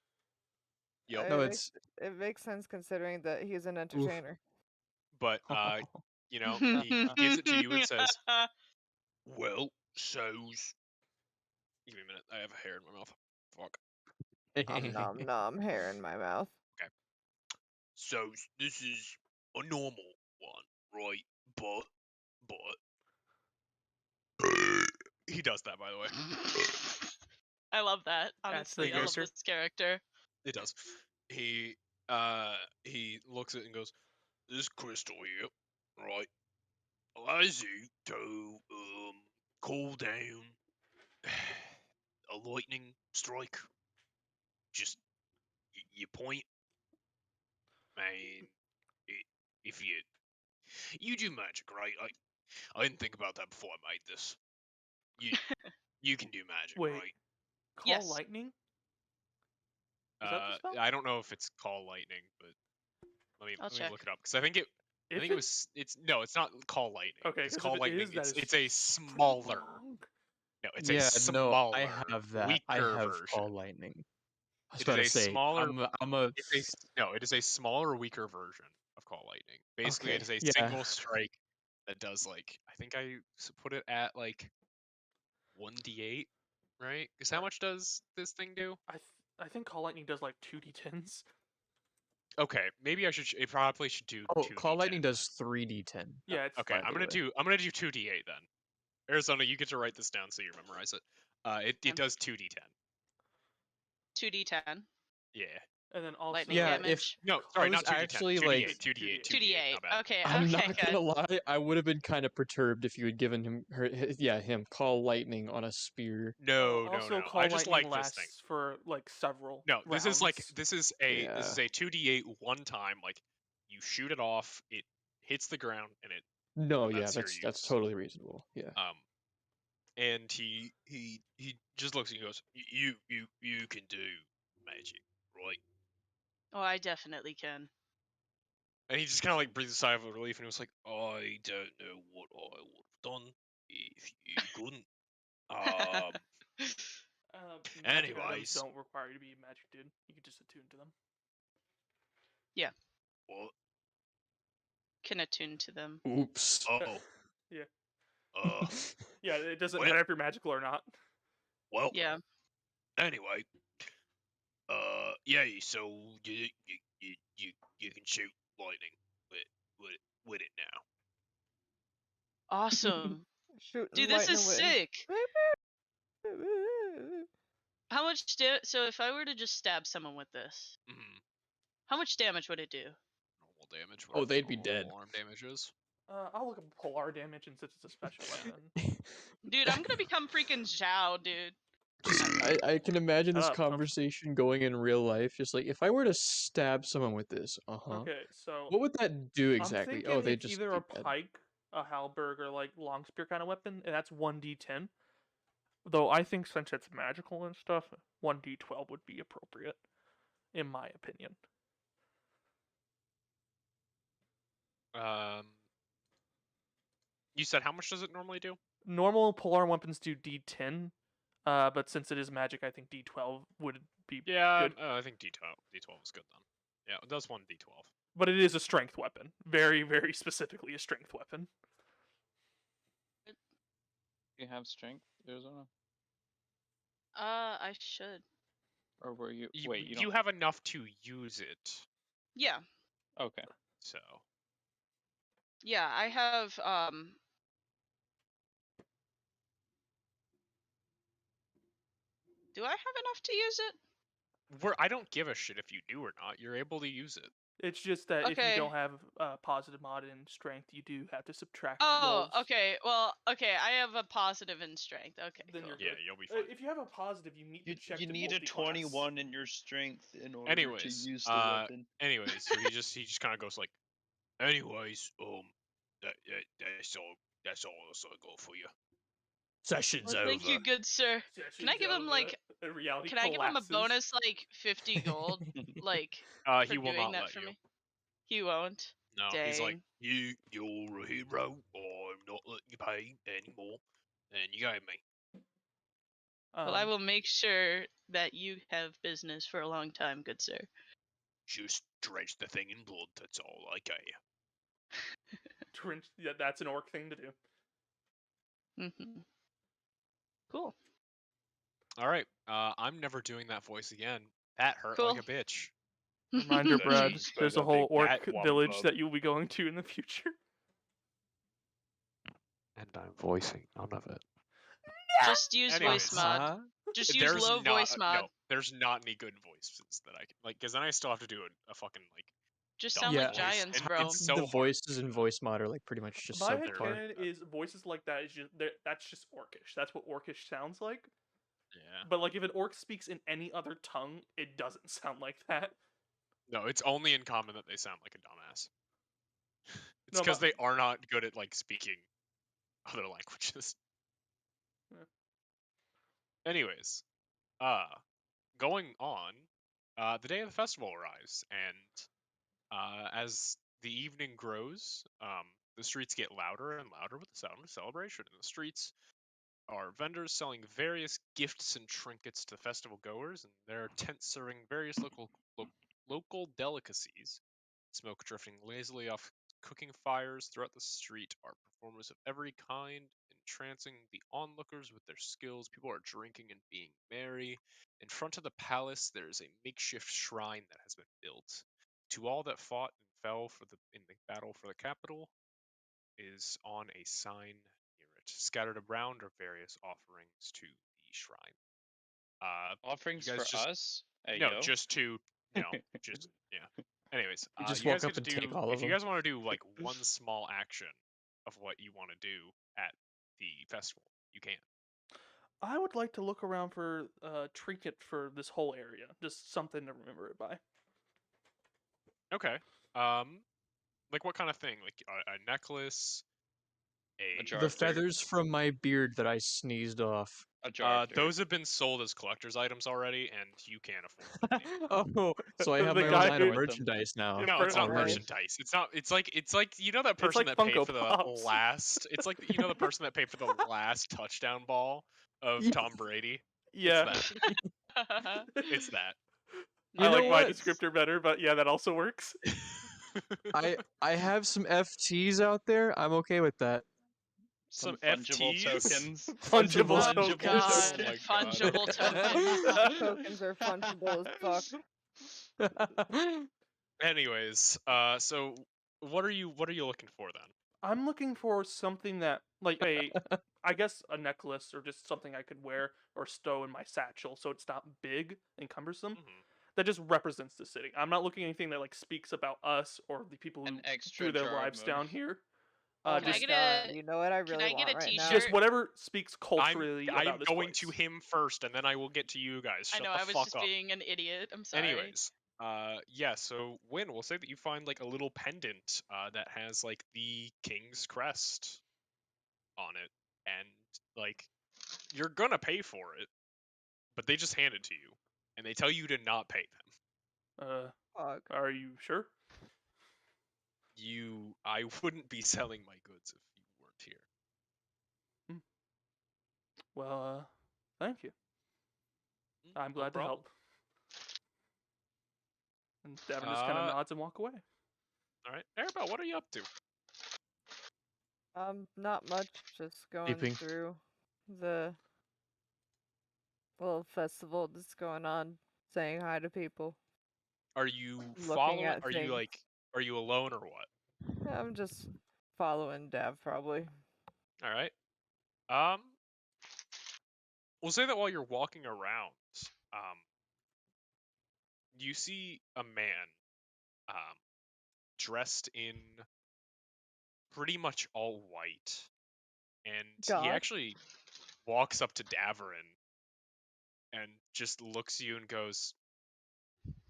Yup. No, It makes sense considering that he's an entertainer. But you know, he gives it to you and says, "Well, so's." Give me a minute. I have hair in my mouth. Fuck. Nom nom hair in my mouth. So this is a normal one, right? But he does that, by the way. I love that. Honestly, I love Ghoster? this character. It does. He looks at it and goes, "This crystal here, right, allows you to cool down a lightning strike. Just you point, and if you do magic, right? I didn't think about that before I made this. You can do magic, Wait. right? Call Yes. lightning? Is that the spell? I don't know if it's called lightning, but let me check. look it up because I think it was. It's not called lightning. Okay, it's 'cause if called it lightning. is, that is It's a smaller. wrong. No, it's yeah, a smaller. no, I have that. Weaker I have version. call lightning. I was It about is to a say, smaller. it is a smaller, weaker version of call lightning. Basically, it is Okay, a yeah. single strike that does like I think I put it at like 1d8 right? Because how much does this thing do? I think Call Lightning does like 2d10s. Okay, maybe I should. It probably should do. Oh, 2d10. Call Lightning does 3d10. Yeah, it's Okay, by I'm the gonna way. do 2d8 then. Aryzona, you get to write this down so you memorize it. It does 2d10. 2d10 Yeah. And then also lightning Yeah, if- damage. No, I sorry, was not 2d10. actually, 2d8. like- 2d8. 2d8. Not bad. Okay, I'm okay, not good. gonna lie, I would have been kind of perturbed if you had given him Call Lightning on a spear. No, no, also, no. Call I just Lightning like this thing. lasts for like several. No, this is like rounds. this is a Yeah. 2d8 one time. Like you shoot it off, it hits the ground, and it No, yeah, That's your that's use. totally reasonable. Yeah. and he just looks and he goes, you can do magic, right? Oh, I definitely can. And he just kind of like breathes a sigh of relief, and he was like, I don't know what I would have done if you couldn't. Magic items anyways. don't require you to be a magic dude. You can just attune to them. What? Can attune to them. Oops. Oh. Yeah. Yeah, it doesn't well- matter if you're magical or not. Well. Yeah. Anyway. Yeah. So you can shoot lightning with it now. Awesome. Shoot Dude, this lightning is away. sick. How much so if I were to just stab someone with this, Mm-hmm. how much damage would it do? Normal damage. Oh, they'd be whatever dead. Alarm damage is. I'll look up polar damage, and since it's a special weapon. Dude, I'm gonna become freaking Zhao, dude. I can imagine this Shut up, Tom. conversation going in real life. Just like, if I were to stab someone with this, Okay, so what would that do I'm exactly? thinking Oh, they it's just either be a dead. pike, a halberd, or like long spear kind of weapon, and that's 1d10. Though I think since it's magical and stuff, 1d12 would be appropriate, in my opinion. You said how much does it normally do? Normal polar weapons do d10, but since it is magic, I think d12 would be Yeah, good. I think D12 is good then. Yeah, it does 1d12. But it is a strength weapon. Very, very specifically a strength weapon. You have strength, Arizona? I should. Or were you? You, Wait, you you don't. have enough to use it, Yeah. Okay. so Yeah, I have do I have enough to use it? I don't give a shit if you do or not. You're able to use it. It's just that if you Okay. don't have positive mod in strength, you do have to subtract Oh, rolls. okay. Well, okay, I have a positive in strength. Okay, Then cool. you're Yeah, good. you'll be fine. If you have a positive, you need to check You the need a multi-class. 21 in your strength in order Anyways, to use the weapon. Anyways, so he just kind of goes like, anyways, that's all else I got for you. Session's Well, thank you, good sir. Can I give him like? a reality Can I give him a collapses. bonus like 50 gold, like He for will doing not that let for you. me? He won't. No, he's like, Dang. you're a hero. I'm not letting you pay anymore, and you gave me. Well, I will make sure that you have business for a long time, good sir. Just drench the thing in blood. That's all I get you. Yeah, that's an orc thing to do. Mm-hmm. Cool. All right. I'm never doing that voice again. That hurt Cool. like a bitch. Reminder, That Brad, she's there's got a a whole big orc bat wobble village bub. that you'll be going to in the future. And I'm voicing none of it. Just use Anyways, voice mod. Just use low voice mod. No, there's not any good voices that I can like, because then I still have to do a fucking like. Just dumb sound like voice, giants, and bro. It's so the hard. voices in voice mod are like pretty much just My subpar. headcanon is voices like that is just that's just orcish. That's what orcish sounds like. Yeah. But like if an orc speaks in any other tongue, it doesn't sound like that. No, it's only in common that they sound like a dumbass. It's No, because but- they are not good at like speaking other languages. Yeah. Anyways, going on, the day of the festival arrives, and as the evening grows, the streets get louder and louder with the sound of celebration. In the streets are vendors selling various gifts and trinkets to festival goers, and there are tents serving various local delicacies. Smoke drifting lazily off cooking fires throughout the street are performers of every kind, entrancing the onlookers with their skills. People are drinking and being merry. In front of the palace, there is a makeshift shrine that has been built. To all that fought and fell in the battle for the capital is on a sign near it. Scattered around are various offerings to the shrine. Offerings you guys for just us? Hey, no, yo. just to just yeah. Anyways, You just you walk guys up get to and do take all of if you them. guys want to do like one small action of what you want to do at the festival, you can. I would like to look around for a trinket for this whole area, just something to remember it by. Okay. Like what kind of thing? Like a necklace, A jar The of dirt. feathers from my beard that I sneezed off. A jar of dirt. those have been sold as collector's items already, and you can't afford them anymore. Oh, so I have The my own guy line who- of merchandise now. Your No, it's not Already. merchandise. It's not. It's like you know that person like that paid Funko for the Pops. last. It's like you know the person that paid for the last touchdown ball of Yeah. Tom Brady. Yeah. It's that. It's that. I You like know my what? descriptor better, but yeah, that also works. I have some FTs out there. I'm okay with that. Some fungible FTs? tokens. Fungible Oh tokens. god, Oh my fungible God. tokens. Tokens are fungible as fuck. Anyways, so what are you looking for then? I'm looking for something that, like I guess a necklace or just something I could wear or stow in my satchel, so it's not big and cumbersome. Mhm. That just represents the city. I'm not looking at anything that like speaks about us or the people who An extra do their jar of lives moon. down here. Oh Can I my Just get a- god, you know what I really I get want a right t-shirt? now? just whatever speaks culturally I'm about this going place. to him first, and then I will get to you guys. I Shut know, the I was fuck just up. being an idiot. I'm sorry. Anyways, yeah. So Wynn, we'll say that you find like a little pendant that has like the king's crest on it, and like you're gonna pay for it, but they just hand it to you, and they tell you to not pay them. Fuck. Are you sure? I wouldn't be selling my goods if you weren't here. Well, thank you. I'm No glad to problem. help. And Davin just kind of nods and walk away. All right, Arabel, what are you up to? Not much. Just going Sleeping. through the little festival that's going on, saying hi to people. Are you Looking following? at Are you things. like? Are you alone or what? I'm just following Dav, probably. All right. We'll say that while you're walking around, you see a man, dressed in pretty much all white, and he God. actually walks up to Davorin and just looks at you and goes,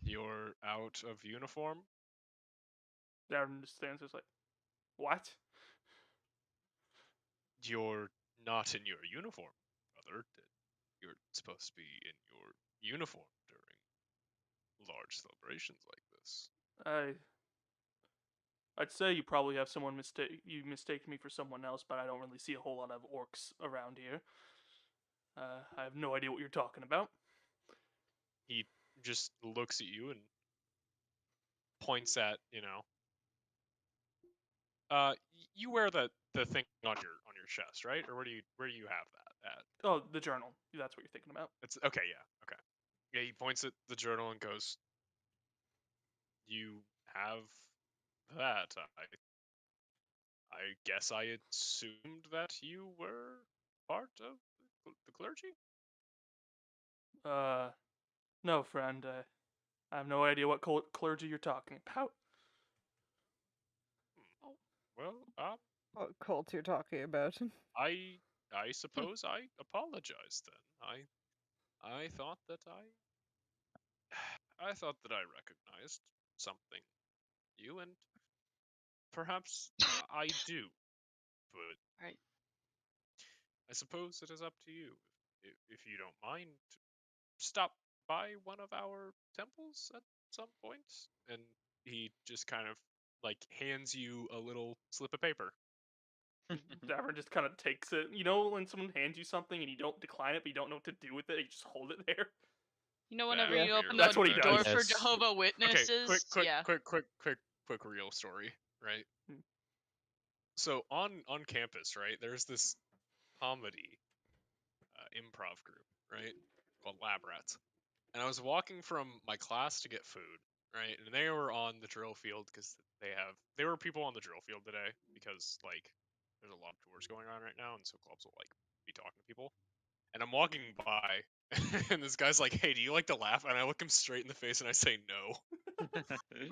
"You're out of uniform?" Davin just stands there like, what? You're not in your uniform, brother. You're supposed to be in your uniform during large celebrations like this. I'd say you probably have someone you mistake me for someone else, but I don't really see a whole lot of orcs around here. I have no idea what you're talking about. He just looks at you and points at, you wear the thing on your chest, right? Or where do you have that at? Oh, the journal. That's what you're thinking about. It's okay, yeah, okay. Yeah, he points at the journal and goes, "You have that. I guess I assumed that you were part of the clergy?" No, friend. I have no idea what clergy you're talking about. Well, What cult you're talking about? I suppose I apologize then. I thought that I thought that I recognized something in you, and perhaps I do, but Right. I suppose it is up to you. If you don't mind, stop by one of our temples at some point. And he just kind of like hands you a little slip of paper. Davin just kind of takes it. You know when someone hands you something and you don't decline it, but you don't know what to do with it, you just hold it there. You know, whenever Yeah. you open That's the what he door does. for Yes. Jehovah Witnesses, Okay, yeah. quick real story, right? So on campus, right? There's this comedy improv group, right? Called Lab Rats. And I was walking from my class to get food, right? And they were on the drill field because there were people on the drill field today because like there's a lot of tours going on right now, and so clubs will like be talking to people. And I'm walking by, and this guy's like, "Hey, do you like to laugh?" And I look him straight in the face and I say no.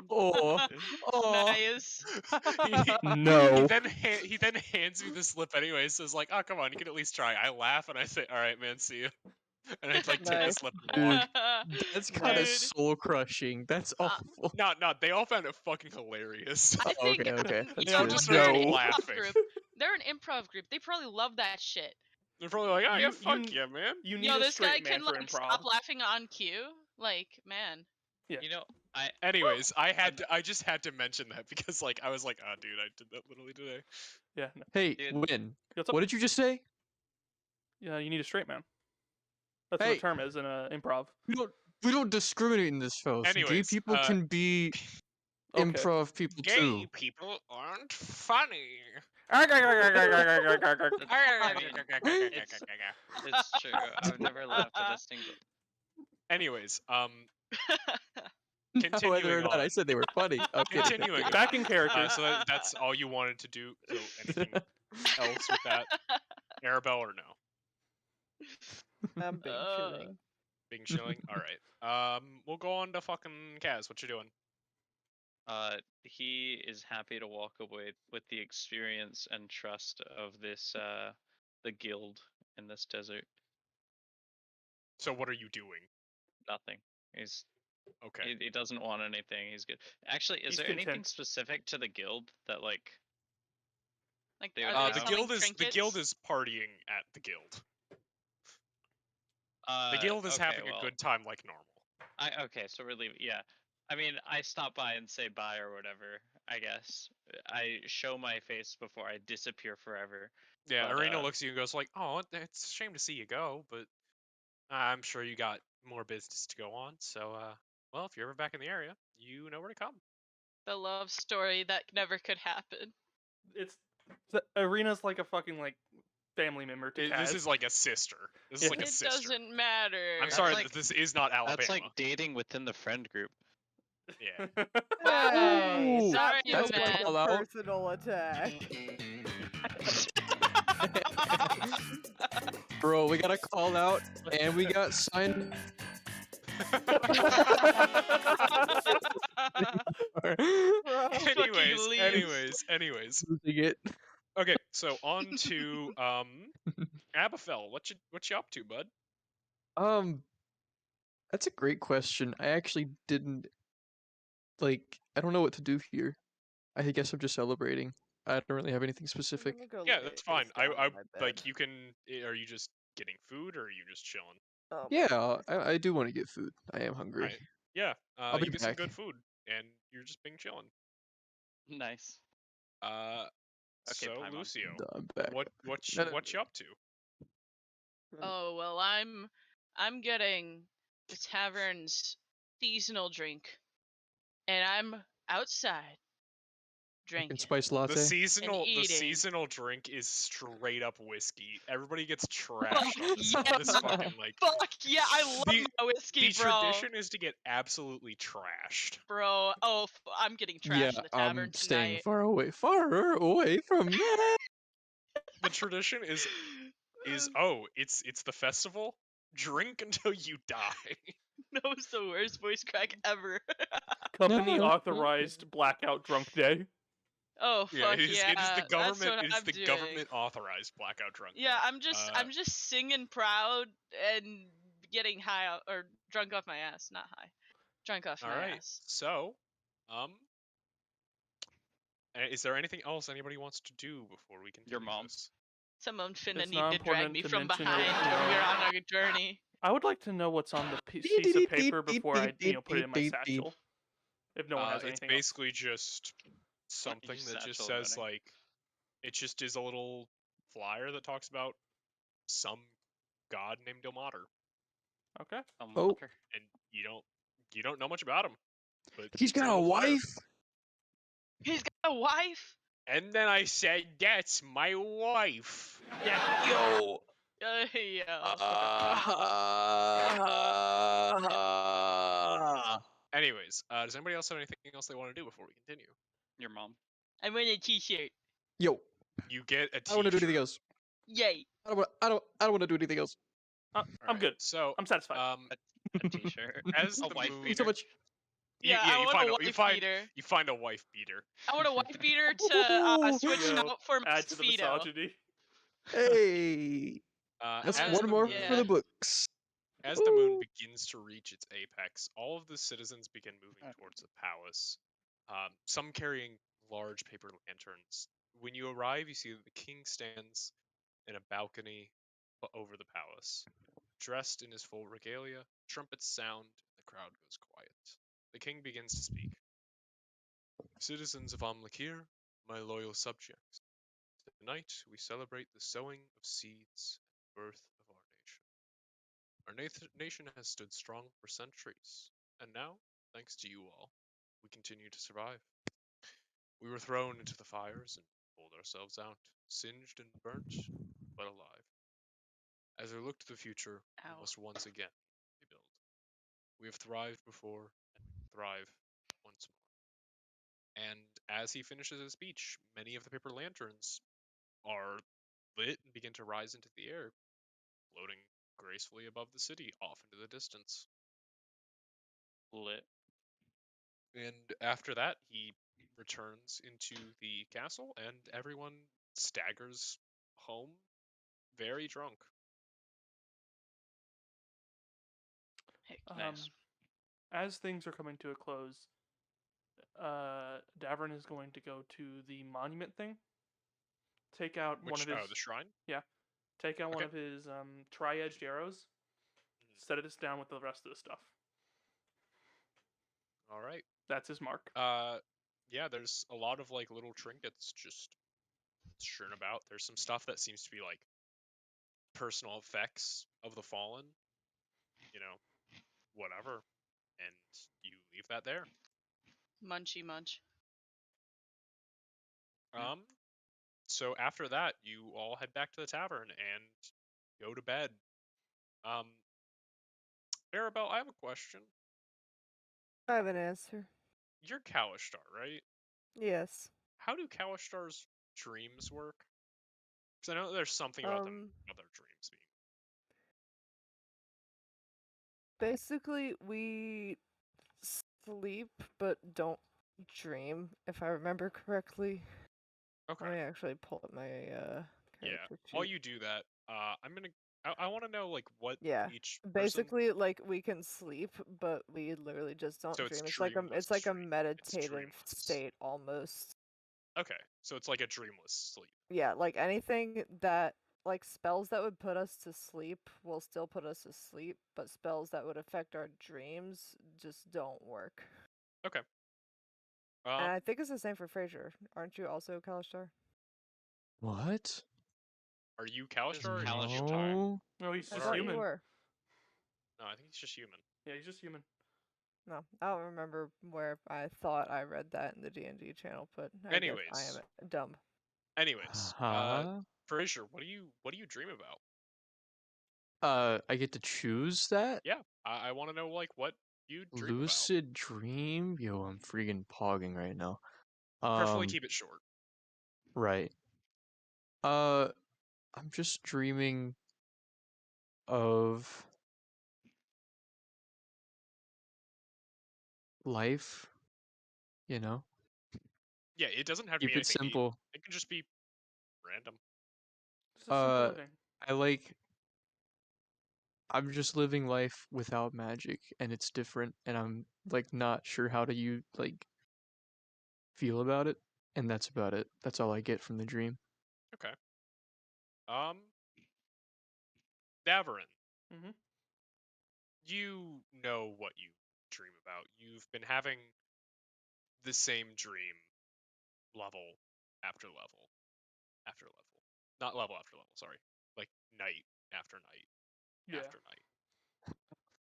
Oh, Nice. No. He then hands me the slip anyway. Says like, "Oh, come on, you can at least try." I laugh and I say, "All right, man, see you." And I like take the Nice. slip and walk. That's kind of Dude. soul crushing. That's awful. No, they all found it fucking hilarious. I think Okay. They all That's just good. started No. laughing. They're an improv group. They probably love that shit. They're probably like, "Oh yeah, You- fuck you- yeah, man." You need Yo, a this guy straight man can for like improv. stop laughing on cue. Like, man. Yeah. You know, I Anyways, I just had to mention that because like I was like, "Ah, dude, I did that literally today." Yeah. No. Hey, Dude. Wynn, What's up? what did you just say? Yeah, you need a straight man. That's what Hey. the term is in improv. We don't discriminate in this house. Gay Anyways, people can be Okay. improv people Gay too. people aren't funny. it's true. I've never laughed at a single. Anyways, Whether or continuing not on. I said they were funny. I'm kidding. Continuing on. Back in character. So that's all you wanted to do. So anything else with that, Arabel or no? I'm being chilling. Being chilling. All right. We'll go on to fucking Kaz. What you doing? He is happy to walk away with the experience and trust of this the guild in this desert. So what are you doing? Nothing. He's Okay. he doesn't want anything. He's good. Actually, is He's there anything content. specific to the guild that like Like, They are would they know. The selling guild trinkets? is partying at the guild. The guild is okay, having well, a good time like normal. Okay, so we're leaving. Yeah, I mean, I stop by and say bye or whatever. I guess I show my face before I disappear forever. Yeah, But, Arena looks at you and goes like, "Oh, it's a shame to see you go, but I'm sure you got more business to go on. So, well, if you're ever back in the area, you know where to come." The love story that never could happen. It's Arena's like a fucking like family member to This Kaz. is like a sister. This is Yeah. like a It sister. doesn't matter. I'm That's sorry, like- this is not Alabama. That's like dating within the friend group. Yeah. Hey, Ooh, that sorry, feels that's a like call a out. personal attack. Bro, we got a call out and we got signed. Bro. anyways. Losing it. Okay, so on to Abyphell. What you up to, bud? That's a great question. I actually didn't I don't know what to do here. I guess I'm just celebrating. I don't really have anything specific. I'm gonna go Yeah, lay that's fine. face down I on my bed. like you can. Are you just getting food or are you just chilling? Oh my Yeah, God. I do want to get food. I am hungry. Right. Yeah, I'll be you get some back. good food and you're just being chilling. Nice. Uh, Okay, so Paimon. Lucio, I'm back. what No, no, you up to? Oh well, I'm getting the tavern's seasonal drink, and I'm outside Pumpkin drinking. spice latte. The eating. seasonal drink is straight up whiskey. Everybody gets trashed on this, Yeah. this fucking like. Fuck yeah, I love The- my whiskey, The bro. tradition is to get absolutely trashed. Bro, oh, I'm getting trashed Yeah, in the tavern I'm staying tonight. far away from that. The tradition is it's the festival. Drink until you die. That was the worst voice crack ever. Company authorized blackout drunk day. Oh fuck it is yeah! the That's government. what It is I'm the doing. government authorized blackout drunk. Yeah, day. I'm just singing proud and getting high or drunk off my ass, not high. Drunk off All my right. ass. So, is there anything else anybody wants to do before we can? Your mom. Someone finna It's need not to drag important me to from mention behind when we're on our journey. I would like to know what's on the piece of paper before I put it in my satchel. If no one has It's anything else. basically just something Just that just satchel says running. like, it just is a little flyer that talks about some god named Ilmater, Okay. Oh. and you don't know much about him. But He's it's a got a little flyer. wife. He's got a wife. And then I said, "That's my wife." Yeah. Yo. Yeah. Anyways, does anybody else have anything else they want to do before we continue? Your mom. I want a t-shirt. Yo. You get a I don't want to do t-shirt. anything else. Yay. I don't want to do anything else. I'm Alright, good. So, I'm satisfied. A t-shirt. as A the wife moon, Thank you so much. you, Yeah, yeah, I you want find a a, wife you find beater. you find a wife beater. I want a wife beater to switch Yo, out for my add to the speedo. misogyny. Hey. That's As one the more moon, for the books. As the moon Woo. begins to reach its apex, all of the citizens begin moving towards the palace. Some carrying large paper lanterns. When you arrive, you see that the king stands in a balcony over the palace. Dressed in his full regalia, trumpets sound, and the crowd goes quiet. The king begins to speak. Citizens of Amlakir, my loyal subjects, tonight we celebrate the sowing of seeds and the birth of our nation. Our nation has stood strong for centuries, and now, thanks to you all, we continue to survive. We were thrown into the fires and pulled ourselves out, singed and burnt, but alive. As we look to the future, we Ow. must once again rebuild. We have thrived before, and we will thrive once more. And as he finishes his speech, many of the paper lanterns are lit and begin to rise into the air, floating gracefully above the city off into the distance. Lit. And after that, he returns into the castle, and everyone staggers home very drunk. Heck, Nice. As things are coming to a close, Davorin is going to go to the monument thing. Take out one Which, of his the shrine? take out one Okay. of his tri-edged arrows. Set it down with the rest of the stuff. All right. That's his mark. Yeah, there's a lot of like little trinkets just strewn about. There's some stuff that seems to be like personal effects of the fallen, whatever, and you leave that there. munchy munch. So after that, you all head back to the tavern and go to bed. Arabel, I have a question. I have an answer. You're Kalishtar, right? Yes. How do Kalishtar's dreams work? Because I know there's something about them about their dreams being. Basically, we sleep but don't dream, if I remember correctly. Okay. Let me actually pull up my character sheet. While you do that, I want to know like what each person... Basically, like we can sleep, but we literally just don't So dream. it's It's like a dreamless. meditative state almost. Okay, so it's like a dreamless sleep. Yeah, like anything that like spells that would put us to sleep will still put us to sleep, but spells that would affect our dreams just don't work. Okay. And I think it's the same for Frayser. Aren't you also Kalishtar? What? Are you Kalishtar? No. No, he's I just thought you human. were. No, I think he's just human. Yeah, he's just human. No, I don't remember where I thought I read that in the D&D channel, but I guess I am dumb. Anyways, Frayser, what do you dream about? I get to choose that? Yeah, I want to know like what you dream Lucid dream? Yo, I'm freaking pogging right now. Preferably keep it short. Right. I'm just dreaming of life, you know? Yeah, it doesn't have to Keep be it anything simple. deep. It can just be random. Just a simple living. I'm just living life without magic, and it's different, and I'm like not sure how to feel about it, and that's about it. That's all I get from the dream. Okay. Davorin. Mm-hmm. You know what you dream about. You've been having the same dream level after level after level. Not level after level, sorry. Like night after night after night.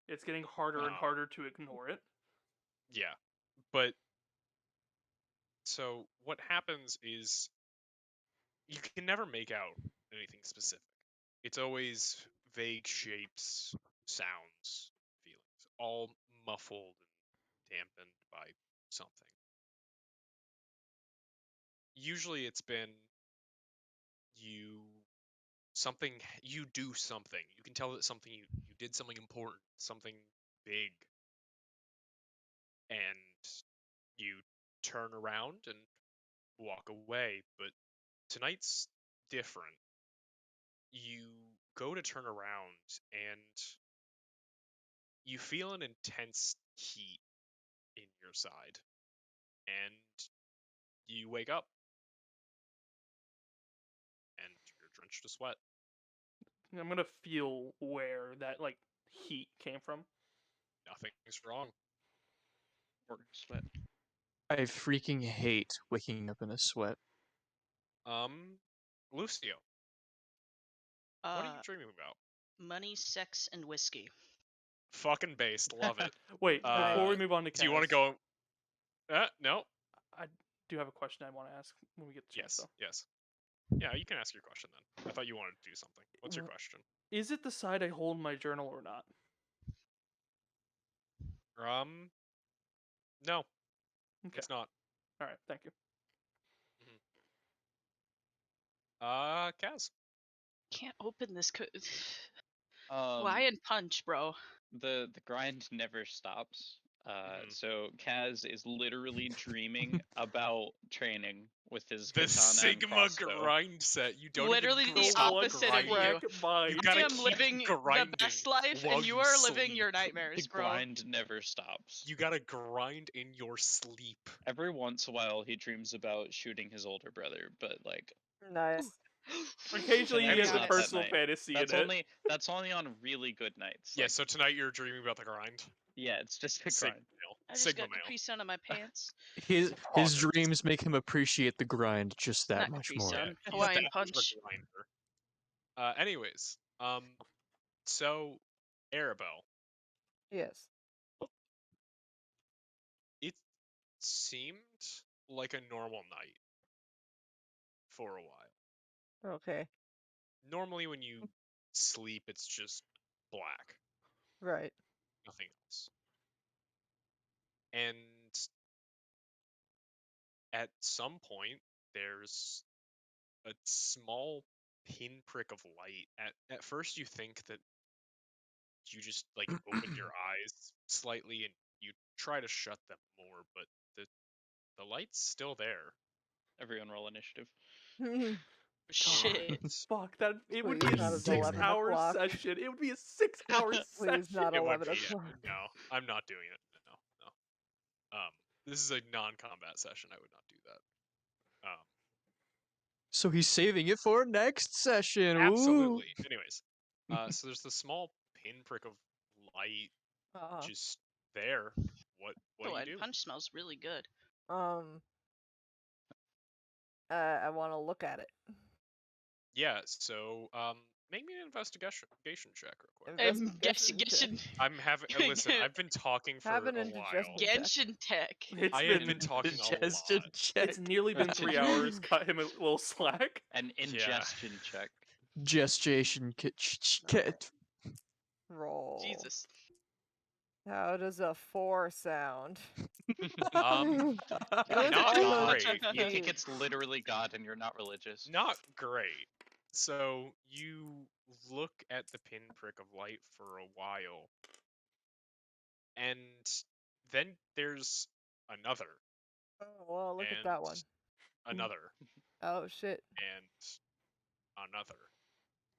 It's getting harder and harder to ignore it. Yeah. But So what happens is you can never make out anything specific. It's always vague shapes, sounds, feelings, all muffled and dampened by something. Usually it's been you do something. You can tell that something you did something important, something big, and you turn around and walk away. But tonight's different. You go to turn around and you feel an intense heat in your side, and you wake up and you're drenched to sweat. I'm gonna feel where that like heat came from. Nothing's wrong. Or sweat. I freaking hate waking up in a sweat. Lucio, what are you dreaming about? Money, sex, and whiskey. Fucking based, love it. Wait, before we move on to Do you want to Kaz, go? No. I do have a question I want to ask when we get to Yes. though. Yes. Yeah, you can ask your question then. I thought you wanted to do something. What's your question? Is it the side I hold in my journal or not? No. Okay. It's not. All right. Thank you. Kaz. Can't open this. Um, Why and punch, bro? the grind never stops. Mhm. So Kaz is literally dreaming about training with his The katana Sigma and crossbow. grind set. You don't Literally even the stop opposite of grinding. you. Mind. You I gotta am keep living the grinding best life, while and you you are living sleep. your The nightmares, bro. grind never stops. You gotta grind in your sleep. Every once in a while, he dreams about shooting his older brother, but like Nice. Occasionally, he tonight has is a not that personal night. fantasy That's in it. that's only on really good nights. Yeah, Like, so tonight you're dreaming about the grind. yeah, it's just a Sigma grind. male. I just Sigma got male. Capri Sun on my pants. His Poggers. dreams make him appreciate the grind just that Not much Capri more. Sun. Yeah, he's Hawaiian that much of punch. a grinder. Anyways, so Arabel, Yes. it seemed like a normal night for a while. Okay. Normally when you sleep, it's just black, Right. nothing else. And at some point, there's a small pinprick of light. At first, you think that you just like open your eyes slightly and you try to shut them more, but the light's still there. Everyone roll initiative. Shit. Fuck that! It would be Please, a not at 6-hour 11 o'clock. session. It would be a 6-hour session. Please, not It would 11 be. o'clock. No, I'm not doing it. No. This is a non-combat session. I would not do that. So he's saving it for next session. Ooh. Absolutely. Anyways, so there's the small pinprick of light Uh-huh. just there. What do Hawaiian you do? punch smells really good. I want to look at it. Yeah. So make me an investigation check real quick. Investigation. I'm having. Listen, I've been talking for Have an a indigestion while. check. Genshin Tech. It's I have been talking a Digestion lot. check. It's nearly been 3 hours. Cut him a little slack. An ingestion check. Gestation kit. Roll. Jesus. How does a 4 sound? Not almost great. You think Eight. it's literally God and you're not religious. Not great. So you look at the pinprick of light for a while, and then there's another. Oh, well, look at that one. Another. Oh, shit. And another.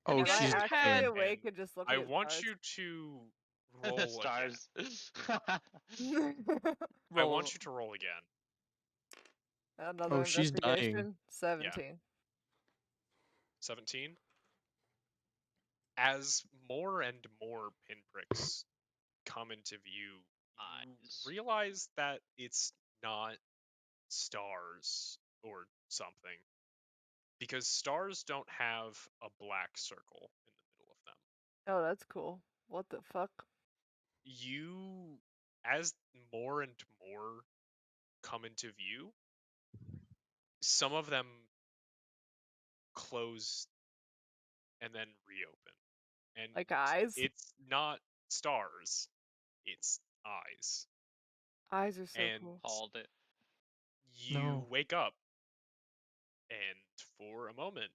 Oh, Am I she's actually dead. awake and just looking I at want stars? you to roll The again. stars. I want you to roll again. Another Oh, she's dying. investigation. 17. 17. As more and more pinpricks come into view, you realize that it's not stars or something, because stars don't have a black circle in the middle of them. Oh, that's cool. What the fuck? As more and more come into view, some of them close and then reopen. And Like eyes? it's not stars, it's eyes. Eyes are so And cool. Called it. you No. wake up, and for a moment,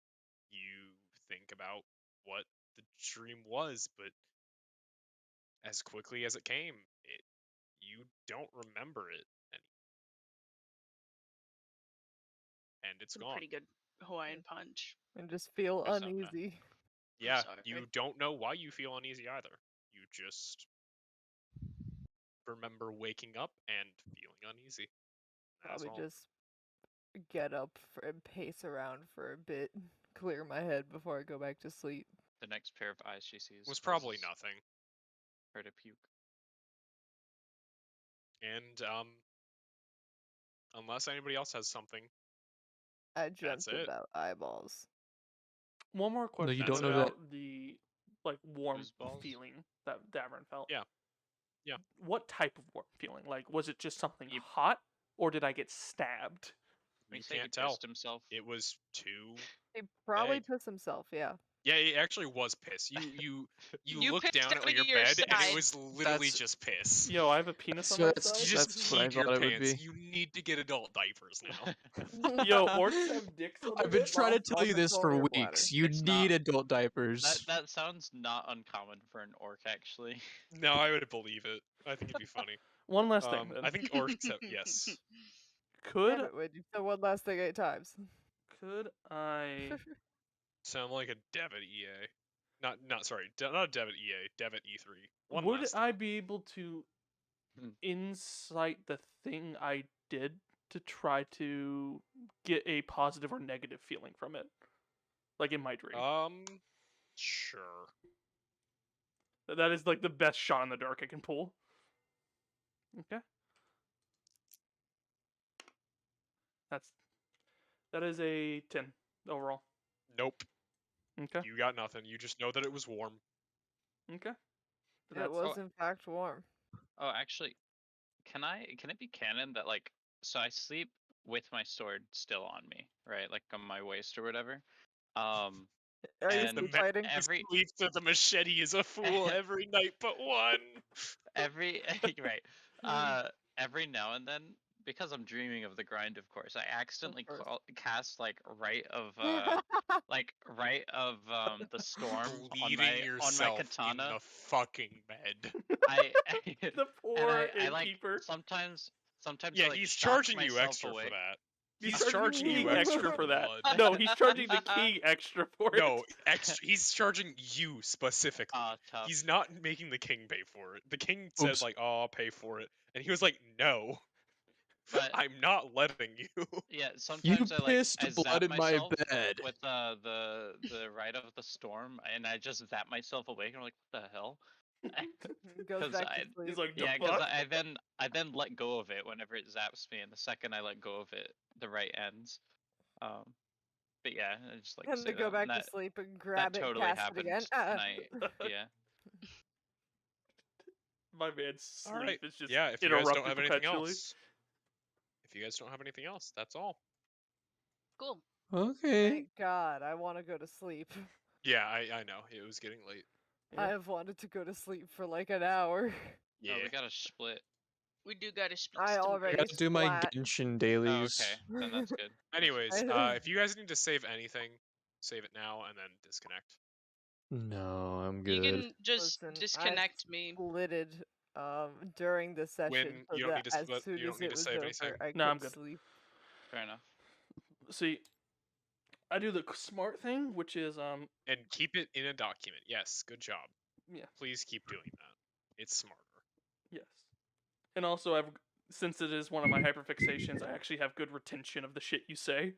you think about what the dream was, but as quickly as it came, you don't remember it and it's A gone. pretty good Hawaiian punch. And just feel Persona. uneasy. Yeah, sorry. you don't know why you feel uneasy either. You just remember waking up and feeling uneasy. That's Probably all. just get up and pace around for a bit, clear my head before I go back to sleep. The next pair of eyes she sees Was probably causes nothing. her to puke. And unless anybody else has something, I dreamt it. about eyeballs. One more question you don't know about the like warm Goosebumps? feeling that Davorin felt. Yeah. Yeah. What type of warm feeling? Like, was it just something You- hot, or did I get stabbed? When You you say he can't tell. pissed himself, It was too. He probably Egg. pissed himself, yeah. Yeah, it actually was piss. You You looked pissed down out at your of your bed and side. it was literally That's- just piss. Yo, I have a penis on So my it's side. You just That's what I peed your thought it would pants. be. You need to get adult diapers now. Yo, orcs have dicks on their I've been bits? trying to Lost tell on you the this for Collier weeks. bladder. You It's need not- adult diapers. that sounds not uncommon for an orc, actually. No, I would believe it. I think it'd be funny. One last thing, I then. think orcs have yes. Could Damn it, Wynn, you said one last thing 8 times. could I Sound like a Devet EA. Not sorry, not a Devet EA, Devet E3. One would last I be able to Hmm. insight the thing I did to try to get a positive or negative feeling from it? Like in my dream. Sure. That is like the best shot in the dark I can pull. Okay. That is a 10 overall. Nope. Okay. You got nothing. You just know that it was warm. Okay. It That's was in fact warm. Oh, actually, can it be canon that like so I sleep with my sword still on me, right? Like on my waist or whatever. Are you And still the fighting? every Sleeps that the machete is a fool every night but one. every right. Every now and then, because I'm dreaming of the grind, of course, I accidentally course. cast like right of the storm on Bleeding my yourself in katana. the fucking bed. I the poor I like innkeeper. sometimes Yeah, I, like, he's shock charging you myself extra away. for that. He's He's charging charging the you king extra for that. blood. No, he's charging the king extra for it. No, extra. He's charging you specifically. Tough. He's not making the king pay for it. The king said Oops. like, "Oh, I'll pay for it," and he was like, "No, But I'm not letting you." yeah, You sometimes I pissed zap blood in my myself bed. with the rite of the storm, and I just zap myself awake, and I'm like, what the hell? Goes 'Cause back I- to sleep. He's like, the Yeah, because fuck? I then let go of it whenever it zaps me, and the second I let go of it, the rite ends. But yeah, I just like And to to say go that. back and to sleep and grab that it, totally cast it happened again. tonight. Yeah. My man's sleep Alright, is just yeah. If you guys interrupted don't have anything perpetually. else, that's all. Cool. Okay. Thank God, I want to go to sleep. Yeah, I know. It was getting late. Yeah. I have wanted to go to sleep for like an hour. Yeah. Oh, we gotta split. We do gotta split. I some already I ways. gotta do my splat. Genshin Oh, dailies. okay, then that's good. Anyways, I- if you guys need to save anything, save it now and then disconnect. No, I'm You good. can just Listen, I disconnect me. splitted during the session When so you don't that need to as split, soon you as don't need it to was save over, anything. I No, I'm could good. sleep. Fair enough. See, I do the smart thing, which is And keep it in a document. Yes, good job. Yeah. Please keep doing that. It's smarter. yes. And also since it is one of my hyperfixations, I actually have good retention of the shit you say.